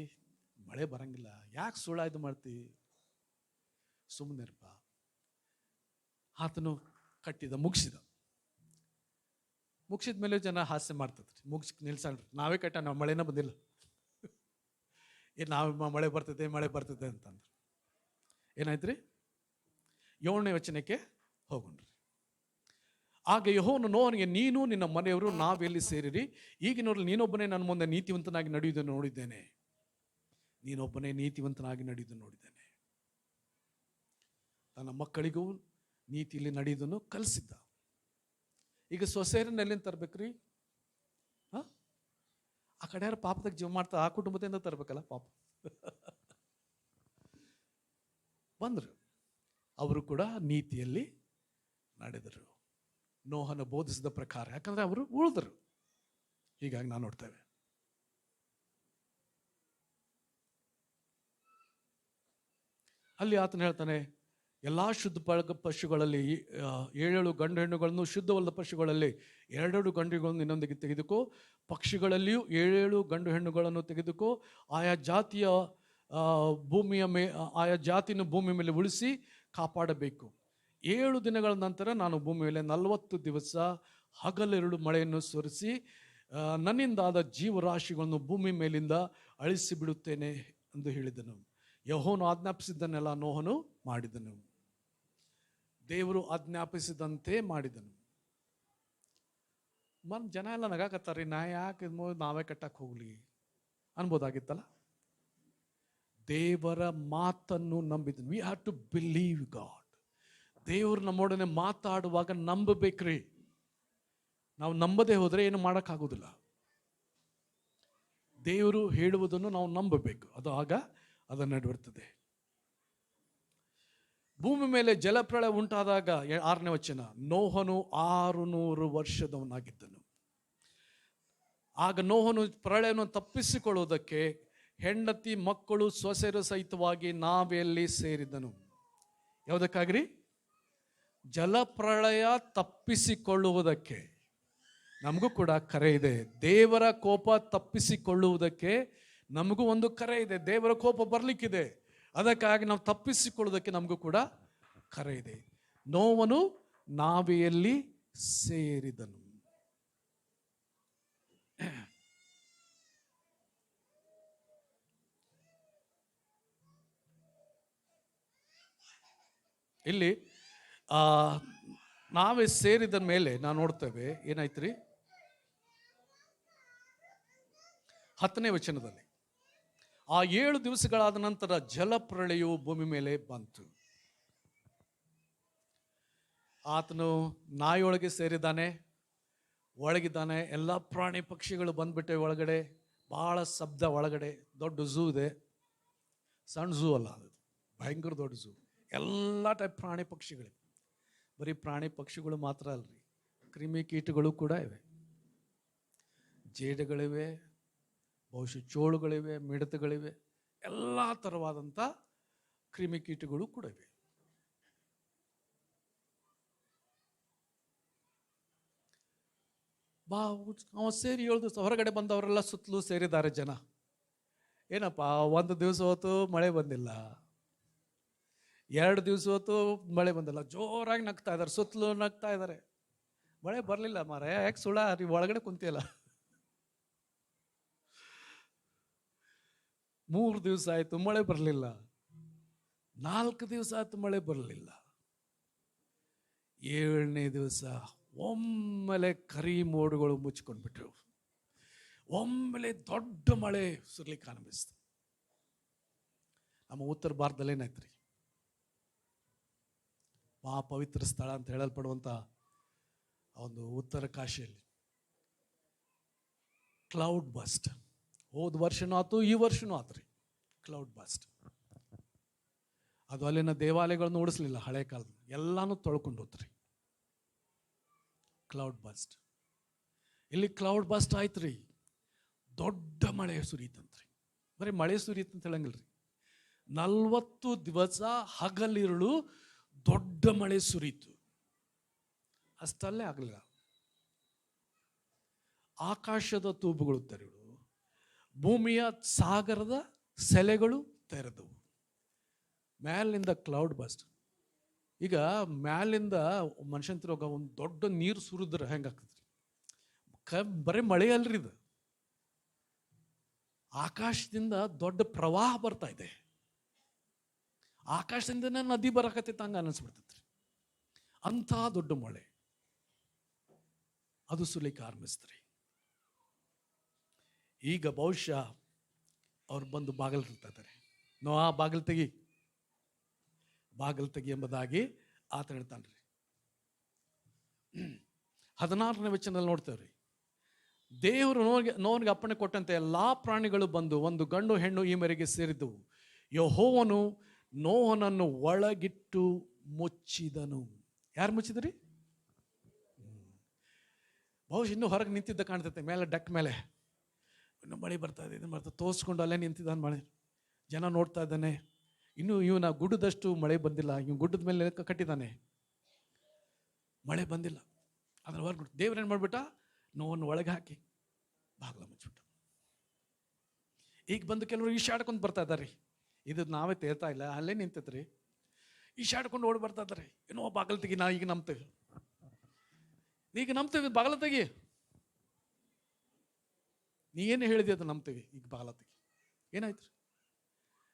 ಮಳೆ ಬರಂಗಿಲ್ಲ, ಯಾಕೆ ಸುಳ್ಳ ಇದು ಮಾಡ್ತಿ, ಸುಮ್ಮನಿರಪ್ಪ. ಆತನು ಕಟ್ಟಿದ, ಮುಗಿಸಿದ ಮೇಲೆ ಜನ ಹಾಸ್ಯ ಮಾಡ್ತದ್ರಿ, ಮುಗಿಸಿ ನಿಲ್ಸಣ್ರಿ, ನಾವೇ ಕಟ್ಟ, ನಾವು ಮಳೆನ ಬಂದಿಲ್ಲ, ನಾವು ಮಳೆ ಬರ್ತದೆ ಅಂತಂದ್ರೆ ಏನಾಯ್ತ್ರಿ? 7ನೇ ವಚನಕ್ಕೆ ಹೋಗೋಣ್ರಿ. ಆಗ ಯೆಹೋವನು ನೋಹನಿಗೆ, ನೀನು ನಿನ್ನ ಮನೆಯವರು ನಾವೆಲ್ಲಿ ಸೇರಿರಿ, ಈಗಿನವ್ರಲ್ಲಿ ನೀನೊಬ್ಬನೇ ನನ್ನ ಮುಂದೆ ನೀತಿವಂತನಾಗಿ ನಡೆಯುವುದನ್ನು ನೋಡಿದ್ದೇನೆ. ನೀನೊಬ್ಬನೇ ನೀತಿವಂತನಾಗಿ ನಡೆಯುವುದನ್ನು ನೋಡಿದ್ದೇನೆ. ತನ್ನ ಮಕ್ಕಳಿಗೂ ನೀತಿಯಲ್ಲಿ ನಡೆಯುವುದನ್ನು ಕಲಿಸಿದ್ದ. ಈಗ ಸೊಸೆಯರನ್ನ ಎಲ್ಲಿಂದ ತರ್ಬೇಕ್ರಿ? ಆ ಕಡೆ ಯಾರು ಪಾಪದಾಗ ಜೀವ ಮಾಡ್ತಾರೆ, ಆ ಕುಟುಂಬದಿಂದ ತರ್ಬೇಕಲ್ಲ ಪಾಪ. ಬಂದರು, ಅವರು ಕೂಡ ನೀತಿಯಲ್ಲಿ ನಡೆದರು, ನೋಹನ ಬೋಧಿಸಿದ ಪ್ರಕಾರ. ಯಾಕಂದ್ರೆ ಅವರು ಉಳಿದರು. ಹೀಗಾಗಿ ನಾವು ನೋಡ್ತೇವೆ, ಅಲ್ಲಿ ಆತನ ಹೇಳ್ತಾನೆ, ಎಲ್ಲ ಶುದ್ಧ ಪಶುಗಳಲ್ಲಿ 7 ಗಂಡು ಹೆಣ್ಣುಗಳನ್ನು, ಶುದ್ಧವಲ್ಲದ ಪಶುಗಳಲ್ಲಿ 2 ಗಂಡು ಹೆಣ್ಣುಗಳನ್ನು ಇನ್ನೊಂದಿಗೆ ತೆಗೆದುಕೋ, ಪಕ್ಷಿಗಳಲ್ಲಿಯೂ 7 ಗಂಡು ಹೆಣ್ಣುಗಳನ್ನು ತೆಗೆದುಕೋ, ಆಯಾ ಜಾತಿಯ ಆಯಾ ಜಾತಿಯನ್ನು ಭೂಮಿ ಮೇಲೆ ಉಳಿಸಿ ಕಾಪಾಡಬೇಕು. 7 ದಿನಗಳ ನಂತರ ನಾನು ಭೂಮಿ ಮೇಲೆ 40 ದಿವಸ ಹಗಲಿರುಳು ಮಳೆಯನ್ನು ಸುರಿಸಿ ನನ್ನಿಂದಾದ ಜೀವರಾಶಿಗಳನ್ನು ಭೂಮಿ ಮೇಲಿಂದ ಅಳಿಸಿ ಬಿಡುತ್ತೇನೆ ಎಂದು ಹೇಳಿದನು. ಯೆಹೋವನು ಆಜ್ಞಾಪಿಸಿದ್ದನ್ನೆಲ್ಲ ನೋಹನು ಮಾಡಿದನು. ದೇವರು ಆಜ್ಞಾಪಿಸಿದಂತೆ ಮಾಡಿದನು. ಜನ ಎಲ್ಲ ನಗಾಕತ್ತಾರ್ರಿ, ನಾ ಯಾಕೆ ನಾವೇ ಕಟ್ಟಕ್ಕೆ ಹೋಗ್ಲಿ ಅನ್ಬೋದಾಗಿತ್ತಲ್ಲ. ದೇವರ ಮಾತನ್ನು ನಂಬಿದನು. We have to believe God. ದೇವರು ನಮ್ಮೊಡನೆ ಮಾತಾಡುವಾಗ ನಂಬಬೇಕ್ರಿ. ನಾವು ನಂಬದೇ ಹೋದ್ರೆ ಏನು ಮಾಡೋಕ್ಕಾಗೋದಿಲ್ಲ. ದೇವರು ಹೇಳುವುದನ್ನು ನಾವು ನಂಬಬೇಕು, ಅದು ಆಗ ಅದನ್ನು ನಡೆಯುತ್ತದೆ. ಭೂಮಿ ಮೇಲೆ ಜಲಪ್ರಳಯ ಉಂಟಾದಾಗ 6ನೇ ವಚನ, ನೋಹನು 600 ವರ್ಷದವನಾಗಿದ್ದನು. ಆಗ ನೋಹನು ಪ್ರಳಯವನ್ನು ತಪ್ಪಿಸಿಕೊಳ್ಳುವುದಕ್ಕೆ ಹೆಂಡತಿ ಮಕ್ಕಳು ಸೊಸೆಯರು ಸಹಿತವಾಗಿ ನಾವೆಯಲ್ಲಿ ಸೇರಿದನು. ಯಾವುದಕ್ಕಾಗ್ರಿ? ಜಲಪ್ರಳಯ ತಪ್ಪಿಸಿಕೊಳ್ಳುವುದಕ್ಕೆ. ನಮಗೂ ಕೂಡ ಕರೆ ಇದೆ. ದೇವರ ಕೋಪ ತಪ್ಪಿಸಿಕೊಳ್ಳುವುದಕ್ಕೆ ನಮಗೂ ಒಂದು ಕರೆ ಇದೆ. ದೇವರ ಕೋಪ ಬರಲಿಕ್ಕಿದೆ, ಅದಕ್ಕಾಗಿ ನಾವು ತಪ್ಪಿಸಿಕೊಳ್ಳುವುದಕ್ಕೆ ನಮಗೂ ಕೂಡ ಕರೆ ಇದೆ. ನೋವನು ನಾವೆಯಲ್ಲಿ ಸೇರಿದನು. ಇಲ್ಲಿ ನಾವೇ ಸೇರಿದ ಮೇಲೆ ನಾವು ನೋಡ್ತೇವೆ ಏನಾಯ್ತ್ರಿ? 10ನೇ ವಚನದಲ್ಲಿ, ಆ 7 ದಿವಸಗಳಾದ ನಂತರ ಜಲಪ್ರಳಯವು ಭೂಮಿ ಮೇಲೆ ಬಂತು. ಆತನು ನಾಯಿಯೊಳಗೆ ಸೇರಿದ್ದಾನೆ, ಒಳಗಿದ್ದಾನೆ. ಎಲ್ಲ ಪ್ರಾಣಿ ಪಕ್ಷಿಗಳು ಬಂದ್ಬಿಟ್ಟೆ ಒಳಗಡೆ. ಬಹಳ ಶಬ್ದ ಒಳಗಡೆ. ದೊಡ್ಡ ಝೂ ಇದೆ, ಸಣ್ಣ ಝೂ ಅಲ್ಲ, ಅದು ಭಯಂಕರ ದೊಡ್ಡ ಝೂ. ಎಲ್ಲ ಟೈಪ್ ಪ್ರಾಣಿ ಪಕ್ಷಿಗಳಿವೆ. ಬರೀ ಪ್ರಾಣಿ ಪಕ್ಷಿಗಳು ಮಾತ್ರ ಅಲ್ರಿ, ಕ್ರಿಮಿ ಕೀಟಗಳು ಕೂಡ ಇವೆ. ಜೇಡಗಳಿವೆ, ಬಹುಶಃ ಚೋಳುಗಳಿವೆ, ಮಿಡತೆಗಳಿವೆ, ಎಲ್ಲ ಥರವಾದಂಥ ಕ್ರಿಮಿಕೀಟಗಳು ಕೂಡ ಇವೆ. ಅವ ಸೇರಿ 7 ದಿವಸ ಹೊರಗಡೆ ಬಂದವರೆಲ್ಲ ಸುತ್ತಲೂ ಸೇರಿದ್ದಾರೆ ಜನ. ಏನಪ್ಪ, 1 ದಿವಸ ಹೊತ್ತು ಮಳೆ ಬಂದಿಲ್ಲ, 2 ದಿವಸ ಹೊತ್ತು ಮಳೆ ಬಂದಿಲ್ಲ, ಜೋರಾಗಿ ನಗ್ತಾ ಇದ್ದಾರೆ, ಸುತ್ತಲೂ ನಗ್ತಾ ಇದ್ದಾರೆ. ಮಳೆ ಬರಲಿಲ್ಲ ಮಾರ, ಯಾಕೆ ಸುಳ್ಳ, ನೀವು ಒಳಗಡೆ ಕುಂತಿಯಲ್ಲ. 3 ದಿವಸ ಆಯ್ತು ಮಳೆ ಬರಲಿಲ್ಲ, 4 ದಿವಸ ಆಯ್ತು ಮಳೆ ಬರಲಿಲ್ಲ. 7ನೇ ದಿವಸ ಒಮ್ಮೆಲೆ ಕರಿ ಮೋಡುಗಳು ಮುಚ್ಕೊಂಡ್ಬಿಟ್ರು. ಒಮ್ಮೆಲೆ ದೊಡ್ಡ ಮಳೆ ಸುರ್ಲಿಕ್ಕೆ ಆರಂಭಿಸ್ತು. ನಮ್ಮ ಉತ್ತರ ಭಾರತದಲ್ಲಿ ಏನಾಯ್ತ್ರಿ, ಮಹಾಪವಿತ್ರ ಸ್ಥಳ ಅಂತ ಹೇಳಲ್ಪಡುವಂಥ ಒಂದು ಉತ್ತರ ಕಾಶಿಯಲ್ಲಿ ಕ್ಲೌಡ್ ಬಸ್ಟ್. ಹೋದ ವರ್ಷನೂ ಆಯ್ತು, ಈ ವರ್ಷನೂ ಆತ್ರಿ ಕ್ಲೌಡ್ ಬಸ್ಟ್. ಅದು ಅಲ್ಲಿನ ದೇವಾಲಯಗಳನ್ನು ಉಳಿಸ್ಲಿಲ್ಲ, ಹಳೆ ಕಾಲದ ಎಲ್ಲಾನು ತೊಳ್ಕೊಂಡು ಹೋತ್ರಿ. Cloud burst. ಇಲ್ಲಿ ಕ್ಲೌಡ್ ಬಸ್ಟ್ ಆಯ್ತ್ರಿ, ದೊಡ್ಡ ಮಳೆ ಸುರಿತಂತ್ರಿ. ಬರೀ ಮಳೆ ಸುರಿತಂತ ಹೇಳಂಗಿಲ್ರಿ, 40 ದಿವಸ ಹಗಲಿರುಳು ದೊಡ್ಡ ಮಳೆ ಸುರಿತು. ಅಷ್ಟಲ್ಲೇ ಆಗಲಿಲ್ಲ, ಆಕಾಶದ ತೂಬುಗಳು ತೆರೆಗಳು, ಭೂಮಿಯ ಸಾಗರದ ಸೆಲೆಗಳು ತೆರೆದವು. ಮ್ಯಾಲಿಂದ ಕ್ಲೌಡ್ ಬಸ್ಟ್. ಈಗ ಮ್ಯಾಲಿಂದ ಮನುಷ್ಯಂತಿರೋಗ ಒಂದು ದೊಡ್ಡ ನೀರು ಸುರಿದ್ರೆ ಹೆಂಗಾಗ್ತದ್ರಿ? ಬರೀ ಮಳೆ ಅಲ್ರಿ ಇದು, ಆಕಾಶದಿಂದ ದೊಡ್ಡ ಪ್ರವಾಹ ಬರ್ತಾ ಇದೆ. ಆಕಾಶದಿಂದನೇ ನದಿ ಬರಕತ್ತೈತೆ ಹಂಗ ಅನಿಸ್ಬಿಡ್ತೈತ್ರಿ. ಅಂಥ ದೊಡ್ಡ ಮಳೆ ಅದು ಸುಲಿಕ್ಕೆ ಆರಂಭಿಸ್ತ್ರಿ. ಈಗ ಬಹುಶಃ ಅವ್ರು ಬಂದು ಬಾಗಿಲು ಇರ್ತಾ ಇದ್ದಾರೆ. ಆ ಬಾಗಿಲು ತೆಗಿ, ಬಾಗಿಲು ತೆಗಿ ಎಂಬುದಾಗಿ ಆತ ಹೇಳ್ತಾನ್ರಿ. 16ನೇ ವಚನದಲ್ಲಿ ನೋಡ್ತೇವ್ರಿ, ದೇವರು ನೋವನಿಗೆ ಅಪ್ಪಣೆ ಕೊಟ್ಟಂತೆ ಎಲ್ಲಾ ಪ್ರಾಣಿಗಳು ಬಂದು ಒಂದು ಗಂಡು ಹೆಣ್ಣು ಈ ಮೇರೆಗೆ ಸೇರಿದ್ದವು. ಯೆಹೋವನು ನೋಹನನ್ನು ಒಳಗಿಟ್ಟು ಮುಚ್ಚಿದನು. ಯಾರು ಮುಚ್ಚಿದ್ರಿ? ಬಹುಶಃ ಇನ್ನೂ ಹೊರಗೆ ನಿಂತಿದ್ದ ಕಾಣ್ತೈತೆ, ಮೇಲೆ ಡಕ್ ಮೇಲೆ. ಇನ್ನು ಮಳೆ ಬರ್ತಾ ಇದೆ, ಇದನ್ನು ಬರ್ತಾ ತೋರಿಸ್ಕೊಂಡು ಅಲ್ಲೇ ನಿಂತಿದ್ದಾನೆ. ಮಳೆ ಜನ ನೋಡ್ತಾ ಇದ್ದಾನೆ. ಇನ್ನು ಇವನ ಗುಡ್ಡದಷ್ಟು ಮಳೆ ಬಂದಿಲ್ಲ. ಇವ್ ಗುಡ್ಡದ ಮೇಲೆ ಕಟ್ಟಿದ್ದಾನೆ, ಮಳೆ ಬಂದಿಲ್ಲ. ಅದ್ರ ಹೊರಗೆ ದೇವ್ರೇನು ಮಾಡ್ಬಿಟ್ಟ? ನೋವನ್ನು ಒಳಗೆ ಹಾಕಿ ಬಾಗಿಲ ಮುಚ್ಚಿಬಿಟ್ಟ. ಈಗ ಬಂದು ಕೆಲವರು ಈಶಾಡ್ಕೊಂಡು ಬರ್ತಾ ಇದ್ದಾರೆ. ಇದು ನಾವೇ ತೇಳ್ತಾ ಇಲ್ಲ, ಅಲ್ಲೇ ನಿಂತೈತ್ರಿ. ಈಶಾಡ್ಕೊಂಡು ಓಡಿ ಬರ್ತಾ ಇದ್ದಾರೆ. ಏನೋ ಬಾಗಿಲು ತೆಗಿ, ನಾ ಈಗ ನಂಬ್ತೇವೆ, ಈಗ ನಂಬ್ತೇವೆ, ಬಾಗಿಲ ತೆಗಿ. ನೀ ಏನು ಹೇಳಿದೆ ಅದು ನಂಬ್ತೇವೆ, ಈಗ ಬಾಗಿಲ ತೆಗಿ. ಏನಾಯ್ತು?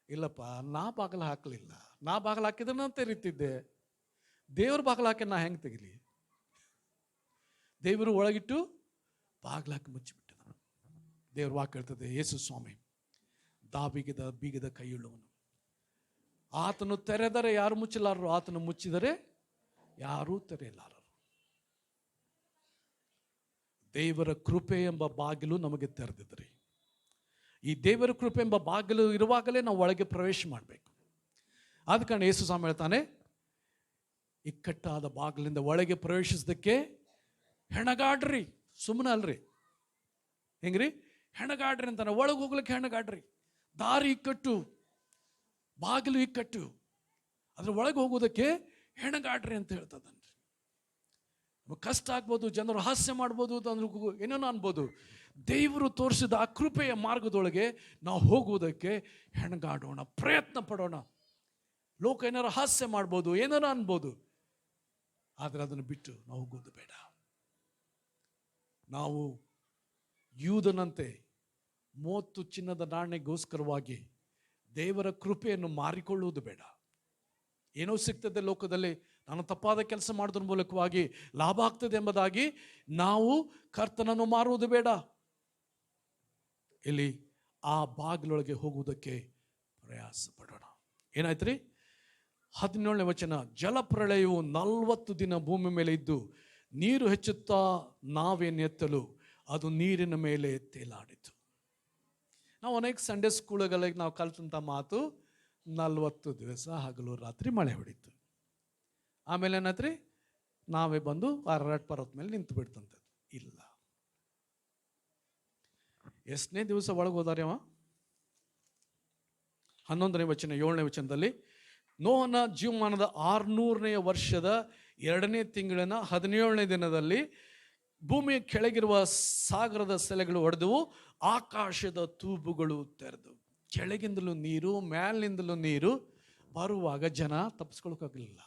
ಇಲ್ಲಪ್ಪ, ನಾ ಬಾಗಿಲು ಹಾಕಲಿಲ್ಲ. ನಾ ಬಾಗಿಲು ಹಾಕಿದ್ರೆ ನಾನು ತೆರೀತಿದ್ದೆ. ದೇವ್ರ ಬಾಗಿಲು ಹಾಕಿ ನಾ ಹೆಂಗೆ ತೆಗಿಲಿ? ದೇವರು ಒಳಗಿಟ್ಟು ಬಾಗಿಲು ಹಾಕಿ ಮುಚ್ಚಿಬಿಟ್ಟದ. ದೇವ್ರ ವಾಕ್ಯ ಹೇಳ್ತದೆ, ಯೇಸು ಸ್ವಾಮಿ ಬೀಗದ ಕೈಯುಳ್ಳವನು. ಆತನು ತೆರೆದರೆ ಯಾರು ಮುಚ್ಚಲಾರರು, ಆತನು ಮುಚ್ಚಿದರೆ ಯಾರೂ ತೆರೆಯಲಾರರು. ದೇವರ ಕೃಪೆ ಎಂಬ ಬಾಗಿಲು ನಮಗೆ ತೆರೆದಿದ್ರಿ. ಈ ದೇವರ ಕೃಪೆ ಎಂಬ ಬಾಗಿಲು ಇರುವಾಗಲೇ ನಾವು ಒಳಗೆ ಪ್ರವೇಶ ಮಾಡಬೇಕು. ಆದ ಕಾರಣ ಯೇಸು ಸ್ವಾಮಿ ಹೇಳ್ತಾನೆ, ಇಕ್ಕಟ್ಟಾದ ಬಾಗಿಲಿಂದ ಒಳಗೆ ಪ್ರವೇಶಿಸೋದಕ್ಕೆ ಹೆಣಗಾಡ್ರಿ. ಸುಮ್ಮನೆ ಅಲ್ರಿ, ಹೆಂಗ್ರಿ? ಹೆಣಗಾಡ್ರಿ ಅಂತಾನೆ. ಒಳಗೆ ಹೋಗ್ಲಿಕ್ಕೆ ಹೆಣಗಾಡ್ರಿ. ದಾರಿ ಇಕ್ಕಟ್ಟು, ಬಾಗಿಲು ಇಕ್ಕಟ್ಟು, ಅದ್ರ ಒಳಗೆ ಹೋಗೋದಕ್ಕೆ ಹೆಣಗಾಡ್ರಿ ಅಂತ ಹೇಳ್ತದನ್ರಿ. ಕಷ್ಟ ಆಗ್ಬೋದು, ಜನರು ಹಾಸ್ಯ ಮಾಡ್ಬೋದು, ಏನೇನೋ ಅನ್ಬೋದು. ದೇವರು ತೋರಿಸಿದ ಆ ಕೃಪೆಯ ಮಾರ್ಗದೊಳಗೆ ನಾವು ಹೋಗುವುದಕ್ಕೆ ಹೆಣಗಾಡೋಣ, ಪ್ರಯತ್ನ ಪಡೋಣ. ಲೋಕ ಏನಾರು ಹಾಸ್ಯ ಮಾಡ್ಬೋದು, ಏನಾರು ಅನ್ಬೋದು, ಆದರೆ ಅದನ್ನು ಬಿಟ್ಟು ನಾವು ಹೋಗೋದು ಬೇಡ. ನಾವು ಯೂದನಂತೆ 30 ಚಿನ್ನದ ನಾಣ್ಯಕ್ಕೋಸ್ಕರವಾಗಿ ದೇವರ ಕೃಪೆಯನ್ನು ಮಾರಿಕೊಳ್ಳುವುದು ಬೇಡ. ಏನೋ ಸಿಗ್ತದೆ ಲೋಕದಲ್ಲಿ, ನಾನು ತಪ್ಪಾದ ಕೆಲಸ ಮಾಡೋದ್ರ ಮೂಲಕವಾಗಿ ಲಾಭ ಆಗ್ತದೆ ಎಂಬುದಾಗಿ ನಾವು ಕರ್ತನನ್ನು ಮಾರುವುದು ಬೇಡ. ಇಲ್ಲಿ ಆ ಬಾಗಿಲೊಳಗೆ ಹೋಗುವುದಕ್ಕೆ ಪ್ರಯಾಸ ಪಡೋಣ. ಏನಾಯ್ತು ರೀ? 17ನೇ ವಚನ, ಜಲಪ್ರಳಯವು 40 ದಿನ ಭೂಮಿ ಮೇಲೆ ಇದ್ದು ನೀರು ಹೆಚ್ಚುತ್ತಾ ನಾವೇನು ಎತ್ತಲು ಅದು ನೀರಿನ ಮೇಲೆ ತೇಲಾಡಿತು. ನಾವು ಅನೇಕ ಸಂಡೇ ಸ್ಕೂಲ್ಗಳಿಗೆ ನಾವು ಕಲಿತಂಥ ಮಾತು, 40 ದಿವಸ ಹಗಲು ರಾತ್ರಿ ಮಳೆ ಹೊಡಿತು. ಆಮೇಲೆ ಏನಾಯ್ತ್ರಿ? ನಾವೇ ಬಂದು ಅರರಾಟ್ ಪರ್ವತ ಮೇಲೆ ನಿಂತು ಬಿಡ್ತಂಥದ್ದು. ಇಲ್ಲ. ಎಷ್ಟನೇ ದಿವಸ ಒಳಗೆ ಹೋದಾರೆ ಅವ? 11ನೇ ವಚನ 7ನೇ ವಚನದಲ್ಲಿ, ನೋಹನ ಜೀವಮಾನದ 600ನೇ ವರ್ಷದ 2ನೇ ತಿಂಗಳಿನ 17ನೇ ದಿನದಲ್ಲಿ ಭೂಮಿಯ ಕೆಳಗಿರುವ ಸಾಗರದ ಸೆಲೆಗಳು ಒಡೆದವು, ಆಕಾಶದ ತೂಬುಗಳು ತೆರೆದವು. ಕೆಳಗಿಂದಲೂ ನೀರು, ಮೇಲಿನಿಂದಲೂ ನೀರು ಬರುವಾಗ ಜನ ತಪ್ಪಿಸ್ಕೊಳಕ್ಕಾಗಲಿಲ್ಲ.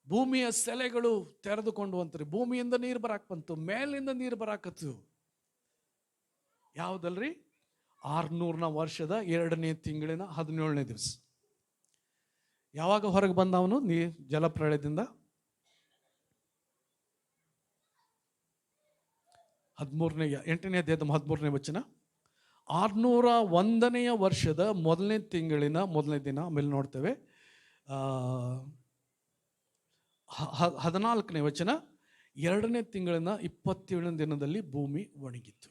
ಭೂಮಿಯ ಸೆಲೆಗಳು ತೆರೆದುಕೊಂಡು ಅಂತಾರೆ. ಭೂಮಿಯಿಂದ ನೀರು ಬರಾಕ್ ಬಂತು, ಮೇಲಿಂದ ನೀರು ಬರಾಕತ್ತು. ಯಾವುದಲ್ರಿ? 600ನ ವರ್ಷದ 2ನೇ ತಿಂಗಳಿನ 17ನೇ ದಿವಸ. ಯಾವಾಗ ಹೊರಗೆ ಬಂದ ಅವನು ಜಲಪ್ರಳಯದಿಂದ? 8ನೇ ಅಧ್ಯಾಯದ 13ನೇ ವಚನ. 601ನೇ ವರ್ಷದ 1ನೇ ತಿಂಗಳಿನ 1ನೇ ದಿನ. ಆಮೇಲೆ ನೋಡ್ತೇವೆ 14ನೇ ವಚನ, 2ನೇ ತಿಂಗಳಿನ 27ನೇ ದಿನದಲ್ಲಿ ಭೂಮಿ ಒಣಗಿತ್ತು.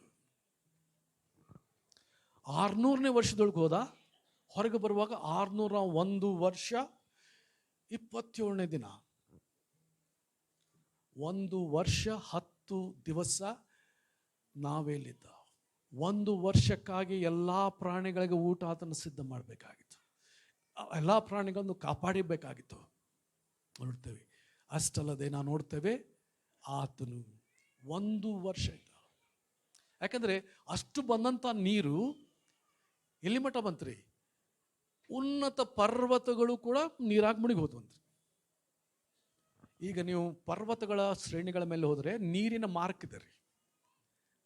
600ನೇ ವರ್ಷದೊಳಗೆ ಹೋದ. ಹೊರಗೆ ಬರುವಾಗ 601 ವರ್ಷ 27ನೇ ದಿನ. 1 ವರ್ಷ 10 ದಿವಸ ನಾವೇಲಿದ್ದ. 1 ವರ್ಷಕ್ಕಾಗಿ ಎಲ್ಲ ಪ್ರಾಣಿಗಳಿಗೆ ಊಟ ಆತನ ಸಿದ್ಧ ಮಾಡಬೇಕಾಗಿತ್ತು. ಎಲ್ಲ ಪ್ರಾಣಿಗಳನ್ನು ಕಾಪಾಡಬೇಕಾಗಿತ್ತು. ನೋಡ್ತೇವೆ. ಅಷ್ಟಲ್ಲದೆ ನಾವು ನೋಡ್ತೇವೆ, ಆತನು 1 ವರ್ಷ ಇದ್ದ. ಯಾಕಂದರೆ ಅಷ್ಟು ಬಂದಂಥ ನೀರು ಎಲ್ಲಿ ಮಠ ಬಂತ್ರಿ? ಉನ್ನತ ಪರ್ವತಗಳು ಕೂಡ ನೀರಾಗಿ ಮುಳುಗಿ ಹೋದ್ವಂತ್ರಿ. ಈಗ ನೀವು ಪರ್ವತಗಳ ಶ್ರೇಣಿಗಳ ಮೇಲೆ ಹೋದರೆ ನೀರಿನ ಮಾರ್ಕ್ ಇದೆ ರೀ,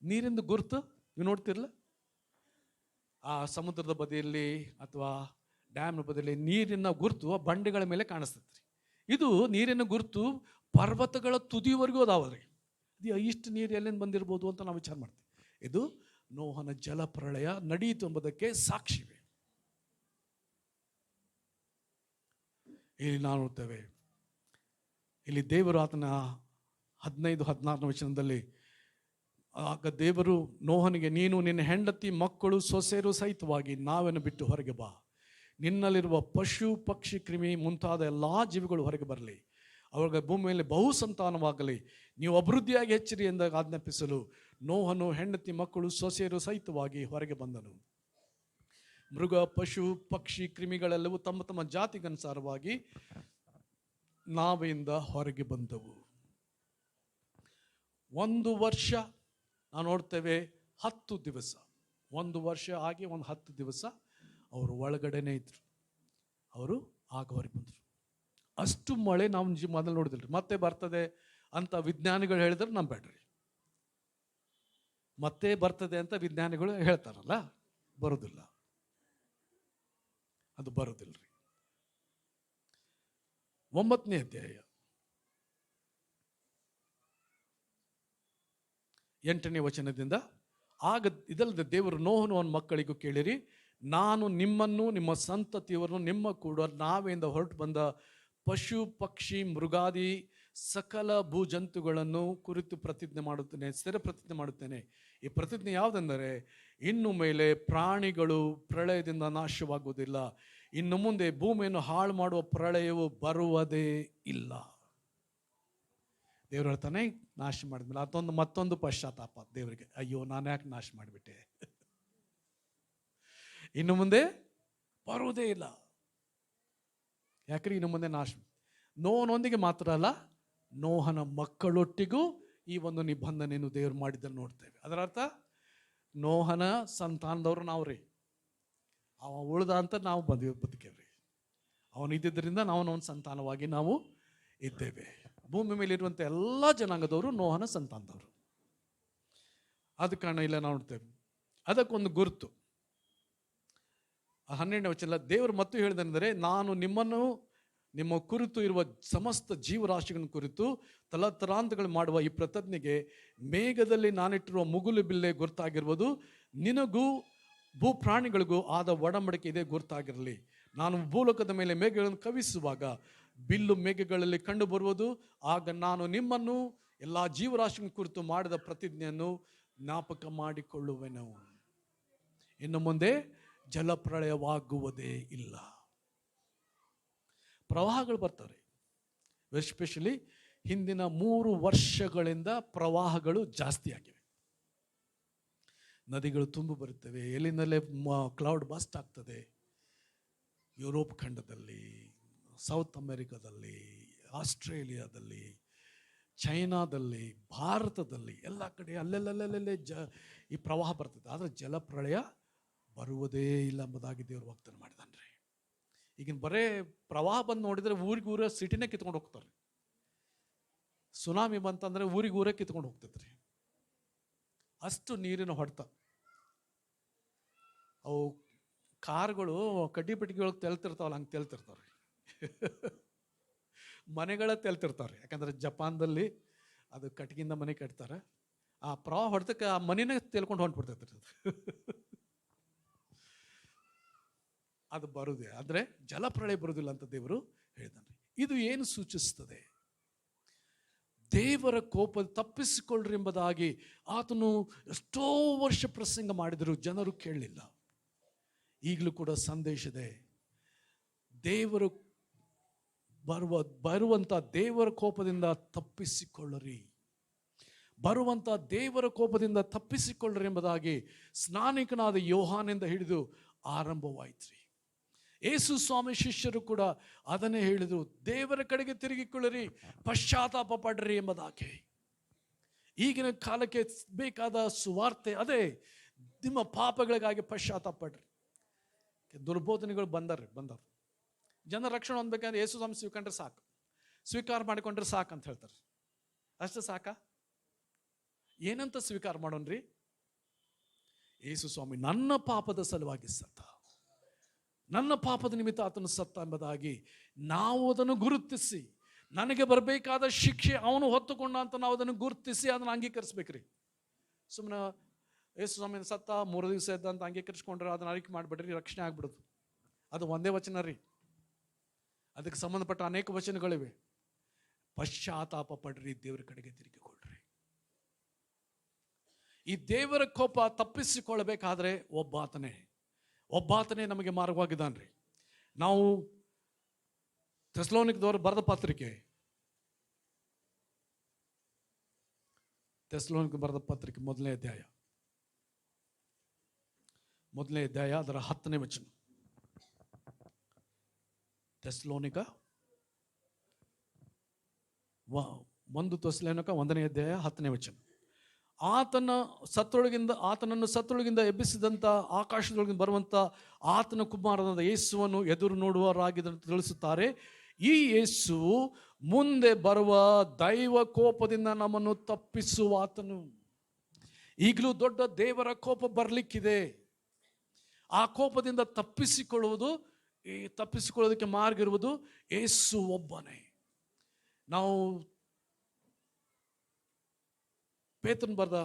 ನೀರಿಂದ ಗುರುತು ನೀವು ನೋಡ್ತಿರಲ್ಲ. ಆ ಸಮುದ್ರದ ಬದಿಯಲ್ಲಿ ಅಥವಾ ಡ್ಯಾಮ್ನ ಬದಿಯಲ್ಲಿ ನೀರಿನ ಗುರುತು ಆ ಬಂಡೆಗಳ ಮೇಲೆ ಕಾಣಿಸ್ತೈತೆ ರೀ. ಇದು ನೀರಿನ ಗುರುತು ಪರ್ವತಗಳ ತುದಿವರೆಗೂ ಅದಾವಲ್ರಿ. ಇದು ಇಷ್ಟು ನೀರು ಎಲ್ಲಿಂದ ಬಂದಿರ್ಬೋದು ಅಂತ ನಾವು ವಿಚಾರ ಮಾಡ್ತೀವಿ. ಇದು ನೋಹನ ಜಲಪ್ರಳಯ ನಡೆಯಿತು ಎಂಬುದಕ್ಕೆ ಸಾಕ್ಷಿವೆ. ಇಲ್ಲಿ ನಾವು ನೋಡ್ತೇವೆ, ಇಲ್ಲಿ ದೇವರು ಆತನ 15-16 ವಚನದಲ್ಲಿ, ಆಗ ದೇವರು ನೋಹನಿಗೆ, ನೀನು ನಿನ್ನ ಹೆಂಡತಿ ಮಕ್ಕಳು ಸೊಸೆಯರು ಸಹಿತವಾಗಿ ನಾವೇನು ಬಿಟ್ಟು ಹೊರಗೆ ಬಾ, ನಿನ್ನಲ್ಲಿರುವ ಪಶು ಪಕ್ಷಿ ಕ್ರಿಮಿ ಮುಂತಾದ ಎಲ್ಲ ಜೀವಿಗಳು ಹೊರಗೆ ಬರಲಿ, ಅವರಿಗೆ ಭೂಮಿ ಮೇಲೆ ಬಹು ಸಂತಾನವಾಗಲಿ, ನೀವು ಅಭಿವೃದ್ಧಿಯಾಗಿ ಹೆಚ್ಚಿರಿ ಎಂದಾಗ ಆಜ್ಞಾಪಿಸಲು ನೋಹನು ಹೆಂಡತಿ ಮಕ್ಕಳು ಸೊಸೆಯರು ಸಹಿತವಾಗಿ ಹೊರಗೆ ಬಂದನು. ಮೃಗ ಪಶು ಪಕ್ಷಿ ಕ್ರಿಮಿಗಳೆಲ್ಲವೂ ತಮ್ಮ ತಮ್ಮ ಜಾತಿಗನುಸಾರವಾಗಿ ನಾವೆಯಿಂದ ಹೊರಗೆ ಬಂದವು. 1 ವರ್ಷ ನಾವು ನೋಡ್ತೇವೆ, 10 ದಿವಸ, 1 ವರ್ಷ ಆಗಿ 10 ದಿವಸ ಅವರು ಒಳಗಡೆನೇ ಇದ್ರು. ಅವರು ಆಗ ಹೊರಗೆ ಬಂದರು. ಅಷ್ಟು ಮಳೆ ನಾವು ಮೊದಲು ನೋಡಿದಿಲ್ರಿ. ಮತ್ತೆ ಬರ್ತದೆ ಅಂತ ವಿಜ್ಞಾನಿಗಳು ಹೇಳಿದ್ರೆ ನಂಬೇಡ್ರಿ. ಮತ್ತೆ ಬರ್ತದೆ ಅಂತ ವಿಜ್ಞಾನಿಗಳು ಹೇಳ್ತಾರಲ್ಲ, ಬರೋದಿಲ್ಲ, ಅದು ಬರೋದಿಲ್ರಿ. 9ನೇ ಅಧ್ಯಾಯ 8ನೇ ವಚನದಿಂದ, ಆಗ ಇದಲ್ಲದೆ ದೇವರು ನೋಹನು ಅವನ ಮಕ್ಕಳಿಗೂ ಕೇಳಿರಿ, ನಾನು ನಿಮ್ಮನ್ನು ನಿಮ್ಮ ಸಂತತಿಯವರನ್ನು ನಿಮ್ಮ ಕೂಡ ನಾವೆಯಿಂದ ಹೊರಟು ಬಂದ ಪಶು ಪಕ್ಷಿ ಮೃಗಾದಿ ಸಕಲ ಭೂಜಂತುಗಳನ್ನು ಕುರಿತು ಪ್ರತಿಜ್ಞೆ ಮಾಡುತ್ತೇನೆ, ಸ್ಥಿರ ಪ್ರತಿಜ್ಞೆ ಮಾಡುತ್ತೇನೆ. ಈ ಪ್ರತಿಜ್ಞೆ ಯಾವುದೆಂದರೆ, ಇನ್ನು ಮೇಲೆ ಪ್ರಾಣಿಗಳು ಪ್ರಳಯದಿಂದ ನಾಶವಾಗುವುದಿಲ್ಲ, ಇನ್ನು ಮುಂದೆ ಭೂಮಿಯನ್ನು ಹಾಳು ಮಾಡುವ ಪ್ರಳಯವು ಬರುವುದೇ ಇಲ್ಲ. ದೇವರು ಹೇಳ್ತಾನೆ, ನಾಶ ಮಾಡಿದ್ಮೇಲೆ ಅದೊಂದು ಮತ್ತೊಂದು ಪಶ್ಚಾತ್ತಾಪ ದೇವರಿಗೆ, ಅಯ್ಯೋ ನಾನು ಯಾಕೆ ನಾಶ ಮಾಡಿಬಿಟ್ಟೆ, ಇನ್ನು ಮುಂದೆ ಬರುವುದೇ ಇಲ್ಲ. ಯಾಕ್ರಿ ಇನ್ನು ಮುಂದೆ ನಾಶ? ನೋಹನೊಂದಿಗೆ ಮಾತ್ರ ಅಲ್ಲ, ನೋಹನ ಮಕ್ಕಳೊಟ್ಟಿಗೂ ಈ ಒಂದು ನಿಬಂಧನೆಯನ್ನು ದೇವರು ಮಾಡಿದ್ದನ್ನು ನೋಡ್ತೇವೆ. ಅದರ ಅರ್ಥ ನೋಹನ ಸಂತಾನದವರು ನಾವು ರೀ. ಅವ ಉಳ್ದ ಅಂತ ನಾವು ಬದುಕೇವ್ರಿ. ಅವನಿದ್ದರಿಂದ ನಾವು ಅವನ ಸಂತಾನವಾಗಿ ನಾವು ಇದ್ದೇವೆ. ಭೂಮಿ ಮೇಲಿರುವಂಥ ಎಲ್ಲ ಜನಾಂಗದವರು ನೋಹನ ಸಂತಾನದವರು. ಆದ ಕಾರಣ ಇಲ್ಲ ನಾವು ನೋಡ್ತೇವೆ. ಅದಕ್ಕೊಂದು ಗುರುತು 12ನೇ ವಚನ, ದೇವರು ಮತ್ತು ಹೇಳಿದೆಂದರೆ, ನಾನು ನಿಮ್ಮನ್ನು ನಿಮ್ಮ ಕುರಿತು ಇರುವ ಸಮಸ್ತ ಜೀವರಾಶಿಗಳನ್ನು ಕುರಿತು ತಲತರಾಂತಗಳು ಮಾಡುವ ಈ ಪ್ರತಿಜ್ಞೆಗೆ ಮೇಘದಲ್ಲಿ ನಾನಿಟ್ಟಿರುವ ಮುಗುಲು ಬಿಲ್ಲೆ ಗುರುತಾಗಿರುವುದು, ನಿನಗೂ ಭೂಪ್ರಾಣಿಗಳಿಗೂ ಆದ ಒಡಂಬಡಿಕೆ ಇದೇ ಗುರುತಾಗಿರಲಿ. ನಾನು ಭೂಲೋಕದ ಮೇಲೆ ಮೇಘಗಳನ್ನು ಕವಿಸುವಾಗ ಬಿಲ್ಲು ಮೇಘಗಳಲ್ಲಿ ಕಂಡು ಬರುವುದು, ಆಗ ನಾನು ನಿಮ್ಮನ್ನು ಎಲ್ಲ ಜೀವರಾಶಿಗಳ ಕುರಿತು ಮಾಡಿದ ಪ್ರತಿಜ್ಞೆಯನ್ನು ಜ್ಞಾಪಕ ಮಾಡಿಕೊಳ್ಳುವೆನು. ಇನ್ನು ಮುಂದೆ ಜಲಪ್ರಳಯವಾಗುವುದೇ ಇಲ್ಲ. ಪ್ರವಾಹಗಳು ಬರ್ತಾರೆ. ಎಸ್ಪೆಷಲಿ ಹಿಂದಿನ 3 ವರ್ಷಗಳಿಂದ ಪ್ರವಾಹಗಳು ಜಾಸ್ತಿ ಆಗಿವೆ. ನದಿಗಳು ತುಂಬಿ ಬರುತ್ತವೆ, ಎಲ್ಲಿಂದಲೇ ಕ್ಲೌಡ್ ಬಸ್ಟ್ ಆಗ್ತದೆ. ಯುರೋಪ್ ಖಂಡದಲ್ಲಿ, ಸೌತ್ ಅಮೆರಿಕಾದಲ್ಲಿ, ಆಸ್ಟ್ರೇಲಿಯಾದಲ್ಲಿ, ಚೈನಾದಲ್ಲಿ, ಭಾರತದಲ್ಲಿ, ಎಲ್ಲ ಕಡೆ ಅಲ್ಲೆಲ್ಲೇ ಈ ಪ್ರವಾಹ ಬರ್ತದೆ. ಆದರೆ ಜಲಪ್ರಳಯ ಬರುವುದೇ ಇಲ್ಲ ಎಂಬುದಾಗಿ ದೇವರು ವಾಗ್ದಾನ ಮಾಡಿದಾನ್ರಿ. ಈಗಿನ ಬರೇ ಪ್ರವಾಹ ಬಂದು ನೋಡಿದರೆ ಊರಿಗೂರ ಸಿಟಿನೇ ಕಿತ್ಕೊಂಡು ಹೋಗ್ತಾರೆ. ಸುನಾಮಿ ಬಂತಂದರೆ ಊರಿಗೂರೇ ಕಿತ್ಕೊಂಡು ಹೋಗ್ತೈತ್ರಿ. ಅಷ್ಟು ನೀರಿನ ಹೊಡೆತ. ಅವು ಕಾರ್ಗಳು ಕಡ್ಡಿ ಪೆಟ್ಟಿಗೆಯೊಳಗೆ ತೆಲ್ತಿರ್ತಾವಲ್ಲ, ಹಂಗೆ ತೆಲ್ತಿರ್ತಾವೆ. ಮನೆಗಳ ತೆಲ್ತಿರ್ತಾರೆ. ಯಾಕಂದ್ರೆ ಜಪಾನ್ದಲ್ಲಿ ಅದು ಕಟ್ಟಿಗೆಯಿಂದ ಮನೆ ಕಟ್ತಾರೆ. ಆ ಪ್ರವಾಹ ಹೊಡೆದಕ್ಕೆ ಆ ಮನೆನೇ ತೆಲ್ಕೊಂಡು ಹೊಂಟ್ಬಿಡ್ತೈತ್ರಿ ಅದು ಬರುದೇ. ಆದರೆ ಜಲಪ್ರಳಯ ಬರುವುದಿಲ್ಲ ಅಂತ ದೇವರು ಹೇಳಿದಾನೆ. ಇದು ಏನು ಸೂಚಿಸ್ತದೆ? ದೇವರ ಕೋಪ ತಪ್ಪಿಸಿಕೊಳ್ಳ್ರಿ ಎಂಬುದಾಗಿ ಆತನು ಎಷ್ಟೋ ವರ್ಷ ಪ್ರಸಂಗ ಮಾಡಿದರು, ಜನರು ಕೇಳಲಿಲ್ಲ. ಈಗಲೂ ಕೂಡ ಸಂದೇಶದೆ, ದೇವರು ಬರುವಂಥ ದೇವರ ಕೋಪದಿಂದ ತಪ್ಪಿಸಿಕೊಳ್ಳ್ರಿ, ಬರುವಂಥ ದೇವರ ಕೋಪದಿಂದ ತಪ್ಪಿಸಿಕೊಳ್ಳ್ರಿ ಎಂಬುದಾಗಿ ಸ್ನಾನಿಕನಾದ ಯೋಹಾನಿಂದ ಹಿಡಿದು ಆರಂಭವಾಯಿತ್ರಿ. ಯೇಸು ಸ್ವಾಮಿ ಶಿಷ್ಯರು ಕೂಡ ಅದನ್ನೇ ಹೇಳಿದರು, ದೇವರ ಕಡೆಗೆ ತಿರುಗಿಕೊಳ್ಳಿರಿ, ಪಶ್ಚಾತ್ತಾಪ ಪಡ್ರಿ ಎಂಬುದಾಗಿ. ಈಗಿನ ಕಾಲಕ್ಕೆ ಬೇಕಾದ ಸುವಾರ್ತೆ ಅದೇ. ನಿಮ್ಮ ಪಾಪಗಳಿಗಾಗಿ ಪಶ್ಚಾತ್ತಾಪ ಪಡ್ರಿ. ದುರ್ಬೋಧನೆಗಳು ಬಂದವು. ಜನರ ರಕ್ಷಣೆ ಹೊಂದಬೇಕಂದ್ರೆ ಯೇಸು ಸ್ವಾಮಿ ಸ್ವೀಕೊಂಡ್ರೆ ಸಾಕು, ಸ್ವೀಕಾರ ಮಾಡಿಕೊಂಡ್ರೆ ಸಾಕು ಅಂತ ಹೇಳ್ತಾರೆ. ಅಷ್ಟು ಸಾಕ? ಏನಂತ ಸ್ವೀಕಾರ ಮಾಡೋಣ್ರಿ? ಯೇಸು ಸ್ವಾಮಿ ನನ್ನ ಪಾಪದ ಸಲುವಾಗಿ ಸತ್ತ, ನನ್ನ ಪಾಪದ ನಿಮಿತ್ತ ಆತನು ಸತ್ತ ಎಂಬುದಾಗಿ ನಾವು ಅದನ್ನು ಗುರುತಿಸಿ, ನನಗೆ ಬರಬೇಕಾದ ಶಿಕ್ಷೆ ಅವನು ಹೊತ್ತುಕೊಂಡ ಅಂತ ನಾವು ಅದನ್ನು ಗುರುತಿಸಿ ಅದನ್ನು ಅಂಗೀಕರಿಸ್ಬೇಕ್ರಿ. ಸುಮ್ಮನೆ ಯೇಸು ಸ್ವಾಮಿ ಸತ್ತ 3 ದಿವಸ ಎದ್ದ ಅಂತ ಅಂಗೀಕರಿಸ್ಕೊಂಡ್ರೆ ಅದನ್ನ ಅರಿಕೆ ಮಾಡಿಬಿಡ್ರಿ, ರಕ್ಷಣೆ ಆಗ್ಬಿಡೋದು. ಅದು ಒಂದೇ ವಚನ ರೀ, ಅದಕ್ಕೆ ಸಂಬಂಧಪಟ್ಟ ಅನೇಕ ವಚನಗಳಿವೆ. ಪಶ್ಚಾತ್ತಾಪ ಪಡ್ರಿ, ದೇವರ ಕಡೆಗೆ ತಿರುಗಿಕೊಳ್ರಿ. ಈ ದೇವರ ಕೋಪ ತಪ್ಪಿಸಿಕೊಳ್ಳಬೇಕಾದ್ರೆ ಒಬ್ಬಾತನೇ ನಮಗೆ ಮಾರ್ಗವಾಗಿದ್ದಾನ್ರಿ. ನಾವು ಥೆಸಲೋನಿಕದವರು ಬರೆದ ಪತ್ರಿಕೆ, ಮೊದಲನೇ ಅಧ್ಯಾಯ ಅದರ 10ನೇ ವಚನ. ಥೆಸಲೋನಿಕ 1ನೇ ಅಧ್ಯಾಯ 10ನೇ ವಚನ. ಆತನನ್ನು ಸತ್ತೊಳಗಿಂದ ಎಬ್ಬಿಸಿದಂಥ, ಆಕಾಶದೊಳಗಿಂದ ಬರುವಂಥ ಆತನ ಕುಮಾರನಾದ ಯೇಸುವನ್ನು ಎದುರು ನೋಡುವವರಾಗಿದ್ದಂತ ತಿಳಿಸುತ್ತಾರೆ. ಈ ಯೇಸು ಮುಂದೆ ಬರುವ ದೈವ ಕೋಪದಿಂದ ನಮ್ಮನ್ನು ತಪ್ಪಿಸುವ ಆತನು. ಈಗಲೂ ದೊಡ್ಡ ದೇವರ ಕೋಪ ಬರಲಿಕ್ಕಿದೆ. ಆ ಕೋಪದಿಂದ ತಪ್ಪಿಸಿಕೊಳ್ಳೋದಕ್ಕೆ ಮಾರ್ಗ ಇರುವುದು ಯೇಸು ಒಬ್ಬನೇ. ನಾವು ಪೇತ್ರನ ಬರೆದ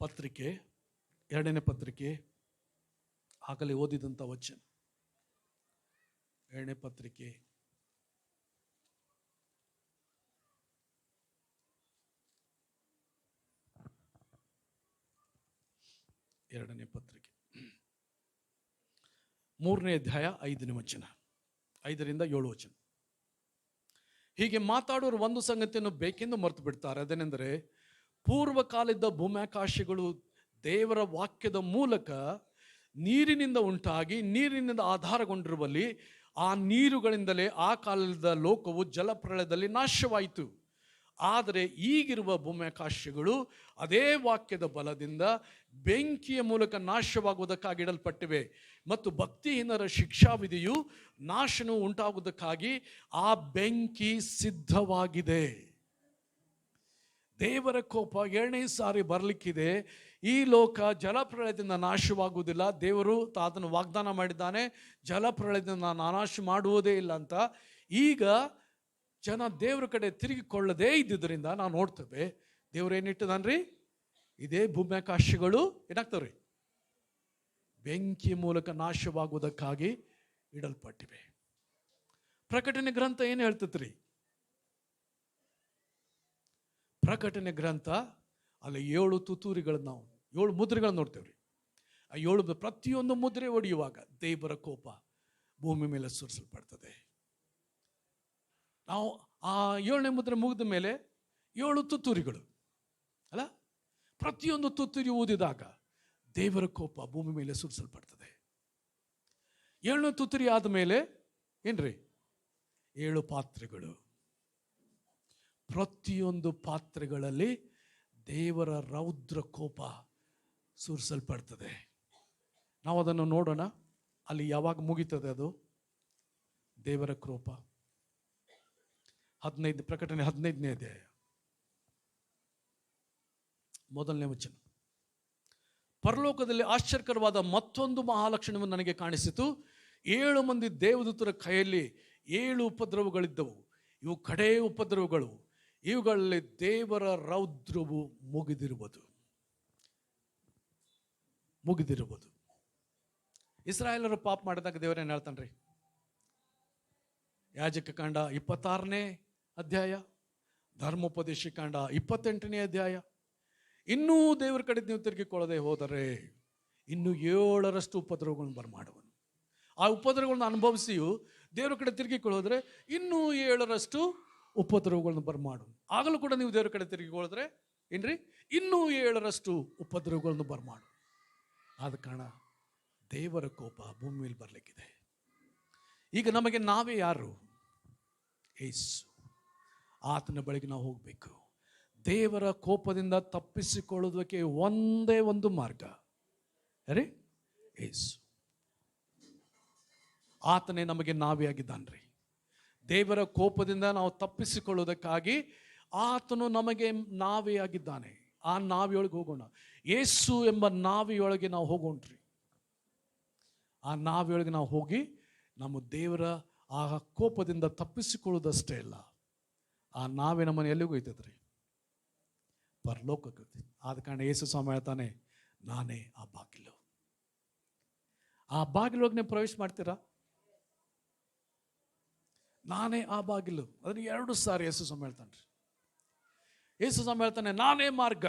ಪತ್ರಿಕೆ, 2ನೇ ಪತ್ರಿಕೆ, ಆಗಲೇ ಓದಿದಂಥ ವಚನ, 2ನೇ ಪತ್ರಿಕೆ 3ನೇ ಅಧ್ಯಾಯ 5ನೇ ವಚನ, 5ರಿಂದ 7 ವಚನ. ಹೀಗೆ ಮಾತಾಡೋರು ಒಂದು ಸಂಗತಿಯನ್ನು ಬೇಕೆಂದು ಮರೆತು ಬಿಡ್ತಾರೆ. ಅದೇನೆಂದರೆ, ಪೂರ್ವಕಾಲದ ಭೂಮ್ಯಾಕಾಶಗಳು ದೇವರ ವಾಕ್ಯದ ಮೂಲಕ ನೀರಿನಿಂದ ಉಂಟಾಗಿ ನೀರಿನಿಂದ ಆಧಾರಗೊಂಡಿರುವಲ್ಲಿ ಆ ನೀರುಗಳಿಂದಲೇ ಆ ಕಾಲದ ಲೋಕವು ಜಲಪ್ರಳಯದಲ್ಲಿ ನಾಶವಾಯಿತು. ಆದರೆ ಈಗಿರುವ ಭೂಮ್ಯಾಕಾಶಗಳು ಅದೇ ವಾಕ್ಯದ ಬಲದಿಂದ ಬೆಂಕಿಯ ಮೂಲಕ ನಾಶವಾಗುವುದಕ್ಕಾಗಿ ಇಡಲ್ಪಟ್ಟಿವೆ. ಮತ್ತು ಭಕ್ತಿಹೀನರ ಶಿಕ್ಷಾವಿಧಿಯು ನಾಶನವು ಉಂಟಾಗುವುದಕ್ಕಾಗಿ ಆ ಬೆಂಕಿ ಸಿದ್ಧವಾಗಿದೆ. ದೇವರ ಕೋಪ 2ನೇ ಸಾರಿ ಬರಲಿಕ್ಕಿದೆ. ಈ ಲೋಕ ಜಲಪ್ರಳಯದಿಂದ ನಾಶವಾಗುವುದಿಲ್ಲ. ದೇವರು ಅದನ್ನು ವಾಗ್ದಾನ ಮಾಡಿದ್ದಾನೆ, ಜಲಪ್ರಳಯದಿಂದ ನಾಶ ಮಾಡುವುದೇ ಇಲ್ಲ ಅಂತ. ಈಗ ಜನ ದೇವರ ಕಡೆ ತಿರುಗಿಕೊಳ್ಳದೇ ಇದ್ದುದರಿಂದ ನಾವು ನೋಡ್ತೇವೆ, ದೇವ್ರು ಏನಿಟ್ಟದನ್ರಿ, ಇದೇ ಭೂಮ್ಯಾಕಾಶಗಳು ಏನಾಗ್ತವ್ರಿ, ಬೆಂಕಿ ಮೂಲಕ ನಾಶವಾಗುವುದಕ್ಕಾಗಿ ಇಡಲ್ಪಟ್ಟಿವೆ. ಪ್ರಕಟಣೆ ಗ್ರಂಥ ಏನು ಹೇಳ್ತತ್ರಿ? ಪ್ರಕಟಣೆ ಗ್ರಂಥ ಅಲ್ಲಿ 7 ತುತ್ತೂರಿಗಳನ್ನ, ನಾವು 7 ಮುದ್ರೆಗಳನ್ನ ನೋಡ್ತೇವ್ರಿ. ಆ 7 ಪ್ರತಿಯೊಂದು ಮುದ್ರೆ ಹೊಡೆಯುವಾಗ ದೇವರ ಕೋಪ ಭೂಮಿ ಮೇಲೆ ಸುರಿಸಲ್ಪಡ್ತದೆ. ನಾವು ಆ 7ನೇ ಮುದ್ರೆ ಮುಗಿದ ಮೇಲೆ 7 ತುತ್ತೂರಿಗಳು ಅಲ್ಲ, ಪ್ರತಿಯೊಂದು ತುತ್ತೂರಿ ಊದಿದಾಗ ದೇವರ ಕೋಪ ಭೂಮಿ ಮೇಲೆ ಸುರಿಸಲ್ಪಡ್ತದೆ. 7ನೇ ತುತ್ತೂರಿ ಆದಮೇಲೆ ಏನ್ರಿ, 7 ಪಾತ್ರೆಗಳು. ಪ್ರತಿಯೊಂದು ಪಾತ್ರೆಗಳಲ್ಲಿ ದೇವರ ರೌದ್ರ ಕೋಪ ಸುರಿಸಲ್ಪಡ್ತದೆ. ನಾವು ಅದನ್ನು ನೋಡೋಣ. ಅಲ್ಲಿ ಯಾವಾಗ ಮುಗಿತದೆ ಅದು ದೇವರ ಕೋಪ? ಪ್ರಕಟಣೆ 15ನೇ ಅಧ್ಯಾಯ 1ನೇ ವಚನ. ಪರಲೋಕದಲ್ಲಿ ಆಶ್ಚರ್ಯಕರವಾದ ಮತ್ತೊಂದು ಮಹಾಲಕ್ಷಣವನ್ನು ನನಗೆ ಕಾಣಿಸಿತು. 7 ಮಂದಿ ದೇವದೂತರ ಕೈಯಲ್ಲಿ 7 ಉಪದ್ರವಗಳಿದ್ದವು. ಇವು ಕಡೇ ಉಪದ್ರವಗಳು. ಇವುಗಳಲ್ಲಿ ದೇವರ ರೌದ್ರವು ಮುಗಿದಿರುವುದು. ಇಸ್ರಾಯೇಲರು ಪಾಪ ಮಾಡಿದಾಗ ದೇವರೇನು ಹೇಳ್ತಾನ್ರಿ? ಯಾಜಕ ಕಾಂಡ 26ನೇ ಅಧ್ಯಾಯ, ಧರ್ಮೋಪದೇಶ ಕಾಂಡ 28ನೇ ಅಧ್ಯಾಯ. ಇನ್ನೂ ದೇವರ ಕಡೆ ನೀವು ತಿರುಗಿಕೊಳ್ಳದೆ ಹೋದರೆ ಇನ್ನು 7ರಷ್ಟು ಉಪದ್ರವಗಳನ್ನು ಬರಮಾಡುವನು. ಆ ಉಪದ್ರವಗಳನ್ನು ಅನುಭವಿಸಿಯೂ ದೇವರ ಕಡೆ ತಿರುಗಿಕೊಳ್ಳೋದ್ರೆ ಇನ್ನೂ 7ರಷ್ಟು ಉಪದ್ರವಗಳನ್ನು ಬರಮಾಡು. ಆಗಲೂ ಕೂಡ ನೀವು ದೇವರ ಕಡೆ ತಿರುಗಿಕೊಳ್ಳೋದ್ರೆ ಏನ್ರಿ, ಇನ್ನೂ 7ರಷ್ಟು ಉಪದ್ರವಗಳನ್ನು ಬರಮಾಡು. ಆದ ಕಾರಣ ದೇವರ ಕೋಪ ಭೂಮಿ ಮೇಲೆ ಬರಲಿಕ್ಕಿದೆ. ಈಗ ನಮಗೆ ನಾವೇ ಯಾರು? ಯೇಸು. ಆತನ ಬಳಿಗೆ ನಾವು ಹೋಗಬೇಕು. ದೇವರ ಕೋಪದಿಂದ ತಪ್ಪಿಸಿಕೊಳ್ಳುವುದಕ್ಕೆ ಒಂದೇ ಒಂದು ಮಾರ್ಗ, ಅರೆ ಯೇಸು. ಆತನೇ ನಮಗೆ ನಾವಿಯಾಗಿದ್ದಾನ್ರಿ. ದೇವರ ಕೋಪದಿಂದ ನಾವು ತಪ್ಪಿಸಿಕೊಳ್ಳುವುದಕ್ಕಾಗಿ ಆತನು ನಮಗೆ ನಾವಿಯಾಗಿದ್ದಾನೆ. ಆ ನಾವಿಯೊಳಗೆ ಹೋಗೋಣ. ಯೇಸು ಎಂಬ ನಾವಿಯೊಳಗೆ ನಾವು ಹೋಗೋಣ್ರಿ. ಆ ನಾವಿಯೊಳಗೆ ನಾವು ಹೋಗಿ ನಮ್ಮ ದೇವರ ಆ ಕೋಪದಿಂದ ತಪ್ಪಿಸಿಕೊಳ್ಳುವುದಷ್ಟೇ ಇಲ್ಲ, ಆ ನಾವೇ ನಮ್ಮನ್ನು ಎಲ್ಲಿಗೂ ಒಯ್ತದ್ರಿ, ಪರಲೋಕಕ್ಕೆ. ಆದ ಕಾರಣ ಯೇಸು ಸ್ವಾಮಿ ಹೇಳ್ತಾನೆ, ನಾನೇ ಆ ಬಾಗಿಲು. ಆ ಬಾಗಿಲೊಳಗೆ ನೀವು ಪ್ರವೇಶ ಮಾಡ್ತೀರಾ? ನಾನೇ ಆ ಬಾಗಿಲು. ಅದನ್ನ 2 ಸಾರಿ ಯೇಸು ಸ್ವಾಮಿ ಹೇಳ್ತಾನೆ. ಯೇಸು ಸ್ವಾಮಿ ಹೇಳ್ತಾನೆ, ನಾನೇ ಮಾರ್ಗ.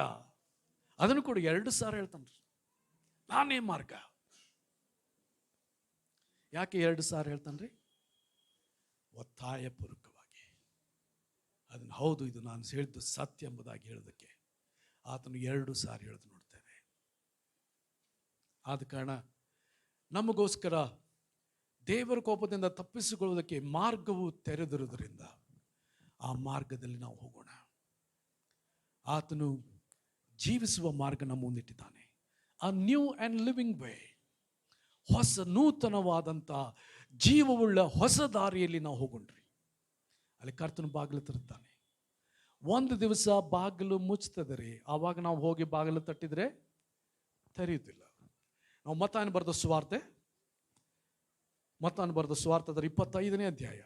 ಅದನ್ನು ಕೂಡ 2 ಸಾರಿ ಹೇಳ್ತಾನೆ, ನಾನೇ ಮಾರ್ಗ. ಯಾಕೆ 2 ಸಾರಿ ಹೇಳ್ತಾನ್ರಿ? ಒತ್ತಾಯಪೂರ್ವಕವಾಗಿ ಅದನ್ನು ಹೌದು, ಇದು ನಾನು ಹೇಳಿದ್ದು ಸತ್ಯ ಎಂಬುದಾಗಿ ಹೇಳೋದಕ್ಕೆ ಆತನು 2 ಸಾರಿ ಹೇಳೋದು ನೋಡ್ತೇವೆ. ಆದ ಕಾರಣ ನಮಗೋಸ್ಕರ ದೇವರ ಕೋಪದಿಂದ ತಪ್ಪಿಸಿಕೊಳ್ಳುವುದಕ್ಕೆ ಮಾರ್ಗವು ತೆರೆದಿರುವುದರಿಂದ ಆ ಮಾರ್ಗದಲ್ಲಿ ನಾವು ಹೋಗೋಣ. ಆತನು ಜೀವಿಸುವ ಮಾರ್ಗ ನಮ್ಮ ಮುಂದಿಟ್ಟಿದ್ದಾನೆ. ಆ ನ್ಯೂ ಆ್ಯಂಡ್ ಲಿವಿಂಗ್ ವೇ, ಹೊಸ ನೂತನವಾದಂಥ ಜೀವವುಳ್ಳ ಹೊಸ ದಾರಿಯಲ್ಲಿ ನಾವು ಹೋಗೋಣ್ರಿ. ಅಲ್ಲಿ ಕರ್ತನು ಬಾಗಿಲು ತರುತ್ತಾನೆ. ಒಂದು ದಿವಸ ಬಾಗಿಲು ಮುಚ್ತದೆ ರೀ, ಆವಾಗ ನಾವು ಹೋಗಿ ಬಾಗಿಲು ತಟ್ಟಿದ್ರೆ ತೆರೆಯುತ್ತಿಲ್ಲ. ನಾವು ಮತ್ತಾಯನ ಬರೆದ ಸುವಾರ್ತೆ, ಮತ್ತಾಯನ ಬರೆದ ಸುವಾರ್ತೆ ಅದರ 25ನೇ ಅಧ್ಯಾಯ.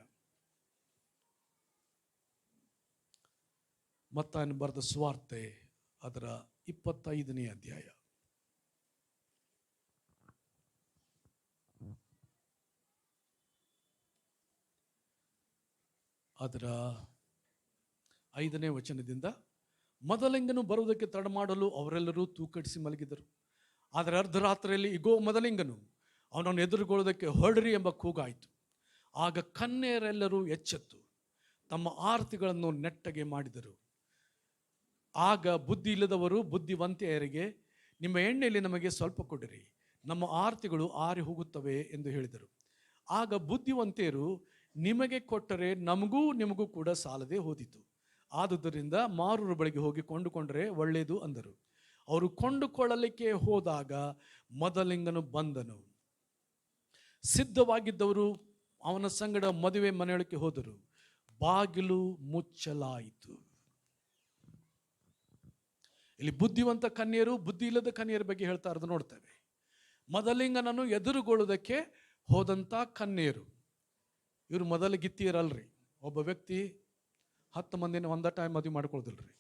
ಮತ್ತಾಯನ ಬರೆದ ಸುವಾರ್ತೆ ಅದರ 25ನೇ ಅಧ್ಯಾಯ. ಅದರ 5ನೇ ವಚನದಿಂದ, ಮೊದಲಿಂಗನು ಬರುವುದಕ್ಕೆ ತಡ ಮಾಡಲು ಅವರೆಲ್ಲರೂ ತೂಕಡಿಸಿ ಮಲಗಿದರು. ಆದರೆ ಅರ್ಧರಾತ್ರಿಯಲ್ಲಿ ಇಗೋ, ಮೊದಲಿಂಗನು ಅವನನ್ನು ಎದುರುಗೊಳ್ಳುವುದಕ್ಕೆ ಹೊರಡ್ರಿ ಎಂಬ ಕೂಗಾಯಿತು. ಆಗ ಕನ್ಯೆಯರೆಲ್ಲರೂ ಎಚ್ಚೆತ್ತು ತಮ್ಮ ಆರತಿಗಳನ್ನು ನೆಟ್ಟಗೆ ಮಾಡಿದರು. ಆಗ ಬುದ್ಧಿ ಇಲ್ಲದವರು ಬುದ್ಧಿವಂತೆಯರಿಗೆ, ನಿಮ್ಮ ಎಣ್ಣೆಯಲ್ಲಿ ನಮಗೆ ಸ್ವಲ್ಪ ಕೊಡಿರಿ, ನಮ್ಮ ಆರತಿಗಳು ಆರಿ ಹೋಗುತ್ತವೆ ಎಂದು ಹೇಳಿದರು. ಆಗ ಬುದ್ಧಿವಂತೆಯರು, ನಿಮಗೆ ಕೊಟ್ಟರೆ ನಮಗೂ ನಿಮಗೂ ಕೂಡ ಸಾಲದೆ ಹೋದಿತು, ಆದುದರಿಂದ ಮಾರೂರ ಬಳಿಗೆ ಹೋಗಿ ಕೊಂಡುಕೊಂಡರೆ ಒಳ್ಳೆಯದು ಅಂದರು. ಅವರು ಕೊಂಡುಕೊಳ್ಳಲಿಕ್ಕೆ ಹೋದಾಗ ಮೊದಲಿಂಗನು ಬಂದನು. ಸಿದ್ಧವಾಗಿದ್ದವರು ಅವನ ಸಂಗಡ ಮದುವೆ ಮನೆಯೊಳಕ್ಕೆ ಹೋದರು. ಬಾಗಿಲು ಮುಚ್ಚಲಾಯಿತು. ಇಲ್ಲಿ ಬುದ್ಧಿವಂತ ಕನ್ಯರು, ಬುದ್ಧಿ ಇಲ್ಲದ ಕನ್ಯರ ಬಗ್ಗೆ ಹೇಳ್ತಾ ಇರೋದು ನೋಡ್ತೇವೆ. ಮೊದಲಿಂಗನನ್ನು ಎದುರುಗೊಳ್ಳುವುದಕ್ಕೆ ಹೋದಂಥ ಕನ್ಯರು, ಇವರು ಮೊದಲ ಗಿತ್ತಿಯರಲ್ರಿ. ಒಬ್ಬ ವ್ಯಕ್ತಿ 10 ಮಂದಿನ ಒಂದ ಟೈಮ್ ಮದುವೆ ಮಾಡ್ಕೊಳ್ದಿಲ್ರಿ.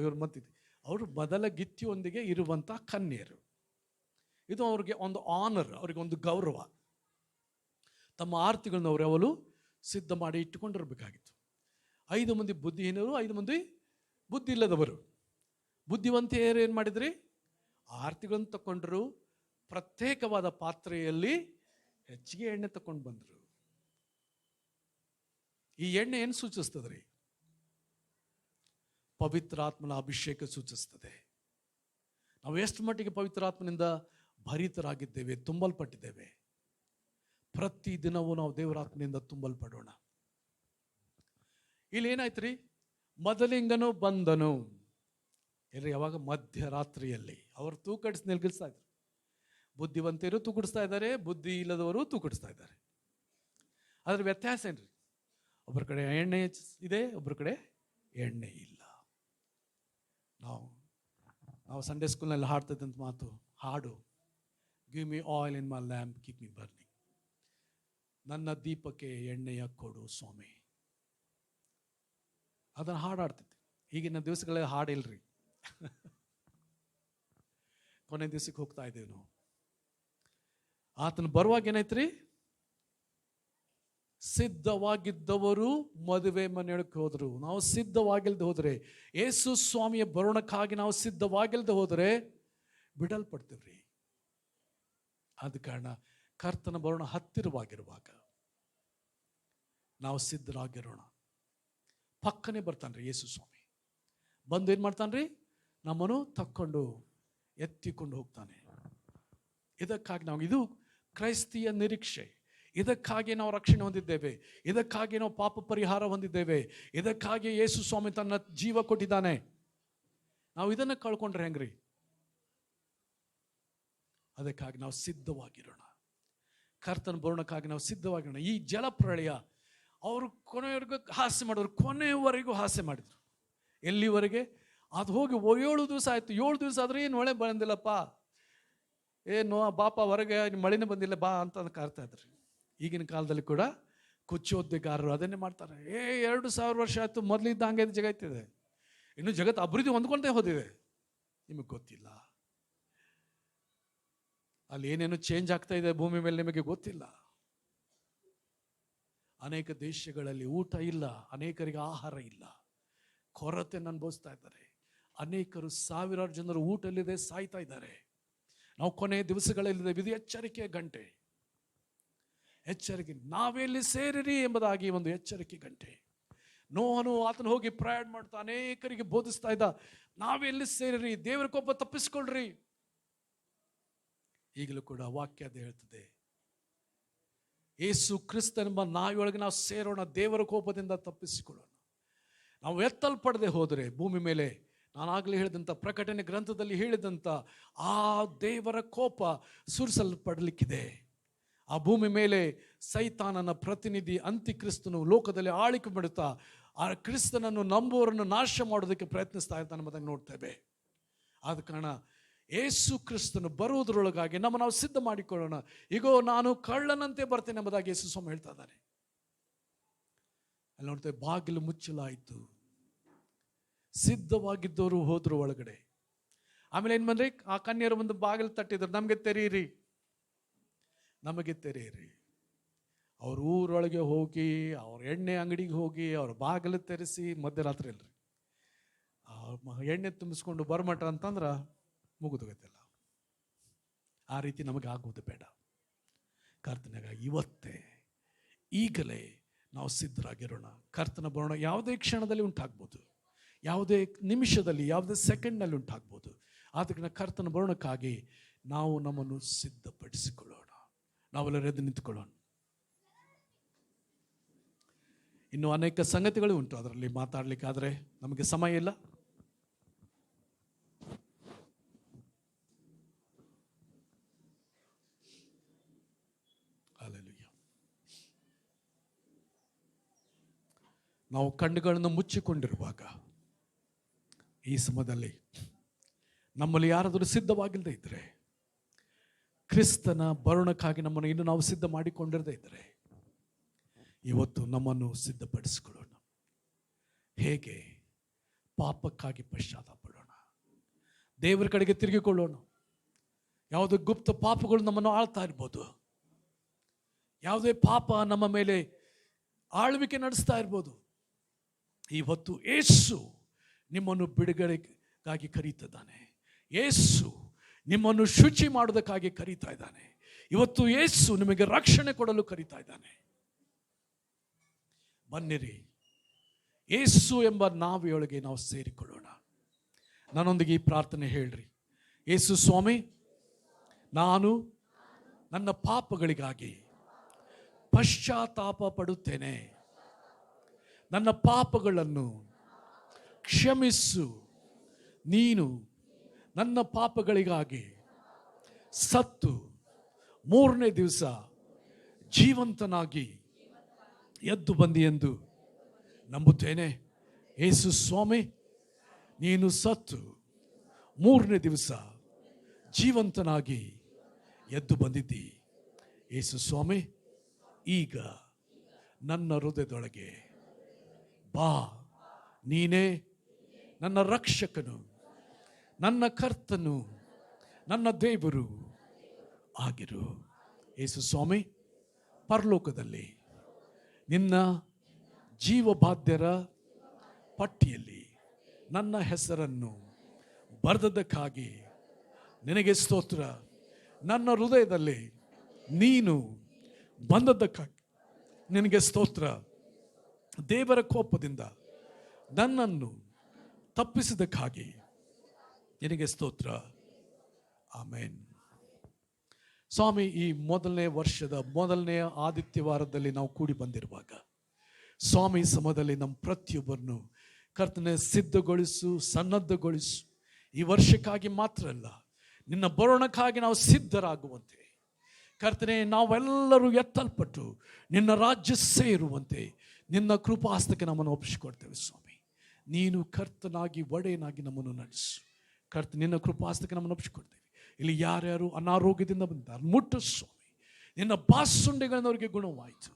ಇವ್ರು ಮತ್ತಿದ್ದು ಅವರು ಮೊದಲ ಗಿತ್ತಿಯೊಂದಿಗೆ ಇರುವಂಥ ಕನ್ಯರು. ಇದು ಅವ್ರಿಗೆ ಒಂದು ಆನರ್, ಅವ್ರಿಗೆ ಒಂದು ಗೌರವ. ತಮ್ಮ ಆರತಿಗಳನ್ನ ಅವರು ಯಾವಲು ಸಿದ್ಧ ಮಾಡಿ ಇಟ್ಟುಕೊಂಡಿರ್ಬೇಕಾಗಿತ್ತು. 5 ಮಂದಿ ಬುದ್ಧಿಹೀನರು, 5 ಮಂದಿ ಬುದ್ಧಿ ಇಲ್ಲದವರು. ಬುದ್ಧಿವಂತೆಯರು ಏನು ಮಾಡಿದ್ರಿ? ಆರತಿಗಳನ್ನು ತಗೊಂಡ್ರು. ಪ್ರತ್ಯೇಕವಾದ ಪಾತ್ರೆಯಲ್ಲಿ ಹೆಚ್ಚಿಗೆ ಎಣ್ಣೆ ತಕೊಂಡು ಬಂದರು. ಈ ಎಣ್ಣೆ ಏನು ಸೂಚಿಸ್ತದ್ರಿ? ಪವಿತ್ರಾತ್ಮನ ಅಭಿಷೇಕ ಸೂಚಿಸ್ತದೆ. ನಾವು ಎಷ್ಟು ಮಟ್ಟಿಗೆ ಪವಿತ್ರಾತ್ಮನಿಂದ ಭರಿತರಾಗಿದ್ದೇವೆ, ತುಂಬಲ್ಪಟ್ಟಿದ್ದೇವೆ. ಪ್ರತಿ ದಿನವೂ ನಾವು ದೇವರಾತ್ಮನಿಂದ ತುಂಬಲ್ಪಡೋಣ. ಇಲ್ಲಿ ಏನಾಯ್ತು ರೀ? ಮೊದಲಿಂಗನು ಬಂದನು. ಎಲ್ಲಿ? ಯಾವಾಗ? ಮಧ್ಯರಾತ್ರಿಯಲ್ಲಿ. ಅವರು ತೂಕಡಿಸಿ ನಿಲ್ಗಿಸ್ತಾ ಇದ್ರು. ಬುದ್ಧಿವಂತರು ತೂಕಡಿಸ್ತಾ ಇದ್ದಾರೆ, ಬುದ್ಧಿ ಇಲ್ಲದವರು ತೂಕಡಿಸ್ತಾ ಇದ್ದಾರೆ. ಅದ್ರ ವ್ಯತ್ಯಾಸ ಏನ್ರಿ? ಒಬ್ಬರ ಕಡೆ ಎಣ್ಣೆ ಇದೆ, ಒಬ್ಬರ ಕಡೆ ಎಣ್ಣೆ ಇಲ್ಲ. ನಾವು ಸಂಡೇ ಸ್ಕೂಲ್ನಲ್ಲಿ ಹಾಡ್ತಿದ್ದಂಥ ಮಾತು, ಹಾಡು, ಗಿವ್ ಮಿ ಆಯಿಲ್ ಇನ್ ಮೈ ಲ್ಯಾಂಪ್, ಕೀಪ್ ಮಿ ಬರ್ನಿಂಗ್. ನನ್ನ ದೀಪಕ್ಕೆ ಎಣ್ಣೆಯ ಕೊಡು ಸ್ವಾಮಿ. ಅದನ್ನು ಹಾಡಾಡ್ತಿದ್ದೆ. ಈಗಿನ ದಿವಸಗಳಲ್ಲಿ ಹಾಡಿಲ್ರಿ. ಕೊನೆ ದಿವಸಕ್ಕೆ ಹೋಗ್ತಾ ಇದ್ದೇವೆ ನಾವು. ಆತನ ಬರುವಾಗ ಏನಾಯ್ತ್ರಿ? ಸಿದ್ಧವಾಗಿದ್ದವರು ಮದುವೆ ಮನೆಯೊಳಕ್ಕೆ ಹೋದರು. ನಾವು ಸಿದ್ಧವಾಗಿಲ್ದೆ ಹೋದರೆ, ಯೇಸು ಸ್ವಾಮಿಯ ಬರೋಣಕ್ಕಾಗಿ ನಾವು ಸಿದ್ಧವಾಗಿಲ್ದೆ ಹೋದರೆ ಬಿಡಲ್ಪಡ್ತೀವ್ರಿ. ಆದ ಕಾರಣ ಕರ್ತನ ಬರೋಣ ಹತ್ತಿರವಾಗಿರುವಾಗ ನಾವು ಸಿದ್ಧರಾಗಿರೋಣ. ಪಕ್ಕನೆ ಬರ್ತಾನ್ರಿ ಯೇಸು ಸ್ವಾಮಿ. ಬಂದು ಏನು ಮಾಡ್ತಾನ್ರಿ? ನಮ್ಮನ್ನು ತಕ್ಕೊಂಡು ಎತ್ತಿಕೊಂಡು ಹೋಗ್ತಾನೆ. ಇದಕ್ಕಾಗಿ ನಾವು, ಇದು ಕ್ರೈಸ್ತಿಯ ನಿರೀಕ್ಷೆ. ಇದಕ್ಕಾಗಿ ನಾವು ರಕ್ಷಣೆ ಹೊಂದಿದ್ದೇವೆ, ಇದಕ್ಕಾಗಿ ನಾವು ಪಾಪ ಪರಿಹಾರ ಹೊಂದಿದ್ದೇವೆ, ಇದಕ್ಕಾಗಿ ಯೇಸು ಸ್ವಾಮಿ ತನ್ನ ಜೀವ ಕೊಟ್ಟಿದ್ದಾನೆ. ನಾವು ಇದನ್ನು ಕಳ್ಕೊಂಡ್ರೆ ಹೆಂಗ್ರಿ? ಅದಕ್ಕಾಗಿ ನಾವು ಸಿದ್ಧವಾಗಿರೋಣ. ಕರ್ತನ ಬರೋಣಕ್ಕಾಗಿ ನಾವು ಸಿದ್ಧವಾಗಿರೋಣ. ಈ ಜಲಪ್ರಳಯ ಅವರು ಕೊನೆಯವರೆಗೂ ಹಾಸ್ಯ ಮಾಡಿದ್ರು, ಕೊನೆಯವರೆಗೂ ಹಾಸ್ಯ ಮಾಡಿದ್ರು. ಎಲ್ಲಿವರೆಗೆ? ಅದು ಹೋಗಿ 7 ದಿವಸ ಆಯ್ತು. 7 ದಿವಸ ಆದ್ರೆ ಏನು ಮಳೆ ಬಂದಿಲ್ಲಪ್ಪ, ಏನು ಬಾಪ ಹೊರಗೆ ಮಳೆನೇ ಬಂದಿಲ್ಲ ಬಾ ಅಂತ ಕಾರ್ತಾ ಇದ್ರಿ. ಈಗಿನ ಕಾಲದಲ್ಲಿ ಕೂಡ ಕುಚ್ಚೋದ್ಯಗಾರರು ಅದನ್ನೇ ಮಾಡ್ತಾರೆ. 2000 ವರ್ಷ ಆಯ್ತು, ಮೊದಲಿದ್ದಂಗೆ ಜಗತ್ತಿದೆ, ಇನ್ನು ಜಗತ್ತು ಅಭಿವೃದ್ಧಿ ಹೊಂದ್ಕೊಳ್ತೇ ಹೋದಿದೆ. ನಿಮಗೆ ಗೊತ್ತಿಲ್ಲ ಅಲ್ಲಿ ಏನೇನು ಚೇಂಜ್ ಆಗ್ತಾ ಇದೆ ಭೂಮಿ ಮೇಲೆ, ನಿಮಗೆ ಗೊತ್ತಿಲ್ಲ. ಅನೇಕ ದೇಶಗಳಲ್ಲಿ ಊಟ ಇಲ್ಲ, ಅನೇಕರಿಗೆ ಆಹಾರ ಇಲ್ಲ, ಕೊರತೆ ಅನುಭವಿಸ್ತಾ ಇದ್ದಾರೆ. ಅನೇಕರು ಸಾವಿರಾರು ಜನರು ಊಟ ಇಲ್ಲದೆ ಸಾಯ್ತಾ ಇದ್ದಾರೆ. ನಾವು ಕೊನೆ ದಿವಸಗಳಲ್ಲಿದೆ. ಇದು ಎಚ್ಚರಿಕೆಯ ಗಂಟೆ. ಎಚ್ಚರಿಕೆ, ನಾವೆಲ್ಲಿ ಸೇರಿರಿ ಎಂಬುದಾಗಿ ಒಂದು ಎಚ್ಚರಿಕೆ ಗಂಟೆ. ನೋಹನು ಆತನು ಹೋಗಿ ಪ್ರಯಾಣ ಮಾಡ್ತಾ ಅನೇಕರಿಗೆ ಬೋಧಿಸ್ತಾ ಇದ್ದ, ನಾವೆಲ್ಲಿ ಸೇರಿರಿ, ದೇವರ ಕೋಪ ತಪ್ಪಿಸ್ಕೊಳ್ರಿ. ಈಗಲೂ ಕೂಡ ವಾಕ್ಯ ಅದು ಹೇಳ್ತದೆ, ಯೇಸು ಕ್ರಿಸ್ತನೆಂಬ ನಾವಿಯೊಳಗೆ ನಾವು ಸೇರೋಣ, ದೇವರ ಕೋಪದಿಂದ ತಪ್ಪಿಸಿಕೊಳ್ಳೋಣ. ನಾವು ಎತ್ತಲ್ಪಡದೆ ಹೋದರೆ ಭೂಮಿ ಮೇಲೆ, ನಾನಾಗಲೇ ಹೇಳಿದಂಥ ಪ್ರಕಟಣೆ ಗ್ರಂಥದಲ್ಲಿ ಹೇಳಿದಂಥ ಆ ದೇವರ ಕೋಪ ಸುರಿಸಲ್ಪಡಲಿಕ್ಕಿದೆ. ಆ ಭೂಮಿ ಮೇಲೆ ಸೈತಾನನ ಪ್ರತಿನಿಧಿ ಅಂತ್ಯಕ್ರಿಸ್ತನು ಲೋಕದಲ್ಲಿ ಆಳಿಕೆ ಮಾಡುತ್ತಾ ಆ ಕ್ರಿಸ್ತನನ್ನು ನಂಬುವವರನ್ನು ನಾಶ ಮಾಡೋದಕ್ಕೆ ಪ್ರಯತ್ನಿಸ್ತಾ ಇರ್ತಾನೆ ಎಂಬುದಾಗಿ ನೋಡ್ತೇವೆ. ಆದ ಕಾರಣ ಯೇಸು ಕ್ರಿಸ್ತನು ಬರುವುದರೊಳಗಾಗಿ ನಾವು ಸಿದ್ಧ ಮಾಡಿಕೊಳ್ಳೋಣ. ಈಗೋ ನಾನು ಕಳ್ಳನಂತೆ ಬರ್ತೇನೆ ಎಂಬುದಾಗಿ ಯೇಸು ಸ್ವಾಮಿ ಹೇಳ್ತಾ ಇದ್ದಾನೆ. ಅಲ್ಲಿ ನೋಡ್ತೇವೆ, ಬಾಗಿಲು ಮುಚ್ಚಲಾಯಿತು, ಸಿದ್ಧವಾಗಿದ್ದವರು ಹೋದ್ರು ಒಳಗಡೆ. ಆಮೇಲೆ ಏನ್ ಬಂದ್ರೆ, ಆ ಕನ್ಯರು ಒಂದು ಬಾಗಿಲು ತಟ್ಟಿದ್ರು, ನಮಗೆ ತೆರೀರಿ, ನಮಗೆ ತೆರೆಯಿರಿ. ಅವ್ರ ಊರೊಳಗೆ ಹೋಗಿ, ಅವ್ರ ಎಣ್ಣೆ ಅಂಗಡಿಗೆ ಹೋಗಿ, ಅವ್ರ ಬಾಗಿಲು ತೆರೆಸಿ, ಮಧ್ಯರಾತ್ರಿ ಅಲ್ರಿ ಎಣ್ಣೆ ತುಂಬಿಸ್ಕೊಂಡು ಬರ್ಮಟ ಅಂತಂದ್ರೆ ಮುಗಿದೋಗೈತಲ್ಲ. ಆ ರೀತಿ ನಮಗೆ ಆಗುವುದು ಬೇಡ. ಕರ್ತನಾಗ ಇವತ್ತೇ ಈಗಲೇ ನಾವು ಸಿದ್ಧರಾಗಿರೋಣ. ಕರ್ತನ ಬರೋಣ ಯಾವುದೇ ಕ್ಷಣದಲ್ಲಿ ಉಂಟಾಗ್ಬೋದು, ಯಾವುದೇ ನಿಮಿಷದಲ್ಲಿ, ಯಾವುದೇ ಸೆಕೆಂಡ್ನಲ್ಲಿ ಉಂಟಾಗ್ಬೋದು. ಆದ ಕರ್ತನ ಬರೋಣಕ್ಕಾಗಿ ನಾವು ನಮ್ಮನ್ನು ಸಿದ್ಧಪಡಿಸಿಕೊಳ್ಳೋಣ. ನಾವೆಲ್ಲರೂ ಎದ್ದು ನಿಂತುಕೊಳ್ಳೋಣ. ಇನ್ನು ಅನೇಕ ಸಂಗತಿಗಳು ಉಂಟು, ಅದರಲ್ಲಿ ಮಾತಾಡಲಿಕ್ಕಾದ್ರೆ ನಮಗೆ ಸಮಯ ಇಲ್ಲ. ಹಲ್ಲೆಲೂಯಾ. ನಾವು ಕಣ್ಣುಗಳನ್ನು ಮುಚ್ಚಿಕೊಂಡಿರುವಾಗ ಈ ಸಮಯದಲ್ಲಿ ನಮ್ಮಲ್ಲಿ ಯಾರಾದರೂ ಸಿದ್ಧವಾಗಿಲ್ಲದೆ ಇದ್ದರೆ, ಕ್ರಿಸ್ತನ ಬರೋಣಕ್ಕಾಗಿ ನಮ್ಮನ್ನು ಇನ್ನು ನಾವು ಸಿದ್ಧ ಮಾಡಿಕೊಂಡಿರದೇ ಇದ್ದರೆ, ಇವತ್ತು ನಮ್ಮನ್ನು ಸಿದ್ಧಪಡಿಸಿಕೊಳ್ಳೋಣ. ಹೇಗೆ? ಪಾಪಕ್ಕಾಗಿ ಪಶ್ಚಾತ್ತಾಪಡೋಣ, ದೇವರ ಕಡೆಗೆ ತಿರುಗಿಕೊಳ್ಳೋಣ. ಯಾವುದೇ ಗುಪ್ತ ಪಾಪಗಳು ನಮ್ಮನ್ನು ಆಳ್ತಾ ಇರ್ಬೋದು, ಯಾವುದೇ ಪಾಪ ನಮ್ಮ ಮೇಲೆ ಆಳ್ವಿಕೆ ನಡೆಸ್ತಾ ಇರ್ಬೋದು. ಇವತ್ತು ಯೇಸು ನಿಮ್ಮನ್ನು ಬಿಡುಗಡೆಗಾಗಿ ಕರೀತಿದ್ದಾನೆ. ಯೇಸು ನಿಮ್ಮನ್ನು ಶುಚಿ ಮಾಡೋದಕ್ಕಾಗಿ ಕರೀತಾ ಇದ್ದಾನೆ. ಇವತ್ತು ಯೇಸು ನಿಮಗೆ ರಕ್ಷಣೆ ಕೊಡಲು ಕರೀತಾ ಇದ್ದಾನೆ. ಬನ್ನಿರಿ, ಯೇಸು ಎಂಬ ನಾವಿಯೊಳಗೆ ನಾವು ಸೇರಿಕೊಳ್ಳೋಣ. ನನ್ನೊಂದಿಗೆ ಈ ಪ್ರಾರ್ಥನೆ ಹೇಳ್ರಿ. ಯೇಸು ಸ್ವಾಮಿ, ನಾನು ನನ್ನ ಪಾಪಗಳಿಗಾಗಿ ಪಶ್ಚಾತ್ತಾಪ ಪಡುತ್ತೇನೆ. ನನ್ನ ಪಾಪಗಳನ್ನು ಕ್ಷಮಿಸು. ನೀನು ನನ್ನ ಪಾಪಗಳಿಗಾಗಿ ಸತ್ತು 3ನೇ ದಿವಸ ಜೀವಂತನಾಗಿ ಎದ್ದು ಬಂದಿ ಎಂದು ನಂಬುತ್ತೇನೆ. ಯೇಸು ಸ್ವಾಮಿ, ನೀನು ಸತ್ತು 3ನೇ ದಿವಸ ಜೀವಂತನಾಗಿ ಎದ್ದು ಬಂದಿದ್ದಿ. ಯೇಸು ಸ್ವಾಮಿ, ಈಗ ನನ್ನ ಹೃದಯದೊಳಗೆ ಬಾ. ನೀನೇ ನನ್ನ ರಕ್ಷಕನು, ನನ್ನ ಕರ್ತನು, ನನ್ನ ದೇವರು ಆಗಿರು. ಯೇಸು ಸ್ವಾಮಿ, ಪರಲೋಕದಲ್ಲಿ ನಿನ್ನ ಜೀವಬಾಧ್ಯರ ಪಟ್ಟಿಯಲ್ಲಿ ನನ್ನ ಹೆಸರನ್ನು ಬರೆದದ್ದಕ್ಕಾಗಿ ನಿನಗೆ ಸ್ತೋತ್ರ. ನನ್ನ ಹೃದಯದಲ್ಲಿ ನೀನು ಬಂದದ್ದಕ್ಕಾಗಿ ನಿನಗೆ ಸ್ತೋತ್ರ. ದೇವರ ಕೋಪದಿಂದ ನನ್ನನ್ನು ತಪ್ಪಿಸಿದಕ್ಕಾಗಿ ನಿನಗೆ ಸ್ತೋತ್ರ. ಆಮೇನ್. ಸ್ವಾಮಿ, ಈ ಮೊದಲನೇ ವರ್ಷದ ಮೊದಲನೇ ಆದಿತ್ಯವಾರದಲ್ಲಿ ನಾವು ಕೂಡಿ ಬಂದಿರುವಾಗ ಸ್ವಾಮಿ ಸಮದಲ್ಲಿ ನಮ್ಮ ಪ್ರತಿಯೊಬ್ಬರನ್ನು ಕರ್ತನೆ ಸಿದ್ಧಗೊಳಿಸು, ಸನ್ನದ್ಧಗೊಳಿಸು. ಈ ವರ್ಷಕ್ಕಾಗಿ ಮಾತ್ರ ಅಲ್ಲ, ನಿನ್ನ ಬರೋಣಕ್ಕಾಗಿ ನಾವು ಸಿದ್ಧರಾಗುವಂತೆ ಕರ್ತನೆ, ನಾವೆಲ್ಲರೂ ಎತ್ತಲ್ಪಟ್ಟು ನಿನ್ನ ರಾಜ್ಯ ಸೇರುವಂತೆ ನಿನ್ನ ಕೃಪಾಸ್ತಕ್ಕೆ ನಮ್ಮನ್ನು ಒಪ್ಪಿಸಿಕೊಡ್ತೇವೆ ಸ್ವಾಮಿ. ನೀನು ಕರ್ತನಾಗಿ ಒಡೆಯನಾಗಿ ನಮ್ಮನ್ನು ನಡೆಸು ಕರ್ತ. ನಿನ್ನ ಕೃಪಾಸ್ತಕ್ಕೆ ನಮ್ಮನ್ನು ಒಪ್ಪಿಸಿಕೊಡ್ತೇವೆ. ಇಲ್ಲಿ ಯಾರ್ಯಾರು ಅನಾರೋಗ್ಯದಿಂದ ಬಂದಿದ್ದಾರೆ ಮುಟ್ಟು ಸ್ವಾಮಿ. ನಿನ್ನ ಬಾಸುಂಡೆಗಳನ್ನವರಿಗೆ ಗುಣವಾಯಿತು.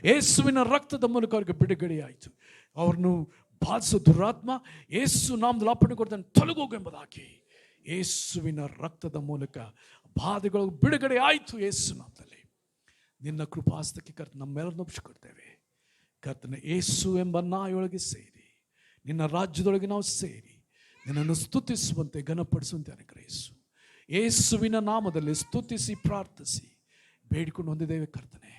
ಯೇಸುವಿನ ರಕ್ತದ ಮೂಲಕ ಅವ್ರಿಗೆ ಬಿಡುಗಡೆ ಆಯಿತು. ಅವ್ರನ್ನು ಬಾಧಿಸೋ ದುರಾತ್ಮ ಯೇಸು ನಾಮದಲ್ಲಿ ಅಪ್ಪಣೆ ಕೊಡ್ತಾನೆ, ತೊಲಗೋಗು ಎಂಬುದಾಗಿ ಯೇಸುವಿನ ರಕ್ತದ ಮೂಲಕ ಬಾಧೆಗಳು ಬಿಡುಗಡೆ ಆಯಿತು. ಯೇಸು ನಾಮದಲ್ಲಿ ನಿನ್ನ ಕೃಪಾಸ್ತಕ್ಕೆ ಕರ್ತ ನಮ್ಮೆಲ್ಲರನ್ನು ಒಪ್ಪಿಸಿಕೊಡ್ತೇವೆ. ಕರ್ತನ ಯೇಸು ಎಂಬ ನಾಯೊಳಗೆ ಸೇರಿ ನಿನ್ನ ರಾಜ್ಯದೊಳಗೆ ನಾವು ಸೇರಿ ನಿನ್ನನ್ನು ಸ್ತುತಿಸುವಂತೆ ಘನಪಡಿಸುವಂತೆ ಅನುಗ್ರಹಿಸು. ಯೇಸುವಿನ ನಾಮದಲ್ಲಿ ಸ್ತುತಿಸಿ ಪ್ರಾರ್ಥಿಸಿ ಬೇಡಿಕೊಂಡು ಹೊಂದಿದ್ದೇವೆ ಕರ್ತನೆ.